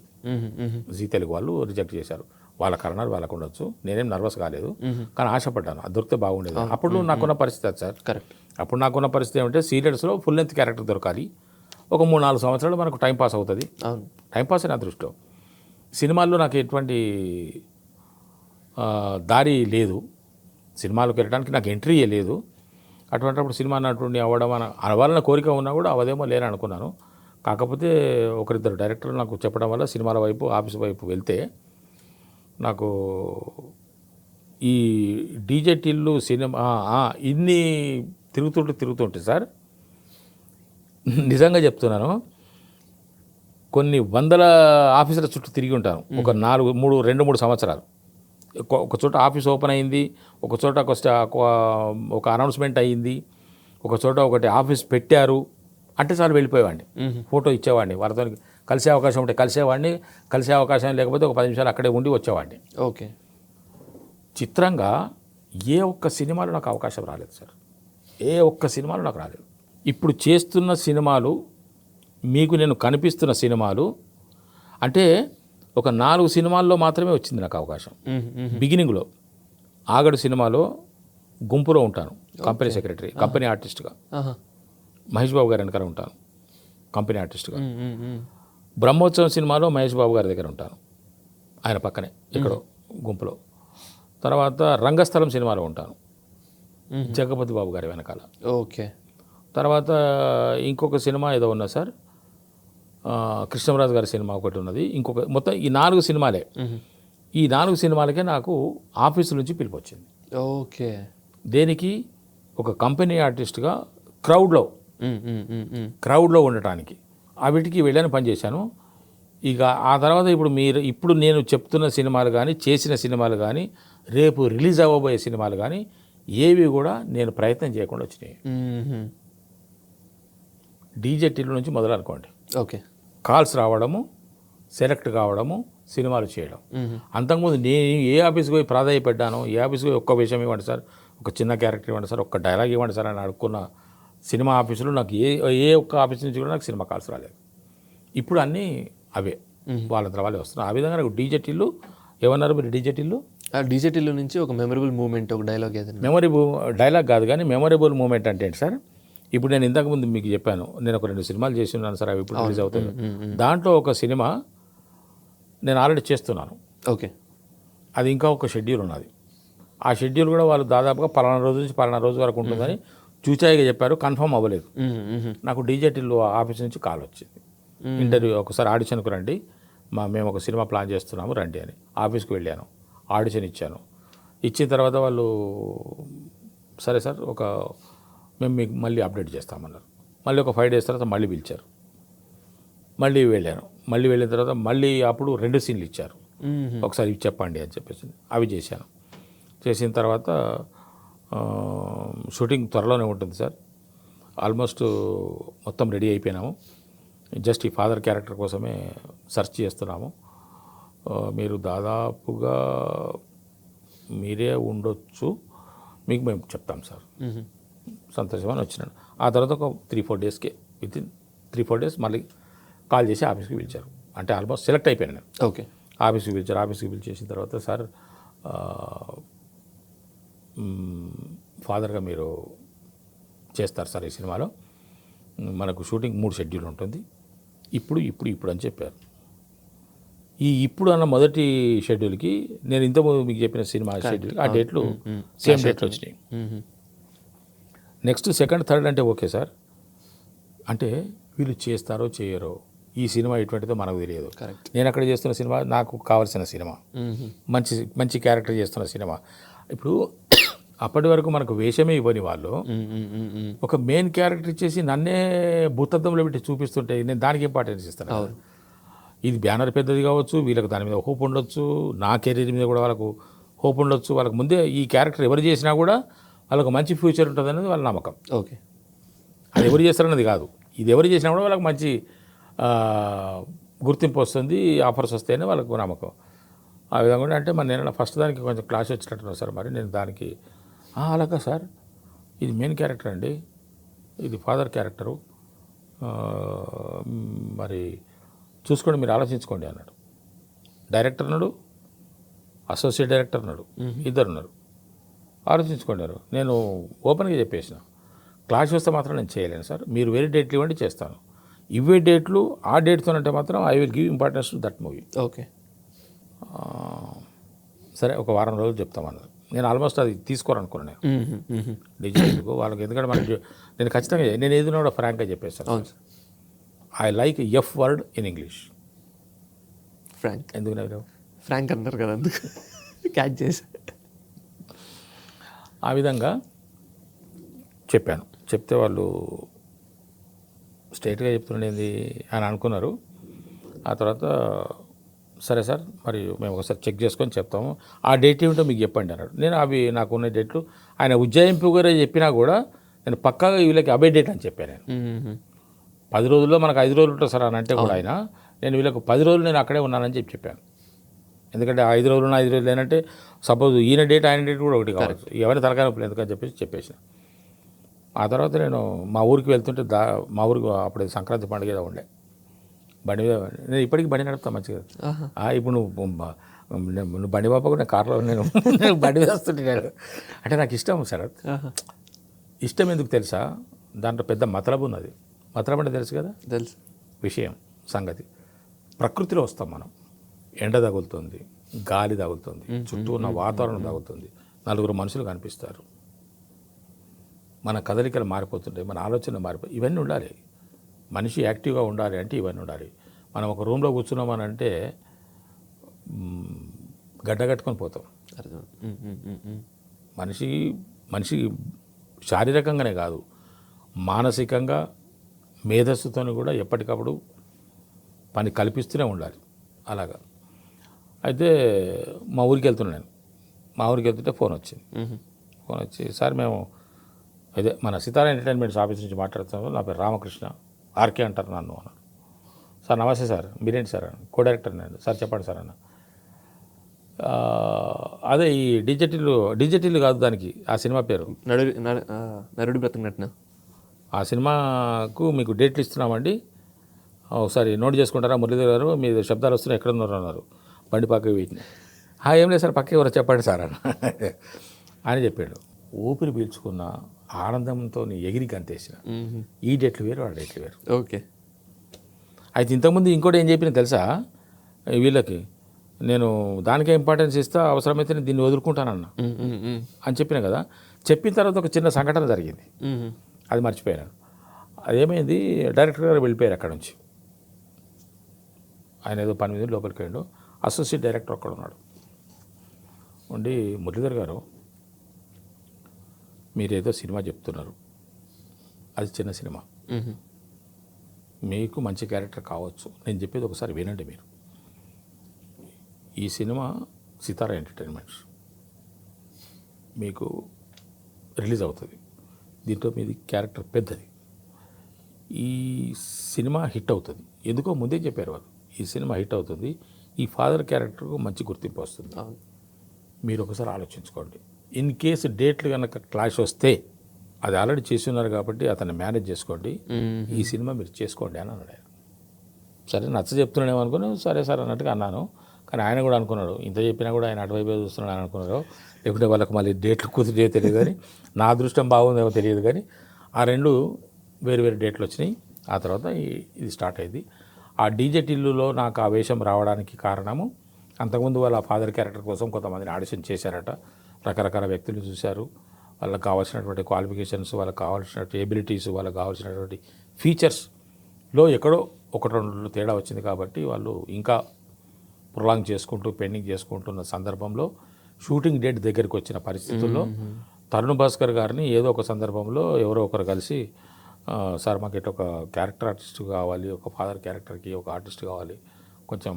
[SPEAKER 1] తెలుగు వాళ్ళు రిజెక్ట్ చేశారు. వాళ్ళ కారణాలు వాళ్ళకు ఉండొచ్చు. నేనేం నర్వస్ కాలేదు, కానీ ఆశపడ్డాను అది దొరికితే బాగుండేది. అప్పుడు నాకున్న పరిస్థితి అది సార్.
[SPEAKER 2] కరెక్ట్.
[SPEAKER 1] అప్పుడు నాకున్న పరిస్థితి ఏమంటే సీరియల్స్లో ఫుల్ లెంత్ క్యారెక్టర్ దొరకాలి, ఒక 3-4 సంవత్సరాలు మనకు టైంపాస్ అవుతుంది. టైంపాస్ నా దృష్టిలో. సినిమాల్లో నాకు ఎటువంటి దారి లేదు, సినిమాలకు వెళ్ళడానికి నాకు ఎంట్రీయే లేదు. అటువంటిప్పుడు సినిమా నటుడిని అవ్వడం అవ్వాలన్న కోరిక ఉన్నా కూడా అవదేమో లేని అనుకున్నాను. కాకపోతే 1-2 డైరెక్టర్లు నాకు చెప్పడం వల్ల సినిమాల వైపు, ఆఫీస్ వైపు వెళ్తే నాకు ఈ డీజేటీలు సినిమా ఇన్ని తిరుగుతుంటే సార్, నిజంగా చెప్తున్నాను, కొన్ని వందల ఆఫీసుల చుట్టూ తిరిగి ఉంటాను. ఒక 2-3 సంవత్సరాలు. ఒక చోట ఆఫీస్ ఓపెన్ అయింది, ఒక చోట ఒక అనౌన్స్మెంట్ అయ్యింది, ఒక చోట ఒకటి ఆఫీస్ పెట్టారు అంటే చాలు వెళ్ళిపోయేవాడిని, ఫోటో ఇచ్చేవాడిని, వాళ్ళతో కలిసే అవకాశం ఉంటే కలిసేవాడిని, కలిసే అవకాశం లేకపోతే ఒక 10 నిమిషాలు అక్కడే ఉండి వచ్చేవాడిని.
[SPEAKER 2] ఓకే.
[SPEAKER 1] చిత్రంగా ఏ ఒక్క సినిమాలో నాకు అవకాశం రాలేదు సార్, ఏ ఒక్క సినిమాలో నాకు రాలేదు. ఇప్పుడు చేస్తున్న సినిమాలు, మీకు నేను కనిపిస్తున్న సినిమాలు అంటే ఒక 4 సినిమాల్లో మాత్రమే వచ్చింది నాకు అవకాశం. బిగినింగ్లో ఆగడు సినిమాలో గుంపులో ఉంటాను, కంపెనీ సెక్రటరీ, కంపెనీ ఆర్టిస్ట్గా. మహేష్ బాబు గారి వెనకాల ఉంటాను, కంపెనీ ఆర్టిస్ట్గా. బ్రహ్మోత్సవం సినిమాలో మహేష్ బాబు గారి దగ్గర ఉంటాను, ఆయన పక్కనే ఎక్కడో గుంపులో. తర్వాత రంగస్థలం సినిమాలో ఉంటాను, జగపతి బాబు గారి వెనకాల.
[SPEAKER 2] ఓకే.
[SPEAKER 1] తర్వాత ఇంకొక సినిమా ఏదో ఉన్నా సార్, కృష్ణరాజు గారి సినిమా ఒకటి ఉన్నది. ఇంకొక మొత్తం ఈ 4 సినిమాలే. ఈ 4 సినిమాలకే నాకు ఆఫీసు నుంచి పిలుపు వచ్చింది.
[SPEAKER 2] ఓకే.
[SPEAKER 1] దేనికి? ఒక కంపెనీ ఆర్టిస్ట్గా క్రౌడ్లో ఉండటానికి. వీటికి వెళ్ళని పనిచేశాను. ఇక ఆ తర్వాత ఇప్పుడు నేను చెప్తున్న సినిమాలు కానీ, చేసిన సినిమాలు కానీ, రేపు రిలీజ్ అవ్వబోయే సినిమాలు కానీ ఏవి కూడా నేను ప్రయత్నం చేయకుండా వచ్చినాయి. డీజే టిల్లు నుంచి మొదలనుకోండి.
[SPEAKER 2] ఓకే.
[SPEAKER 1] కాల్స్ రావడము, సెలెక్ట్ కావడము, సినిమాలు చేయడం. అంతకుముందు నేను ఏ ఆఫీస్కి పోయి ప్రాధాన్యపడ్డానో, ఏ ఆఫీస్కి పోయి ఒక్క విషయం ఇవ్వండి సార్, ఒక చిన్న క్యారెక్టర్ ఇవ్వండి సార్, ఒక్క డైలాగ్ ఇవ్వండి సార్ అని అడుక్కున్న సినిమా ఆఫీసులో నాకు ఏ ఒక్క ఆఫీస్ నుంచి కూడా నాకు సినిమా కాల్స్ రాలేదు. ఇప్పుడు అన్నీ అవే వాళ్ళంతా వాళ్ళే వస్తున్నారు. ఆ విధంగా నాకు డీజే టిల్లు ఏమన్నారు మీరు? డీజే టిల్లు
[SPEAKER 2] నుంచి ఒక మెమరబుల్ మూమెంట్, ఒక డైలాగ్ ఏదైనా?
[SPEAKER 1] డైలాగ్ కాదు కానీ మెమరబుల్ మూమెంట్ అంటే ఏంటి సార్? ఇప్పుడు నేను ఇంతకుముందు మీకు చెప్పాను, నేను ఒక 2 సినిమాలు చేసి ఉన్నాను సార్, అవి ఇప్పుడు రిలీజ్ అవుతాయి. దాంట్లో ఒక సినిమా నేను ఆల్రెడీ చేస్తున్నాను.
[SPEAKER 2] ఓకే.
[SPEAKER 1] అది ఇంకా ఒక షెడ్యూల్ ఉన్నది. ఆ షెడ్యూల్ కూడా వాళ్ళు దాదాపుగా పలానా రోజు నుంచి పలానా రోజు వరకు ఉంటుందని చూచాయిగా చెప్పారు, కన్ఫర్మ్ అవ్వలేదు. నాకు డీజే టిల్లు ఆఫీస్ నుంచి కాల్ వచ్చింది, ఇంటర్వ్యూ ఒకసారి ఆడిషన్కు రండి, మేము ఒక సినిమా ప్లాన్ చేస్తున్నాము రండి అని. ఆఫీస్కి వెళ్ళాను, ఆడిషన్ ఇచ్చాను. ఇచ్చిన తర్వాత వాళ్ళు సరే సార్ మేము మీకు మళ్ళీ అప్డేట్ చేస్తామన్నారు. మళ్ళీ ఒక 5 days తర్వాత మళ్ళీ పిలిచారు, మళ్ళీ వెళ్ళాను. మళ్ళీ వెళ్ళిన తర్వాత మళ్ళీ అప్పుడు 2 సీన్లు ఇచ్చారు, ఒకసారి ఇవి చెప్పండి అని చెప్పేసి అవి చేశాను. చేసిన తర్వాత షూటింగ్ త్వరలోనే ఉంటుంది సార్, ఆల్మోస్ట్ మొత్తం రెడీ అయిపోయినాము. జస్ట్ ఈ ఫాదర్ క్యారెక్టర్ కోసమే సెర్చ్ చేస్తున్నాము. మీరు దాదాపుగా మీరే ఉండొచ్చు, మీకు మేము చెప్తాం సార్, సంతోషమని వచ్చినాను. ఆ తర్వాత ఒక 3-4 daysకే, వితిన్ 3-4 days మళ్ళీ కాల్ చేసి ఆఫీస్కి పిలిచారు. అంటే ఆల్మోస్ట్ సెలెక్ట్ అయిపోయాను నేను.
[SPEAKER 2] ఓకే.
[SPEAKER 1] ఆఫీస్కి పిలిచారు. ఆఫీస్కి పిలిచేసిన తర్వాత సార్ ఫాదర్గా మీరు చేస్తారు సార్ ఈ సినిమాలో, మనకు షూటింగ్ 3 షెడ్యూల్ ఉంటుంది, ఇప్పుడు అని చెప్పారు. ఇప్పుడు అన్న మొదటి షెడ్యూల్కి నేను ఇంతకుముందు మీకు చెప్పిన సినిమా షెడ్యూల్ ఆ డేట్లు సేమ్ డేట్లు వచ్చినాయి. నెక్స్ట్ 2nd, 3rd అంటే ఓకే సార్, అంటే వీళ్ళు చేస్తారో చేయరో, ఈ సినిమా ఎటువంటిదో మనకు తెలియదు. నేను అక్కడ చేస్తున్న సినిమా నాకు కావాల్సిన సినిమా, మంచి క్యారెక్టర్ చేస్తున్న సినిమా. ఇప్పుడు అప్పటి వరకు మనకు వేషమే ఇవ్వని వాళ్ళు ఒక మెయిన్ క్యారెక్టర్ ఇచ్చేసి నన్నే భూతత్వంలో పెట్టి చూపిస్తుంటే నేను దానికి ఇంపార్టెన్స్ ఇస్తాను. ఇది బ్యానర్ పెద్దది కావచ్చు, వీళ్ళకి దాని మీద హోప్ ఉండొచ్చు, నా కెరీర్ మీద కూడా వాళ్ళకు హోప్ ఉండొచ్చు. వాళ్ళకి ముందే ఈ క్యారెక్టర్ ఎవరు చేసినా కూడా వాళ్ళకు మంచి ఫ్యూచర్ ఉంటుంది అనేది వాళ్ళ నమ్మకం.
[SPEAKER 2] ఓకే.
[SPEAKER 1] అది ఎవరు చేస్తారన్నది కాదు, ఇది ఎవరు చేసినా కూడా వాళ్ళకి మంచి గుర్తింపు వస్తుంది, ఆఫర్స్ వస్తాయని వాళ్ళకు నమ్మకం. ఆ విధంగా అంటే నేను ఫస్ట్ దానికి కొంచెం క్లాష్ వచ్చినట్టున్నాను సార్. మరి నేను దానికి అలాగా సార్, ఇది మెయిన్ క్యారెక్టర్ అండి, ఇది ఫాదర్ క్యారెక్టరు, మరి చూసుకోండి, మీరు ఆలోచించుకోండి అన్నాడు. డైరెక్టర్ ఉన్నాడు, అసోసియేట్ డైరెక్టర్ ఉన్నాడు, ఇద్దరు ఉన్నారు, ఆలోచించుకున్నారు. నేను ఓపెన్గా చెప్పేసిన, క్లాష్ వస్తే మాత్రం నేను చేయలేను సార్, మీరు వేరే డేట్లు ఇవ్వండి చేస్తాను, ఇవే డేట్లు ఆ డేట్తోనంటే మాత్రం I will give importance to that movie.
[SPEAKER 2] Okay.
[SPEAKER 1] సరే ఒక వారం రోజులు చెప్తామన్నారు. నేను ఆల్మోస్ట్ అది తీసుకోవాలనుకున్నాను నేను డిజిటల్కు వాళ్ళకి, ఎందుకంటే మనకి నేను ఖచ్చితంగా నేను ఏదైనా కూడా ఫ్రాంక్గా చెప్పేస్తాను. I like F word in English.
[SPEAKER 2] Frank
[SPEAKER 1] ఎందుకు నవ్వు?
[SPEAKER 2] ఫ్రాంక్ అంటారు కదా, అందుకు క్యాచ్ చేసి
[SPEAKER 1] ఆ విధంగా చెప్పాను. చెప్తే వాళ్ళు స్ట్రైట్గా చెప్తుండేది అని అనుకున్నారు. ఆ తర్వాత సరే సార్, మరి మేము ఒకసారి చెక్ చేసుకొని చెప్తాము, ఆ డేట్ ఏమిటో మీకు చెప్పండి అన్నాడు. నేను అవి నాకున్న డేట్లు ఆయన ఉజ్జాయింపు గారే చెప్పినా కూడా నేను పక్కాగా వీళ్ళకి అబే డేట్ అని చెప్పాను. నేను 10 రోజుల్లో మనకు 5 రోజులు ఉంటుంది సార్ అని అంటే కూడా ఆయన, నేను వీళ్ళకు 10 రోజులు నేను అక్కడే ఉన్నానని చెప్పాను. ఎందుకంటే 5 రోజులు 5 రోజులు ఏంటంటే సపోజ్ ఈయన డేట్ ఆయన డేట్ కూడా ఒకటి కావచ్చు, ఎవరి తలకాయ నొప్పులు ఎందుకని చెప్పేసిన. ఆ తర్వాత నేను మా ఊరికి వెళ్తుంటే మా ఊరికి అప్పుడు సంక్రాంతి పండుగ ఏదో ఉండే, బండి మీద నేను ఇప్పటికీ బండి నడుపుతా మంచిగా. ఇప్పుడు నువ్వు బండి బాప కూడా కార్లో నేను బండి మీద వస్తుంటాను అంటే నాకు ఇష్టం శరత్. ఇష్టం ఎందుకు తెలుసా, దాంట్లో పెద్ద మతలబు ఉన్నది. మతలబు అంటే తెలుసు కదా,
[SPEAKER 2] తెలుసు
[SPEAKER 1] విషయం సంగతి. ప్రకృతిలో వస్తాం మనం, ఎండ తగులుతుంది, గాలి తగులుతుంది, చుట్టూ ఉన్న వాతావరణం తగులుతుంది, నలుగురు మనుషులు కనిపిస్తారు, మన కదలికలు మారిపోతుంటాయి, మన ఆలోచనలు మారిపోయి, ఇవన్నీ ఉండాలి. మనిషి యాక్టివ్గా ఉండాలి అంటే ఇవన్నీ ఉండాలి. మనం ఒక రూమ్లో కూర్చున్నామని అంటే గడ్డ కట్టుకొని పోతాం. మనిషి శారీరకంగానే కాదు, మానసికంగా మేధస్సుతో కూడా ఎప్పటికప్పుడు పని కల్పిస్తూనే ఉండాలి. అలాగా అయితే మా ఊరికి వెళ్తున్నాను. మా ఊరికి వెళ్తుంటే ఫోన్ వచ్చి సార్ మేము అదే మన సితారా ఎంటర్టైన్మెంట్స్ ఆఫీస్ నుంచి మాట్లాడుతున్నాము, నా పేరు రామకృష్ణ, ఆర్కే అంటారు నన్ను అన్నారు. సార్ నమస్తే సార్, మీరేంటి సార్ అని, కో డైరెక్టర్ నేను. సార్ చెప్పండి సార్ అన్న. అదే ఈ డిజిటల్ కాదు దానికి, ఆ సినిమా పేరు
[SPEAKER 2] నరుడి బ్రతికినట్టు.
[SPEAKER 1] ఆ సినిమాకు మీకు డేట్లు ఇస్తున్నామండి, ఒకసారి నోట్ చేసుకుంటారా మురళీధర్ గారు, మీ శబ్దాలు వస్తున్నాయి, ఎక్కడ ఉన్నారు అన్నారు. బండి పక్కకి వీటిని. ఏం లేదు సార్, పక్క ఎవరో చెప్పండి సార్ అని చెప్పాడు. ఊపిరి పీల్చుకున్న ఆనందంతో ఎగిరి గంతేసిన. ఈ డేట్లు వేరు, ఆ డేట్లు వేరు.
[SPEAKER 2] ఓకే.
[SPEAKER 1] అయితే ఇంతకుముందు ఇంకోటి ఏం చెప్పిన తెలుసా, వీళ్ళకి నేను దానికే ఇంపార్టెన్స్ ఇస్తా, అవసరమైతే నేను దీన్ని వదులుకుంటానన్నా అని చెప్పిన కదా. చెప్పిన తర్వాత ఒక చిన్న సంఘటన జరిగింది, అది మర్చిపోయాను. అదేమైంది, డైరెక్టర్ గారు వెళ్ళిపోయారు అక్కడ నుంచి. ఆయన ఏదో పని మీద లోపలికి వెళ్ళాడు. అసోసియేట్ డైరెక్టర్ అక్కడ ఉన్నాడు. ఉండి, మురళీధర్ గారు మీరేదో సినిమా చెప్తున్నారు, అది చిన్న సినిమా, మీకు మంచి క్యారెక్టర్ కావచ్చు, నేను చెప్పేది ఒకసారి వినండి మీరు. ఈ సినిమా సితారా ఎంటర్టైన్మెంట్స్ మీకు రిలీజ్ అవుతుంది, దీంట్లో మీది క్యారెక్టర్ పెద్దది, ఈ సినిమా హిట్ అవుతుంది. ఎందుకో ముందే చెప్పారు వాళ్ళు, ఈ సినిమా హిట్ అవుతుంది, ఈ ఫాదర్ క్యారెక్టర్కు మంచి గుర్తింపు వస్తుంది, మీరు ఒకసారి ఆలోచించుకోండి. ఇన్ కేసు డేట్లు కనుక క్లాష్ వస్తే, అది ఆల్రెడీ చేసి ఉన్నారు కాబట్టి అతన్ని మేనేజ్ చేసుకోండి, ఈ సినిమా మీరు చేసుకోండి అని అన్నాడు ఆయన. సరే నచ్చ చెప్తున్నాడేమో అనుకుని సరే సార్ అన్నట్టుగా అన్నాను. కానీ ఆయన కూడా అనుకున్నాడు, ఇంత చెప్పినా కూడా ఆయన అటువైపు చూస్తున్నాడు అని అనుకున్నాడు. లేకుంటే వాళ్ళకి మళ్ళీ డేట్లు కుదిరే తెలియదు, కానీ నా అదృష్టం బాగుందేమో తెలియదు. కానీ ఆ రెండు వేరు వేరు డేట్లు వచ్చినాయి. ఆ తర్వాత ఇది స్టార్ట్ అయింది. ఆ డీజే టిల్లులో నాకు ఆ వేషం రావడానికి కారణము, అంతకుముందు వాళ్ళ ఫాదర్ క్యారెక్టర్ కోసం కొంతమందిని ఆడిషన్ చేశారట. రకరకాల వ్యక్తులు చూశారు, వాళ్ళకి కావాల్సినటువంటి క్వాలిఫికేషన్స్, వాళ్ళకి కావాల్సినటువంటి ఎబిలిటీస్, వాళ్ళకి కావాల్సినటువంటి ఫీచర్స్లో ఎక్కడో ఒకటి రెండు తేడా వచ్చింది. కాబట్టి వాళ్ళు ఇంకా ప్రొలాంగ్ చేసుకుంటూ పెండింగ్ చేసుకుంటున్న సందర్భంలో, షూటింగ్ డేట్ దగ్గరికి వచ్చిన పరిస్థితుల్లో తరుణ్ భాస్కర్ గారిని ఏదో ఒక సందర్భంలో ఎవరో ఒకరు కలిసి, సార్ మాకు ఇట్లా ఒక క్యారెక్టర్ ఆర్టిస్ట్ కావాలి, ఒక ఫాదర్ క్యారెక్టర్కి ఒక ఆర్టిస్ట్ కావాలి, కొంచెం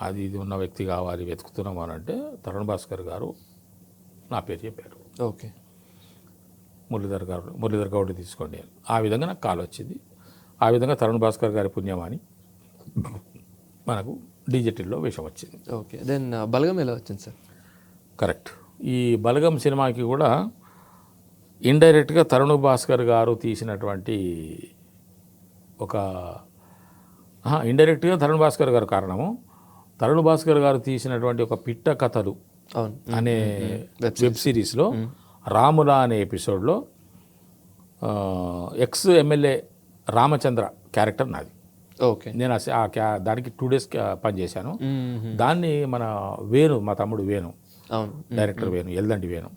[SPEAKER 1] అది ఇది ఉన్న వ్యక్తి కావాలి, వెతుకుతున్నాం అని అంటే తరుణ్ భాస్కర్ గారు నా పేరు చెప్పారు.
[SPEAKER 2] ఓకే,
[SPEAKER 1] మురళీధర్ గౌడ్ తీసుకోండి. ఆ విధంగా నాకు కాల్ వచ్చింది. ఆ విధంగా తరుణ్ భాస్కర్ గారి పుణ్యమాని మనకు డిజిటల్లో వేషం వచ్చింది.
[SPEAKER 2] ఓకే, దెన్ బలగం ఎలా వచ్చింది సార్?
[SPEAKER 1] కరెక్ట్. ఈ బలగం సినిమాకి కూడా ఇండైరెక్ట్గా తరుణ్ భాస్కర్ గారు తీసినటువంటి ఇండైరెక్ట్గా తరుణ్ భాస్కర్ గారు కారణము. తరుణ్ భాస్కర్ గారు తీసినటువంటి ఒక పిట్ట కథలు అనే వెబ్ సిరీస్లో రాములా అనే ఎపిసోడ్లో ఎక్స్ ఎమ్మెల్యే రామచంద్ర క్యారెక్టర్ నాది.
[SPEAKER 2] ఓకే, నేను
[SPEAKER 1] దానికి 2 days పనిచేశాను. దాన్ని మన వేణు, మా తమ్ముడు వేణు, డైరెక్టర్ వేణు, ఎల్దండి వేణు,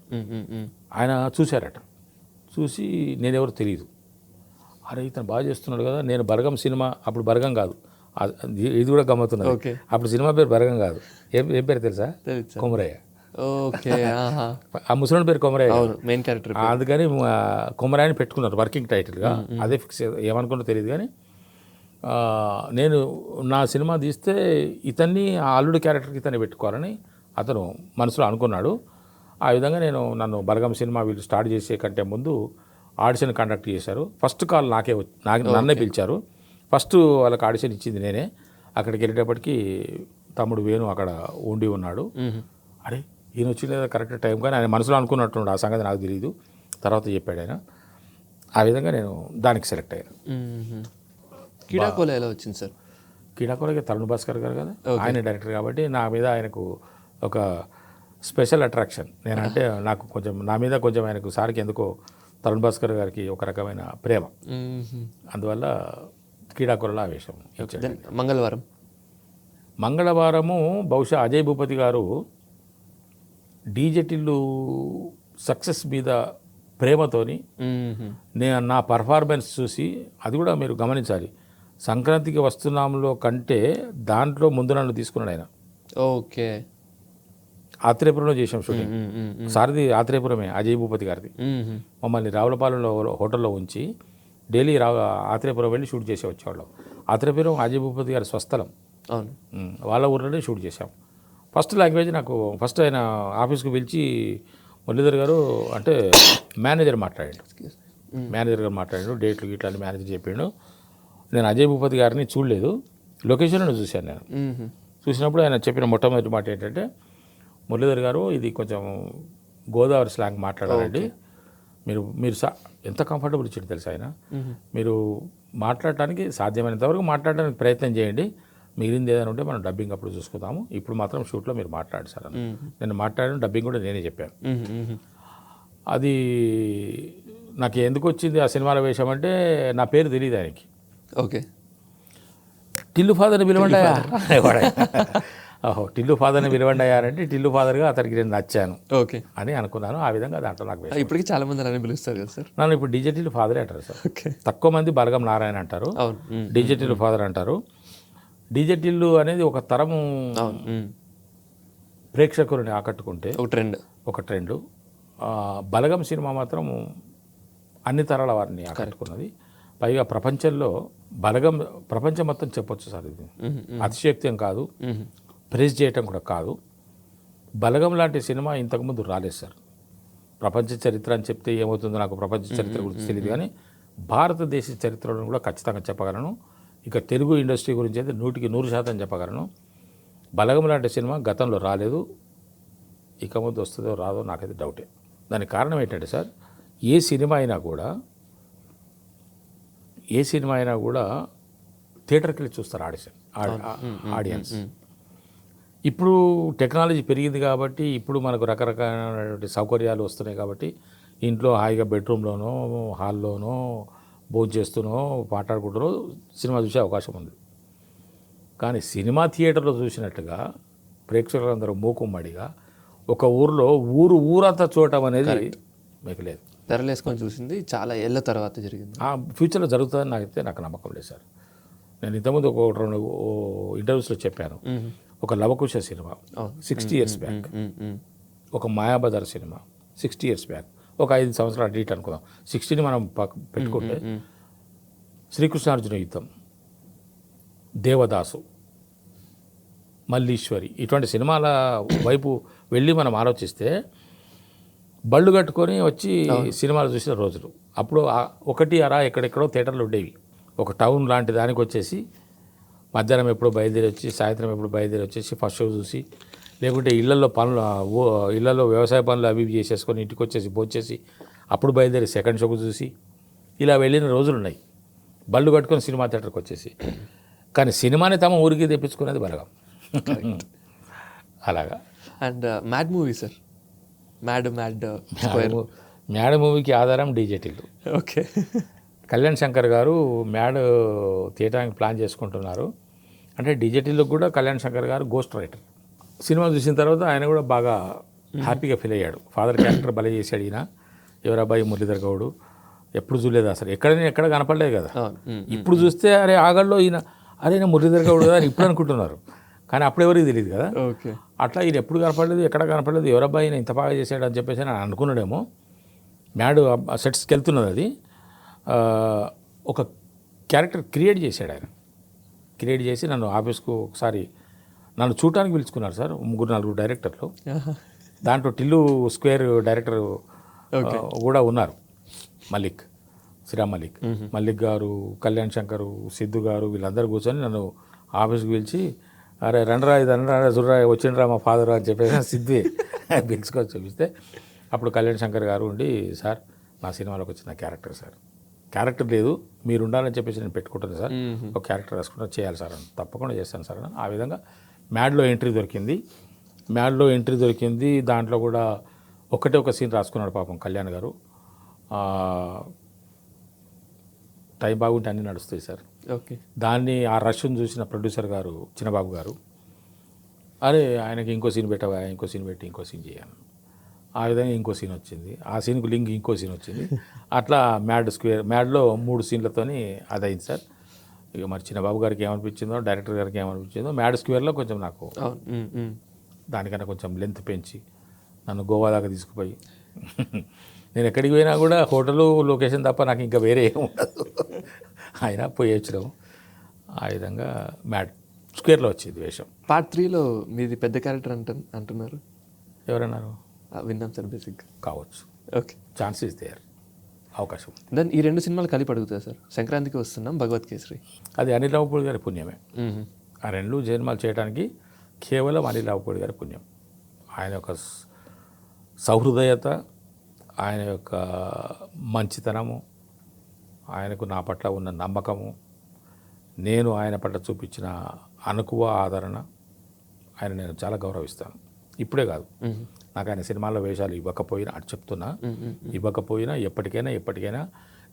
[SPEAKER 1] ఆయన చూశారట. చూసి నేనెవరు తెలియదు, అరే ఇతను బాగా చేస్తున్నాడు కదా. నేను బలగం సినిమా, అప్పుడు బలగం కాదు, ఇది కూడా గమ్మతున్నది, అప్పుడు సినిమా పేరు బలగం కాదు, ఏం పేరు తెలుసా? కొమరయ్య.
[SPEAKER 2] ఓకే,
[SPEAKER 1] ఆ ముసలి పేరు కొమరయ్య,
[SPEAKER 2] మెయిన్ క్యారెక్టర్.
[SPEAKER 1] అందుకని కొమరయ్యని పెట్టుకున్నారు వర్కింగ్ టైటిల్గా. అదే ఫిక్స్, ఏమనుకున్నా తెలియదు. కానీ నేను నా సినిమా తీస్తే ఇతన్ని ఆ అల్లుడి క్యారెక్టర్కి ఇతన్ని పెట్టుకోవాలని అతను మనసులో అనుకున్నాడు. ఆ విధంగా నన్ను బలగం సినిమా వీళ్ళు స్టార్ట్ చేసే కంటే ముందు ఆడిషన్ కండక్ట్ చేశారు. ఫస్ట్ కాల్ నన్నే పిలిచారు. ఫస్ట్ వాళ్ళకి ఆడిషన్ ఇచ్చింది నేనే. అక్కడికి వెళ్ళేటప్పటికి తమ్ముడు వేణు అక్కడ ఉండి ఉన్నాడు. అరే ఈయన వచ్చిన కరెక్ట్ టైం కానీ ఆయన మనసులో అనుకున్నట్టుండు, ఆ సంగతి నాకు తెలియదు, తర్వాత చెప్పాడు ఆయన. ఆ విధంగా నేను దానికి సెలెక్ట్ అయ్యాను.
[SPEAKER 2] కిడాకోల ఎలా వచ్చింది సార్?
[SPEAKER 1] కిడాకోలకి తరుణ్ భాస్కర్ గారు కదా, ఆయన డైరెక్టర్ కాబట్టి నా మీద ఆయనకు ఒక స్పెషల్ అట్రాక్షన్. నేనంటే నాకు కొంచెం నా మీద కొంచెం ఆయనకు సార్కి ఎందుకో తరుణ్ భాస్కర్ గారికి ఒక రకమైన ప్రేమ, అందువల్ల క్రీడాకులలో ఆవేశం. మంగళవారము బహుశా అజయ్ భూపతి గారు డీజెటిల్లు సక్సెస్ మీద ప్రేమతోని నేను నా పర్ఫార్మెన్స్ చూసి, అది కూడా మీరు గమనించాలి, సంక్రాంతికి వస్తున్నాంలో కంటే దాంట్లో ముందు నన్ను తీసుకున్నాడు ఆయన.
[SPEAKER 2] ఓకే,
[SPEAKER 1] ఆత్రేయపురంలో చేసాం షూటింగ్. సారది ఆత్రేయపురమే, అజయ్ భూపతి గారిది. మమ్మల్ని రావులపాలెంలో హోటల్లో ఉంచి డైలీ ఆత్రేయపురం వెళ్ళి షూట్ చేసి వచ్చేవాళ్ళం. ఆత్రేయపురం అజయ్ భూపతి గారి స్వస్థలం, వాళ్ళ ఊర్లోనే షూట్ చేసాం. ఫస్ట్ లాంగ్వేజ్ నాకు ఫస్ట్ ఆయన ఆఫీస్కి పిలిచి మురళీధర్ గారు అంటే మేనేజర్ మాట్లాడాడు, డేట్లు గిట్లా మేనేజర్ చెప్పిండు. నేను అజయ్ భూపతి గారిని చూడలేదు, లొకేషన్లో చూశాను. నేను చూసినప్పుడు ఆయన చెప్పిన మొట్టమొదటి మాట ఏంటంటే, మురళీధర్ గారు ఇది కొంచెం గోదావరి స్లాంగ్ మాట్లాడాలండి, మీరు ఎంత కంఫర్టబుల్ ఇచ్చింది తెలుసా ఆయన, మీరు మాట్లాడటానికి సాధ్యమైనంత వరకు మాట్లాడడానికి ప్రయత్నం చేయండి, మిగిలింది ఏదైనా ఉంటే మనం డబ్బింగ్ అప్పుడు చూసుకుందాము, ఇప్పుడు మాత్రం షూట్లో మీరు మాట్లాడు సార్ అని. నేను మాట్లాడాను, డబ్బింగ్ కూడా నేనే చెప్పాను. అది నాకు ఎందుకు వచ్చింది ఆ సినిమాలో వేషం అంటే, నా పేరు తెలియదు ఆయనకి.
[SPEAKER 2] ఓకే,
[SPEAKER 1] టిల్లు ఫాదర్ని పిలవండి ఓహో టిల్లు ఫాదర్ని పిలవండి అయ్యారంటే టిల్లు ఫాదర్గా అతనికి నేను నచ్చాను
[SPEAKER 2] ఓకే
[SPEAKER 1] అని అనుకున్నాను. ఆ విధంగా దాంట్లో నాకు
[SPEAKER 2] ఇప్పటికీ చాలా మంది అని పిలుస్తారు కదా సార్.
[SPEAKER 1] నన్ను ఇప్పుడు డిజిటల్ ఫాదరే అంటారు సార్. తక్కువ మంది బలగం నారాయణ అంటారు, డిజిటల్ ఫాదర్ అంటారు. డిజిటల్ అనేది ఒక తరము ప్రేక్షకులని ఆకట్టుకుంటే ఒక ట్రెండ్. బలగం సినిమా మాత్రం అన్ని తరాల వారిని ఆకట్టుకున్నది. పైగా ప్రపంచంలో బలగం ప్రపంచం మొత్తం చెప్పొచ్చు సార్. ఇది అతిశయోక్తి కాదు, ప్రేస్ చేయటం కూడా కాదు. బలగం లాంటి సినిమా ఇంతకుముందు రాలేదు సార్. ప్రపంచ చరిత్ర అని చెప్తే ఏమవుతుందో నాకు ప్రపంచ చరిత్ర గురించి తెలియదు, కానీ భారతదేశ చరిత్రను కూడా ఖచ్చితంగా చెప్పగలను. ఇక తెలుగు ఇండస్ట్రీ గురించి అయితే 100% చెప్పగలను. బలగం లాంటి సినిమా గతంలో రాలేదు, ఇక ముందు వస్తుందో రాదో నాకైతే డౌటే. దానికి కారణం ఏంటంటే సార్, ఏ సినిమా అయినా కూడా థియేటర్కి వెళ్ళి చూస్తారు ఆడియన్స్. ఇప్పుడు టెక్నాలజీ పెరిగింది కాబట్టి, ఇప్పుడు మనకు రకరకాలైనటువంటి సౌకర్యాలు వస్తున్నాయి కాబట్టి, ఇంట్లో హాయిగా బెడ్రూమ్లోనో హాల్లోనో భోజనం చేస్తూనో మాట్లాడుకుంటూనో సినిమా చూసే అవకాశం ఉంది. కానీ సినిమా థియేటర్లో చూసినట్టుగా ప్రేక్షకులందరూ మూకుమ్మడిగా ఒక ఊర్లో ఊరంతా చూడటం అనేది మీకు లేదు.
[SPEAKER 2] తెరలేసుకొని చూసింది చాలా ఏళ్ళ తర్వాత జరిగింది.
[SPEAKER 1] ఫ్యూచర్లో జరుగుతుందని నాకు నమ్మకం లేదు సార్. నేను ఇంతకుముందు ఒక 2 ఇంటర్వ్యూస్లో చెప్పాను. ఒక లవకుశ సినిమా 60 years బ్యాక్, ఒక మాయాబజార్ సినిమా 60 years బ్యాక్, ఒక 5 సంవత్సరాలు అటు ఇటు అనుకుందాం, 60ని మనం పెట్టుకుంటే శ్రీకృష్ణార్జున యుద్ధం, దేవదాసు, మల్లీశ్వరి ఇటువంటి సినిమాల వైపు వెళ్ళి మనం ఆలోచిస్తే బళ్ళు కట్టుకొని వచ్చి సినిమాలు చూసిన రోజులు. అప్పుడు ఒకటి అరా ఎక్కడెక్కడో థియేటర్లు ఉండేవి. ఒక టౌన్ లాంటి దానికి వచ్చేసి మధ్యాహ్నం ఎప్పుడు బయలుదేరి వచ్చి సాయంత్రం ఎప్పుడు బయలుదేరి వచ్చేసి ఫస్ట్ షో చూసి, లేకుంటే ఇళ్లలో వ్యవసాయ పనులు అవి చేసేసుకొని ఇంటికి వచ్చేసి భోంచేసి అప్పుడు బయలుదేరి సెకండ్ షోకు చూసి ఇలా వెళ్ళిన రోజులు ఉన్నాయి, బళ్ళు కట్టుకొని సినిమా థియేటర్కి వచ్చేసి. కానీ సినిమాని తమ ఊరికి తెప్పించుకునేది బలగం. అలాగా.
[SPEAKER 2] And mad movie sir,
[SPEAKER 1] mad మూవీకి ఆధారం డిజిటల్.
[SPEAKER 2] ఓకే,
[SPEAKER 1] కళ్యాణ్ శంకర్ గారు మ్యాడ్ తీయడానికి ప్లాన్ చేసుకుంటున్నారు. అంటే డిజిటల్లో కూడా కళ్యాణ్ శంకర్ గారు గోస్ట్ రైటర్. సినిమా చూసిన తర్వాత ఆయన కూడా బాగా హ్యాపీగా ఫీల్ అయ్యాడు. ఫాదర్ క్యారెక్టర్ భలే చేశాడు ఈయన, ఎవరబ్బాయి మురళీధర్ గౌడ్, ఎప్పుడు చూడలేదు అసలు, ఎక్కడ కనపడలేదు కదా. ఇప్పుడు చూస్తే అరే ఆగల్లో ఈయన, అరే ఈయన మురళీధర్ గౌడ్ అని ఇప్పుడు అనుకుంటున్నారు, కానీ అప్పుడు ఎవరికి తెలియదు కదా. అట్లా ఈయన ఎప్పుడు కనపడలేదు, ఎక్కడ కనపడలేదు, ఎవరబ్బాయి ఈయన ఇంత బాగా చేశాడు అని చెప్పేసి నేను అనుకున్నాడేమో. మ్యాడ్ సెట్స్కి వెళ్తున్నది, అది ఒక క్యారెక్టర్ క్రియేట్ చేశాడు ఆయన. క్రియేట్ చేసి నన్ను ఆఫీస్కు ఒకసారి నన్ను చూడటానికి పిలుచుకున్నారు సార్. 3-4 డైరెక్టర్లు, దాంట్లో టిల్లు స్క్వేర్ డైరెక్టర్ కూడా ఉన్నారు, శ్రీరామ్ మల్లిక్ గారు, కళ్యాణ్ శంకర్, సిద్ధు గారు, వీళ్ళందరూ కూర్చొని నన్ను ఆఫీస్కి పిలిచి అరే రండ్రా ఇది అనరా చూడరా వచ్చిండ్రా మా ఫాదర్ అని చెప్పేసి సిద్ధి పిలుచుకొని చూపిస్తే అప్పుడు కళ్యాణ్ శంకర్ గారు ఉండి సార్ నా సినిమాలోకి వచ్చిన క్యారెక్టర్ సార్, క్యారెక్టర్ లేదు మీరు ఉండాలని చెప్పేసి నేను పెట్టుకుంటాను సార్, ఒక క్యారెక్టర్ రాసుకుంటా చేయాలి సార్ అని, తప్పకుండా చేస్తాను సార్ అని. ఆ విధంగా మ్యాడ్లో ఎంట్రీ దొరికింది. దాంట్లో కూడా ఒకటే ఒక సీన్ రాసుకున్నాడు పాపం కళ్యాణ్ గారు. టైం బాగుంటే అన్నీ నడుస్తాయి సార్.
[SPEAKER 2] ఓకే.
[SPEAKER 1] దాన్ని ఆ రష్ను చూసిన ప్రొడ్యూసర్ గారు చిన్నబాబు గారు, అరే ఆయనకి ఇంకో సీన్ పెట్టవా, ఇంకో సీన్ పెట్టి ఇంకో సీన్ చేయాలి. ఆ విధంగా ఇంకో సీన్ వచ్చింది, ఆ సీన్కు లింక్ ఇంకో సీన్ వచ్చింది. అట్లా మ్యాడ్లో 3 సీన్లతోని అదైంది సార్. ఇక మరి చిన్నబాబు గారికి ఏమనిపించిందో, డైరెక్టర్ గారికి ఏమనిపించిందో, మ్యాడ్ స్క్వేర్లో కొంచెం నాకు దానికన్నా కొంచెం లెంత్ పెంచి నన్ను గోవా దాకా తీసుకుపోయి నేను ఎక్కడికి పోయినా కూడా హోటలు లొకేషన్ తప్ప నాకు ఇంకా వేరే ఏమి ఉండదు. అయినా పోయి వచ్చడం. ఆ విధంగా మ్యాడ్ స్క్వేర్లో వచ్చింది వేషం.
[SPEAKER 2] పార్ట్ 3లో మీది పెద్ద క్యారెక్టర్ అంటున్నారు,
[SPEAKER 1] ఎవరన్నారు?
[SPEAKER 2] విన్నాం సార్ బేసిక్గా.
[SPEAKER 1] కావచ్చు,
[SPEAKER 2] ఓకే,
[SPEAKER 1] ఛాన్సెస్ దేర్, అవకాశం.
[SPEAKER 2] దెన్ ఈ 2 సినిమాలు కలిపి అడుగుతాయి సార్. సంక్రాంతికి వస్తున్నాం, భగవత్ కేసరి.
[SPEAKER 1] అది అనిల్ రావుపూడి గారి పుణ్యమే. ఆ 2 సినిమాలు చేయడానికి కేవలం అనిల్ రావుపూడి గారి పుణ్యం. ఆయన యొక్క సహృదయత, ఆయన యొక్క మంచితనము, ఆయనకు నా పట్ల ఉన్న నమ్మకము, నేను ఆయన పట్ల చూపించిన అనుకువ ఆదరణ, ఆయన నేను చాలా గౌరవిస్తాను. ఇప్పుడే కాదు, నాకు ఆయన సినిమాల్లో వేషాలు ఇవ్వకపోయినా అటు చెప్తున్నా, ఇవ్వకపోయినా ఎప్పటికైనా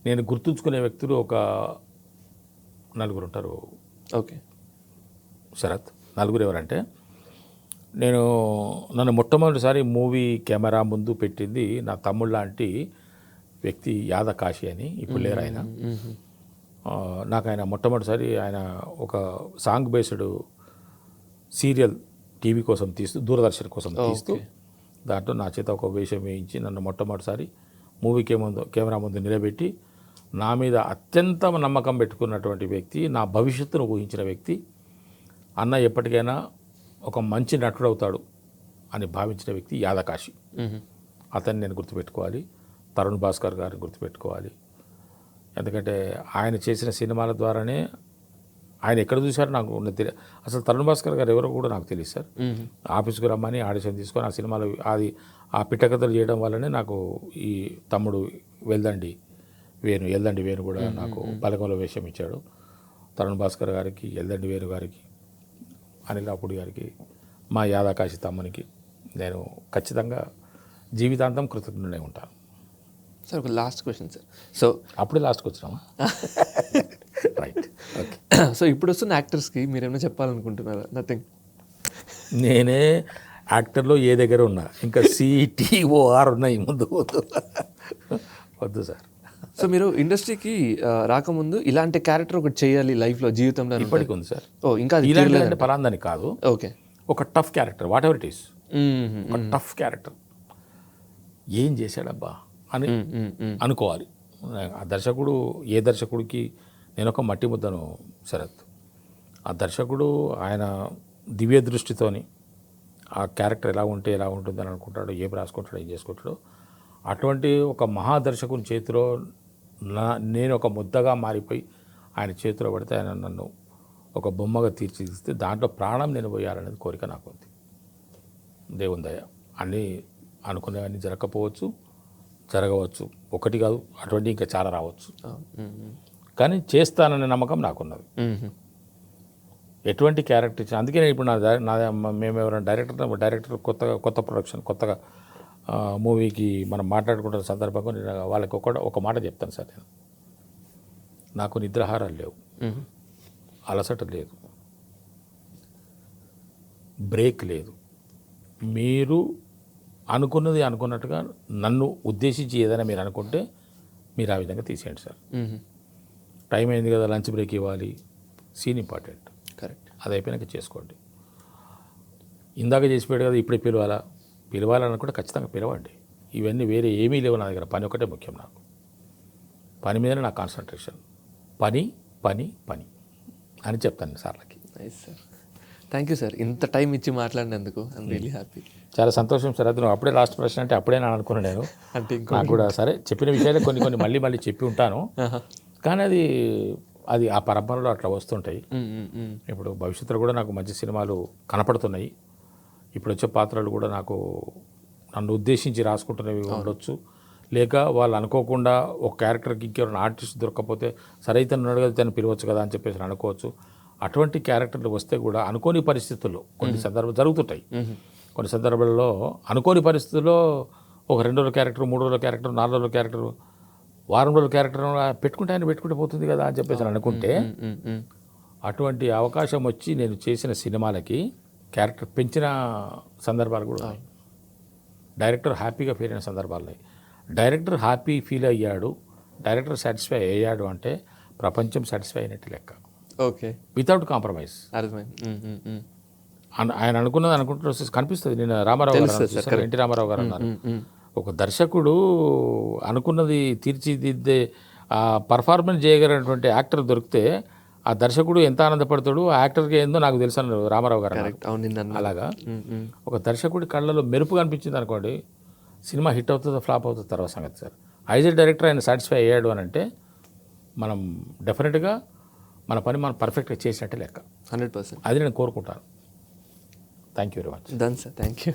[SPEAKER 1] నేను గుర్తుంచుకునే వ్యక్తులు ఒక 4 ఉంటారు.
[SPEAKER 2] ఓకే
[SPEAKER 1] శరత్, 4 ఎవరంటే, నన్ను మొట్టమొదటిసారి మూవీ కెమెరా ముందు పెట్టింది నా తమ్ముడు లాంటి వ్యక్తి యాదకాశి అని, ఇప్పుడు లేరు ఆయన. నాకు ఆయన మొట్టమొదటిసారి ఆయన ఒక సాంగ్ బేస్డ్ సీరియల్ టీవీ కోసం తీస్తూ, దూరదర్శన్ కోసం తీస్తూ, దాంట్లో నా చేత ఒక వేషం వేయించి నన్ను మొట్టమొదటిసారి మూవీ కెమెరా ముందు నిలబెట్టి నా మీద అత్యంత నమ్మకం పెట్టుకున్నటువంటి వ్యక్తి, నా భవిష్యత్తును ఊహించిన వ్యక్తి, అన్న ఎప్పటికైనా ఒక మంచి నటుడు అవుతాడు అని భావించిన వ్యక్తి యాదకాశి. అతన్ని నేను గుర్తుపెట్టుకోవాలి. తరుణ్ భాస్కర్ గారిని గుర్తుపెట్టుకోవాలి. ఎందుకంటే ఆయన చేసిన సినిమాల ద్వారానే, ఆయన ఎక్కడ చూశారో నాకు తెలియదు. అసలు తరుణ్ భాస్కర్ గారు ఎవరో కూడా నాకు తెలియదు సార్. ఆఫీస్కి రమ్మని ఆడిషన్ తీసుకొని ఆ సినిమాలో ఆ పిట్టకథలు చేయడం వల్లనే నాకు ఈ తమ్ముడు ఎల్దండి వేణు కూడా నాకు బలగంలో వేషం ఇచ్చాడు. తరుణ్ భాస్కర్ గారికి, ఎల్దండి వేణు గారికి, అనిల్ రావుపూడి గారికి, మా యాదకాశి తమ్మునికి నేను ఖచ్చితంగా జీవితాంతం కృతజ్ఞుడై ఉంటాను.
[SPEAKER 2] సార్ ఒక లాస్ట్ క్వశ్చన్ సార్. సో
[SPEAKER 1] అప్పుడే లాస్ట్కి వచ్చినామా? Right, okay.
[SPEAKER 2] సో ఇప్పుడు వస్తున్న యాక్టర్స్కి మీరు ఏమైనా చెప్పాలనుకుంటున్నారా? నథింగ్.
[SPEAKER 1] నేనే యాక్టర్లో ఏ దగ్గర ఉన్నా, ఇంకా CTOR ఉన్నాయి ముందు వద్దు సార్.
[SPEAKER 2] సో మీరు ఇండస్ట్రీకి రాకముందు ఇలాంటి క్యారెక్టర్ ఒకటి చేయాలి లైఫ్లో, జీవితంలో
[SPEAKER 1] ఇప్పటికి ఉంది సార్.
[SPEAKER 2] ఇంకా
[SPEAKER 1] ఇలాంటి పరాందని కాదు,
[SPEAKER 2] ఓకే,
[SPEAKER 1] ఒక tough character, what ever it is, ఒక టఫ్ క్యారెక్టర్ ఏం చేశాడబ్బా అని అనుకోవాలి. ఆ దర్శకుడు, ఏ దర్శకుడికి నేను ఒక మట్టి ముద్దను శరత్. ఆ దర్శకుడు ఆయన దివ్య దృష్టితోని ఆ క్యారెక్టర్ ఎలా ఉంటే ఎలా ఉంటుందని అనుకుంటాడు, ఏం రాసుకుంటాడో, ఏం చేసుకుంటాడో, అటువంటి ఒక మహాదర్శకుని చేతిలో నేను ఒక ముద్దగా మారిపోయి ఆయన చేతిలో పడితే ఆయన నన్ను ఒక బొమ్మగా తీర్చిదిస్తే దాంట్లో ప్రాణం నేను పోయాలనేది కోరిక నాకు ఉంది. దేవుని దయ. అన్నీ అనుకునేవన్నీ జరగకపోవచ్చు, జరగవచ్చు, ఒకటి కాదు, అటువంటి ఇంకా చాలా రావచ్చు, కానీ చేస్తాననే నమ్మకం నాకున్నది. ఎటువంటి క్యారెక్టర్ ఇచ్చిన, అందుకే నేను ఇప్పుడు మేము ఎవరైనా డైరెక్టర్ కొత్త ప్రొడక్షన్, కొత్తగా మూవీకి మనం మాట్లాడుకుంటున్న సందర్భంగా నేను వాళ్ళకి ఒక మాట చెప్తాను సార్. నేను, నాకు నిద్రాహారాలు లేవు, అలసట లేదు, బ్రేక్ లేదు. మీరు అనుకున్నది అనుకున్నట్టుగా నన్ను ఉద్దేశించి ఏదైనా మీరు అనుకుంటే మీరు ఆ విధంగా తీసేయండి సార్. టైం అయింది కదా, లంచ్ బ్రేక్ ఇవ్వాలి, సీన్ ఇంపార్టెంట్,
[SPEAKER 2] కరెక్ట్,
[SPEAKER 1] అది అయిపోయినాక చేసుకోండి. ఇందాక చేసిపోయాడు కదా ఇప్పుడే పిలవాలనుకుంటే ఖచ్చితంగా పిలవండి. ఇవన్నీ వేరే ఏమీ లేవు నా దగ్గర, పని ఒకటే ముఖ్యం. నాకు పని మీదనే నా కాన్సన్ట్రేషన్, పని పని పని అని చెప్తాను సార్లకి.
[SPEAKER 2] Nice sir, thank you sir, ఇంత టైం ఇచ్చి మాట్లాడినందుకు ఐఎమ్ రియలీ హ్యాపీ.
[SPEAKER 1] చాలా సంతోషం సార్. అది నువ్వు అప్పుడే లాస్ట్ ప్రశ్న అంటే అప్పుడే నేను అనుకున్నాను. నేను అంటే నాకు కూడా సరే చెప్పిన విషయాలే కొన్ని మళ్ళీ చెప్పి ఉంటాను, కానీ అది అది ఆ పరంపరలో అట్లా వస్తుంటాయి. ఇప్పుడు భవిష్యత్తులో కూడా నాకు మంచి సినిమాలు కనపడుతున్నాయి. ఇప్పుడు వచ్చే పాత్రలు కూడా నాకు నన్ను ఉద్దేశించి రాసుకుంటున్నవి ఉండొచ్చు, లేక వాళ్ళు అనుకోకుండా ఒక క్యారెక్టర్కి ఇంకెవరైనా ఆర్టిస్ట్ దొరకకపోతే సరే ఇతను ఉన్నాడు కదా ఇతను పిలవచ్చు కదా అని చెప్పేసి అనుకోవచ్చు. అటువంటి క్యారెక్టర్లు వస్తే కూడా అనుకోని పరిస్థితుల్లో కొన్ని సందర్భాలు జరుగుతుంటాయి. కొన్ని సందర్భాల్లో అనుకోని పరిస్థితుల్లో ఒక 2 రోజుల క్యారెక్టర్, 3 రోజుల క్యారెక్టర్, 4 రోజుల క్యారెక్టర్, వారం రోజుల క్యారెక్టర్ పెట్టుకుంటే పోతుంది కదా అని చెప్పేసి అనుకుంటే అటువంటి అవకాశం వచ్చి నేను చేసిన సినిమాలకి క్యారెక్టర్ పెంచిన సందర్భాలు కూడా ఉన్నాయి. డైరెక్టర్ హ్యాపీగా ఫీల్ అయిన సందర్భాలు ఉన్నాయి. డైరెక్టర్ హ్యాపీ ఫీల్ అయ్యాడు, డైరెక్టర్ సాటిస్ఫై అయ్యాడు అంటే ప్రపంచం సాటిస్ఫై అయినట్టు లెక్క.
[SPEAKER 2] Okay,
[SPEAKER 1] without compromise.
[SPEAKER 2] అర్థమైంది.
[SPEAKER 1] ఆయన అనుకున్నది అనుకుంటున్న కనిపిస్తుంది. నేను రామారావు గారు, ఎన్టీ రామారావు గారు అన్నారు, ఒక దర్శకుడు అనుకున్నది తీర్చిదిద్దే పర్ఫార్మెన్స్ చేయగలిగినటువంటి యాక్టర్ దొరికితే ఆ దర్శకుడు ఎంత ఆనందపడతాడు, ఆ యాక్టర్కి ఏందో నాకు తెలుసు అన్నారు రామారావు గారు. అలాగా ఒక దర్శకుడి కళ్ళలో మెరుపు కనిపించింది అనుకోండి, సినిమా హిట్ అవుతుందో ఫ్లాప్ అవుతుందో తర్వాత సంగతి సార్. యాజ్ ఎ డైరెక్టర్ ఆయన సాటిస్ఫై అయ్యాడు అని అంటే మనం డెఫినెట్గా మన పని మనం పర్ఫెక్ట్గా చేసినట్టే లెక్క.
[SPEAKER 2] 100%.
[SPEAKER 1] అది నేను కోరుకుంటాను. Thank you very much.
[SPEAKER 2] Done sir, thank you.